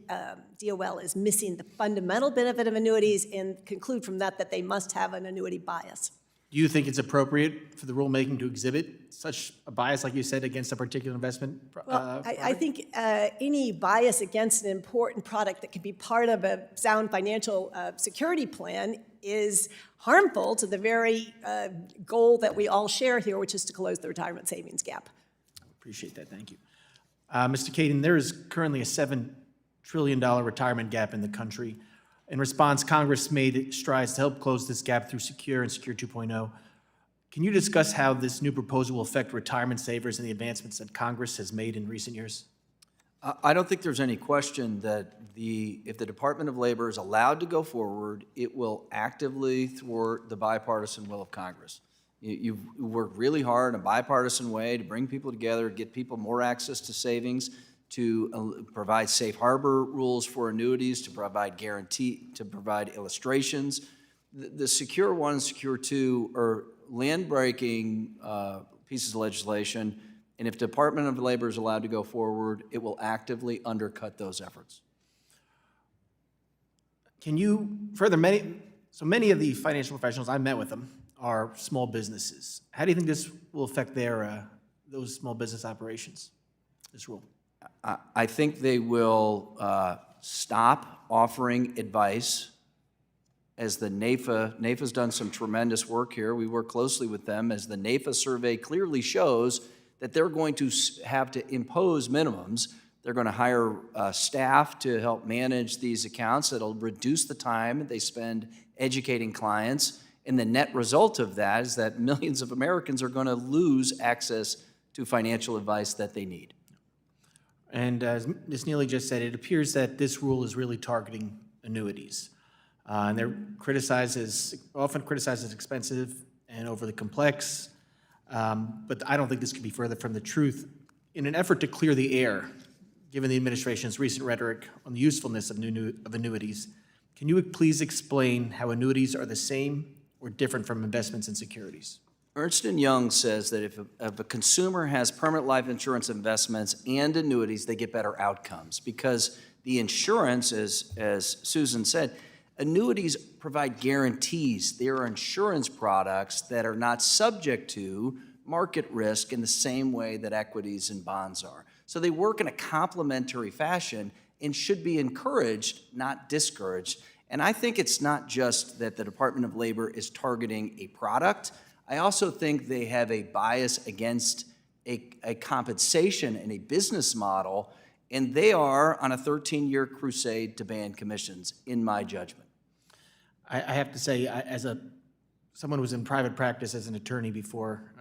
DOL is missing the fundamental benefit of annuities and conclude from that they must have an annuity bias. Do you think it's appropriate for the rulemaking to exhibit such a bias, like you said, against a particular investment? Well, I think any bias against an important product that could be part of a sound financial security plan is harmful to the very goal that we all share here, which is to close the retirement savings gap. Appreciate that. Thank you. Mr. Caden, there is currently a $7 trillion retirement gap in the country. In response, Congress made strides to help close this gap through Secure and Secure 2.0. Can you discuss how this new proposal will affect retirement savers and the advancements that Congress has made in recent years? I don't think there's any question that if the Department of Labor is allowed to go forward, it will actively thwart the bipartisan will of Congress. You've worked really hard in a bipartisan way to bring people together, get people more access to savings, to provide safe harbor rules for annuities, to provide to provide illustrations. The Secure 1 and Secure 2 are land-breaking pieces of legislation, and if Department of Labor is allowed to go forward, it will actively undercut those efforts. Can you, so many of the financial professionals, I met with them, are small businesses. How do you think this will affect those small business operations, this rule? I think they will stop offering advice. As the NAFA's done some tremendous work here. We work closely with them, as the NAFA survey clearly shows that they're going to have to impose minimums. They're going to hire staff to help manage these accounts. That'll reduce the time they spend educating clients. And the net result of that is that millions of Americans are going to lose access to financial advice that they need. And as Ms. Neely just said, it appears that this rule is really targeting annuities. And they're often criticized as expensive and overly complex. But I don't think this could be further from the truth. In an effort to clear the air, given the administration's recent rhetoric on the usefulness of annuities, can you please explain how annuities are the same or different from investments in securities? Ernst & Young says that if a consumer has permanent life insurance investments and annuities, they get better outcomes because the insurance, as Susan said, annuities provide guarantees. They are insurance products that are not subject to market risk in the same way that equities and bonds are. So they work in a complementary fashion and should be encouraged, not discouraged. And I think it's not just that the Department of Labor is targeting a product. I also think they have a bias against a compensation and a business model, and they are on a 13-year crusade to ban commissions, in my judgment. I have to say, as someone who was in private practice as an attorney before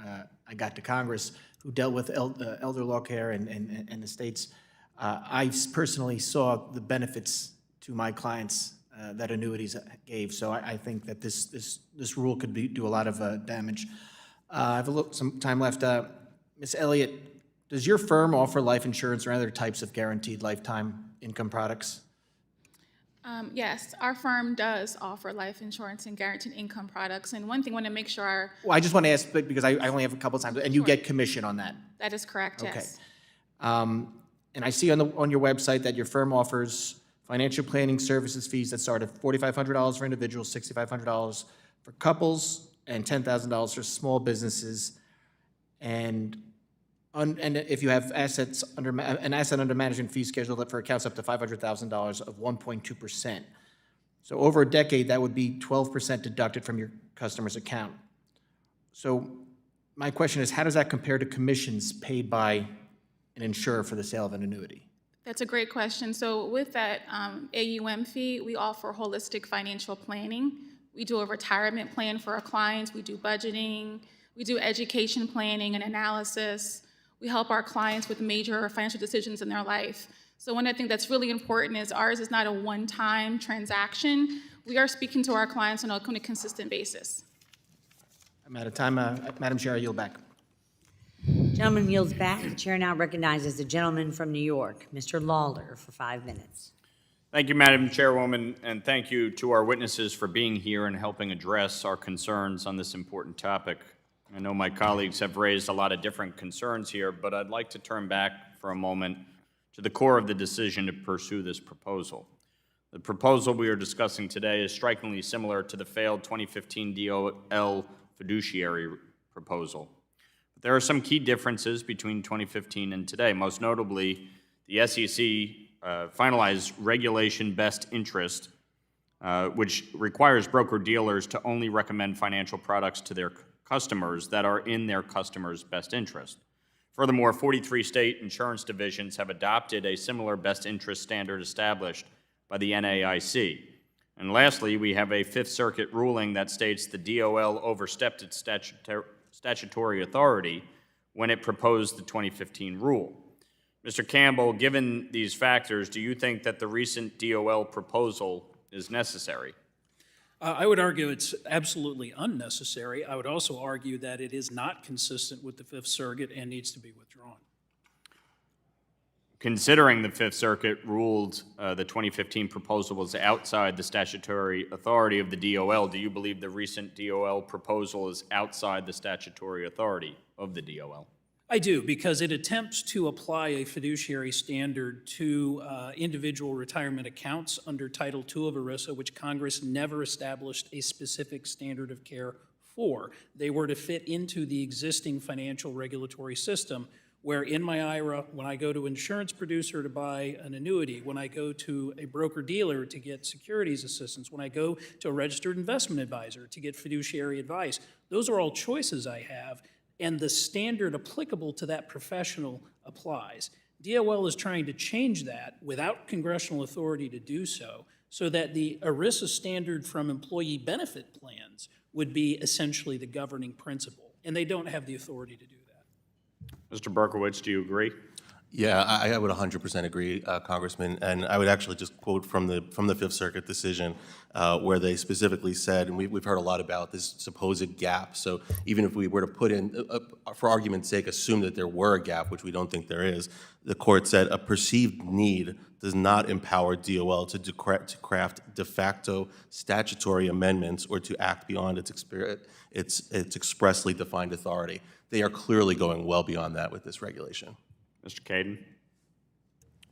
I got to Congress, who dealt with elder law care and estates, I personally saw the benefits to my clients that annuities gave. So I think that this rule could do a lot of damage. I have some time left. Ms. Elliott, does your firm offer life insurance or other types of guaranteed lifetime income products? Yes, our firm does offer life insurance and guaranteed income products. And one thing I want to make sure Well, I just want to ask, because I only have a couple of times, and you get commission on that. that is correct, Okay. yes. And I see on your website that your firm offers financial planning services fees that start at $4,500 for individuals, $6,500 for couples, and $10,000 for small businesses. And if you have an asset under management fee schedule for accounts up to $500,000 of 1.2%. So over a decade, that would be 12% deducted from your customer's account. So my question is, how does that compare to commissions paid by an insurer for the sale of an annuity? That's a great question. So with that AUM fee, we offer holistic financial planning. We do a retirement plan for our clients. We do budgeting. We do education planning and analysis. We help our clients with major financial decisions in their life. So one thing that's really important is ours is not a one-time transaction. We are speaking to our clients on a consistent basis. I'm out of time. Madam Chair, I yield back. Gentleman yields back. The chair now recognizes the gentleman from New York, Mr. Lawler, for 5 minutes. Thank you, Madam Chairwoman, and thank you to our witnesses for being here and helping address our concerns on this important topic. I know my colleagues have raised a lot of different concerns here, but I'd like to turn back for a moment to the core of the decision to pursue this proposal. The proposal we are discussing today is strikingly similar to the failed 2015 DOL Fiduciary proposal. But there are some key differences between 2015 and today. Most notably, the SEC finalized Regulation Best Interest, which requires broker-dealers to only recommend financial products to their customers that are in their customers' best interest. Furthermore, 43 state insurance divisions have adopted a similar best interest standard established by the NAIC. And lastly, we have a Fifth Circuit ruling that states the DOL overstepped its statutory authority when it proposed the 2015 rule. Mr. Campbell, given these factors, do you think that the recent DOL proposal is necessary? I would argue it's absolutely unnecessary. I would also argue that it is not consistent with the Fifth Circuit and needs to be withdrawn. Considering the Fifth Circuit ruled the 2015 proposal was outside the statutory authority of the DOL, do you believe the recent DOL proposal is outside the statutory authority of the DOL? I do, because it attempts to apply a fiduciary standard to individual retirement accounts under Title II of ERISA, which Congress never established a specific standard of care for. They were to fit into the existing financial regulatory system, where in my IRA, when I go to an insurance producer to buy an annuity, when I go to a broker-dealer to get securities assistance, when I go to a registered investment advisor to get fiduciary advice, those are all choices I have, and the standard applicable to that professional applies. DOL is trying to change that without congressional authority to do so, so that the ERISA standard from employee benefit plans would be essentially the governing principle, and they don't have the authority to do that. Mr. Berkowitz, do you agree? Yeah, I would 100% agree, Congressman, and I would actually just quote from the Fifth Circuit decision where they specifically said, and we've heard a lot about this supposed gap. So even if we were to put in, for argument's sake, assume that there were a gap, which we don't think there is, the court said a perceived need does not empower DOL to craft de facto statutory amendments or to act beyond its expressly defined authority. They are clearly going well beyond that with this regulation. Mr. Caden?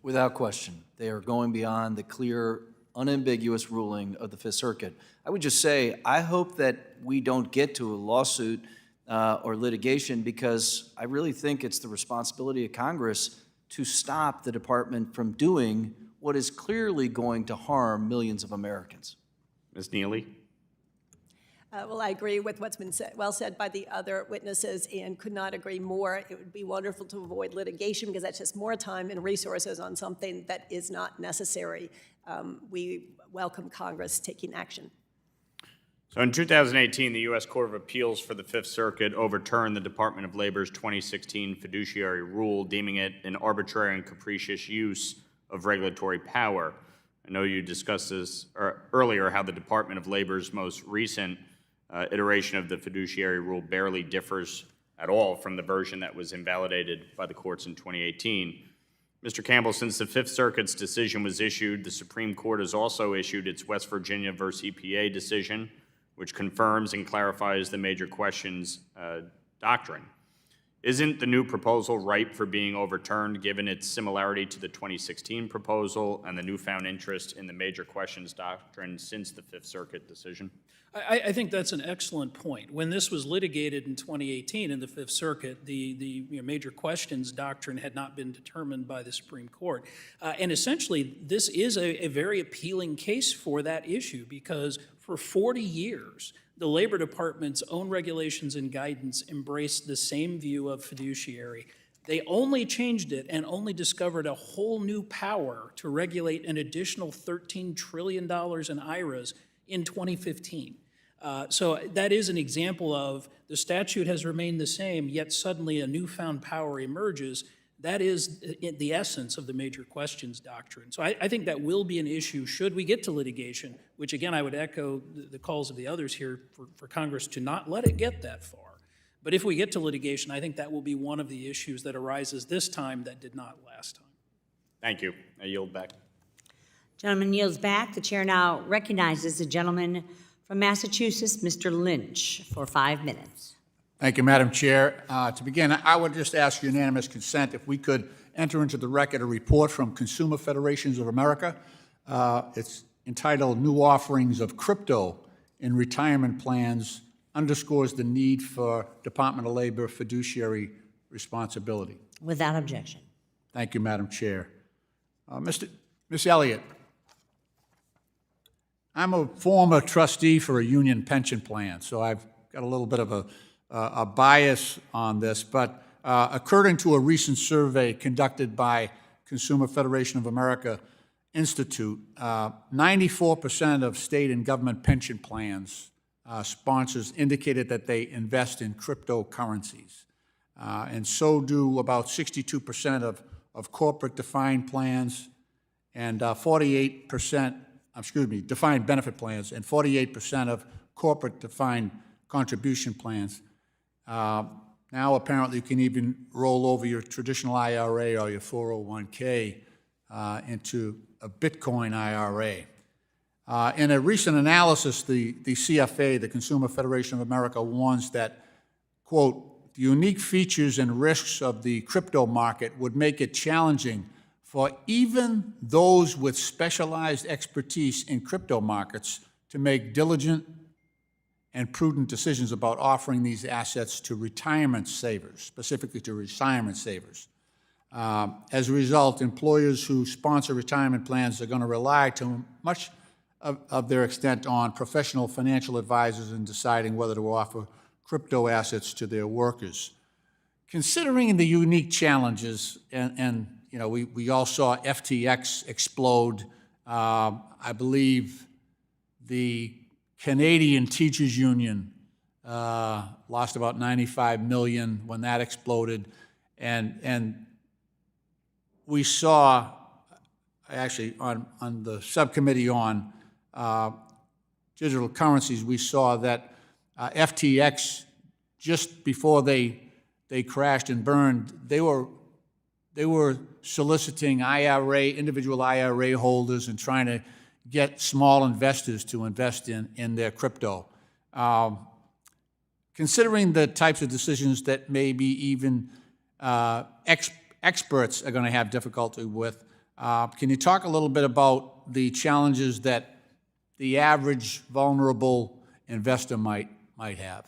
Without question, they are going beyond the clear, unambiguous ruling of the Fifth Circuit. I would just say, I hope that we don't get to a lawsuit or litigation, because I really think it's the responsibility of Congress to stop the department from doing what is clearly going to harm millions of Americans. Ms. Neely? Well, I agree with what's been said, well said by the other witnesses, and could not agree more. It would be wonderful to avoid litigation, because that's just more time and resources on something that is not necessary. We welcome Congress taking action. So in 2018, the U.S. Court of Appeals for the Fifth Circuit overturned the Department of Labor's 2016 fiduciary rule, deeming it an arbitrary and capricious use of regulatory power. I know you discussed this earlier, how the Department of Labor's most recent iteration of the fiduciary rule barely differs at all from the version that was invalidated by the courts in 2018. Mr. Campbell, since the Fifth Circuit's decision was issued, the Supreme Court has also issued its West Virginia versus EPA decision, which confirms and clarifies the major questions doctrine. Isn't the new proposal ripe for being overturned, given its similarity to the 2016 proposal and the newfound interest in the major questions doctrine since the Fifth Circuit decision? I think that's an excellent point. When this was litigated in 2018 in the Fifth Circuit, the major questions doctrine had not been determined by the Supreme Court. And essentially, this is a very appealing case for that issue, because for 40 years, the Labor Department's own regulations and guidance embraced the same view of fiduciary. They only changed it and only discovered a whole new power to regulate an additional $13 trillion in IRAs in 2015. So that is an example of the statute has remained the same, yet suddenly a newfound power emerges. That is the essence of the major questions doctrine. So I think that will be an issue should we get to litigation, which again, I would echo the calls of the others here for Congress to not let it get that far. But if we get to litigation, I think that will be one of the issues that arises this time that did not last time. Thank you. I yield back. Gentleman yields back. The chair now recognizes the gentleman from Massachusetts, Mr. Lynch, for 5 minutes. Thank you, Madam Chair. To begin, I would just ask unanimous consent if we could enter into the record a report from Consumer Federations of America. It's entitled New Offerings of Crypto in Retirement Plans, underscores the need for Department of Labor fiduciary responsibility. Without objection. Thank you, Madam Chair. Ms. Elliott, I'm a former trustee for a union pension plan, so I've got a little bit of a bias on this, but according to a recent survey conducted by Consumer Federation of America Institute, 94% of state and government pension plans sponsors indicated that they invest in cryptocurrencies, and so do about 62% of corporate defined plans and 48%, defined benefit plans, and 48% of corporate defined contribution plans. Now apparently you can even roll over your traditional IRA or your 401k into a Bitcoin IRA. In a recent analysis, the CFA, the Consumer Federation of America, warns that, quote, the unique features and risks of the crypto market would make it challenging for even those with specialized expertise in crypto markets to make diligent and prudent decisions about offering these assets to retirement savers, specifically to retirement savers. As a result, employers who sponsor retirement plans are going to rely to much of their extent on professional financial advisors in deciding whether to offer crypto assets to their workers. Considering the unique challenges, and you know, we all saw FTX explode. I believe the Canadian Teachers Union lost about $95 million when that exploded, and we saw, actually on the subcommittee on digital currencies, we saw that FTX, just before they crashed and burned, they were soliciting individual IRA holders and trying to get small investors to invest in their crypto. Considering the types of decisions that maybe even experts are going to have difficulty with, can you talk a little bit about the challenges that the average vulnerable investor might have?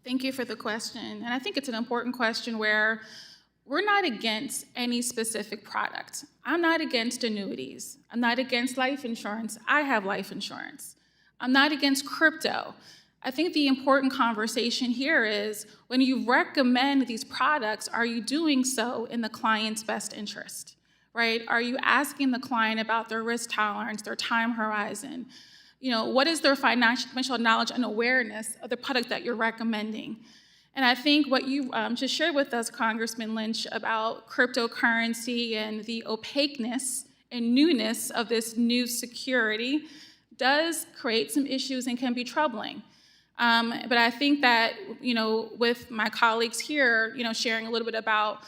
Thank you for the question. And I think it's an important question where we're not against any specific product. I'm not against annuities. I'm not against life insurance. I have life insurance. I'm not against crypto. I think the important conversation here is when you recommend these products, are you doing so in the client's best interest, right? Are you asking the client about their risk tolerance, their time horizon? You know, what is their financial knowledge and awareness of the product that you're recommending? And I think what you just shared with us, Congressman Lynch, about cryptocurrency and the opaqueness and newness of this new security does create some issues and can be troubling. But I think that, you know, with my colleagues here, you know, sharing a little bit about,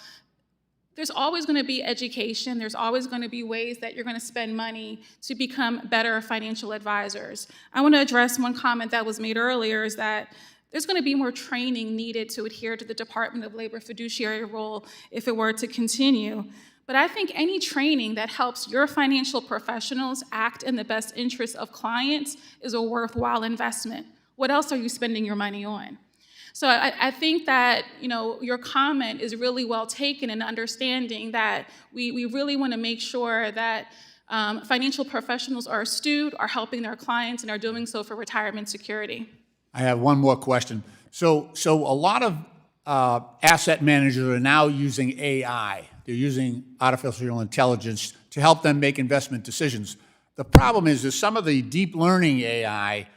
there's always going to be education. There's always going to be ways that you're going to spend money to become better financial advisors. I want to address one comment that was made earlier, is that there's going to be more training needed to adhere to the Department of Labor fiduciary rule if it were to continue. But I think any training that helps your financial professionals act in the best interest of clients is a worthwhile investment. What else are you spending your money on? So I think that, you know, your comment is really well taken in understanding that we really want to make sure that financial professionals are astute, are helping their clients, and are doing so for retirement security. I have one more question. So a lot of asset managers are now using AI. They're using artificial intelligence to help them make investment decisions. The problem is that some of the deep learning AI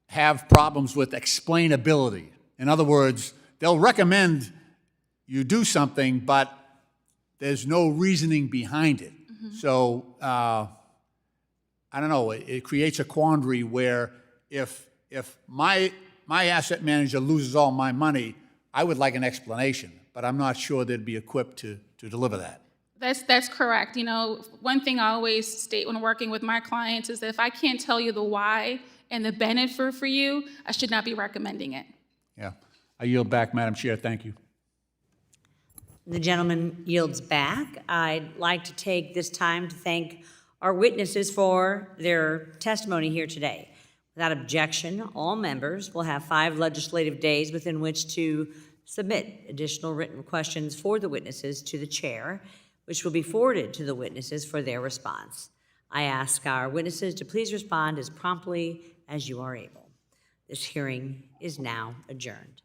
have problems with explainability. In other words, they'll recommend you do something, but there's no reasoning behind it. Mm-hmm. So I don't know, it creates a quandary where if my asset manager loses all my money, I would like an explanation, but I'm not sure they'd be equipped to deliver that. That's correct. You know, one thing I always state when working with my clients is that if I can't tell you the why and the benefit for you, I should not be recommending it. Yeah. I yield back, Madam Chair. Thank you. The gentleman yields back. I'd like to take this time to thank our witnesses for their testimony here today. Without objection, all members will have 5 legislative days within which to submit additional written questions for the witnesses to the chair, which will be forwarded to the witnesses for their response. I ask our witnesses to please respond as promptly as you are able. This hearing is now adjourned.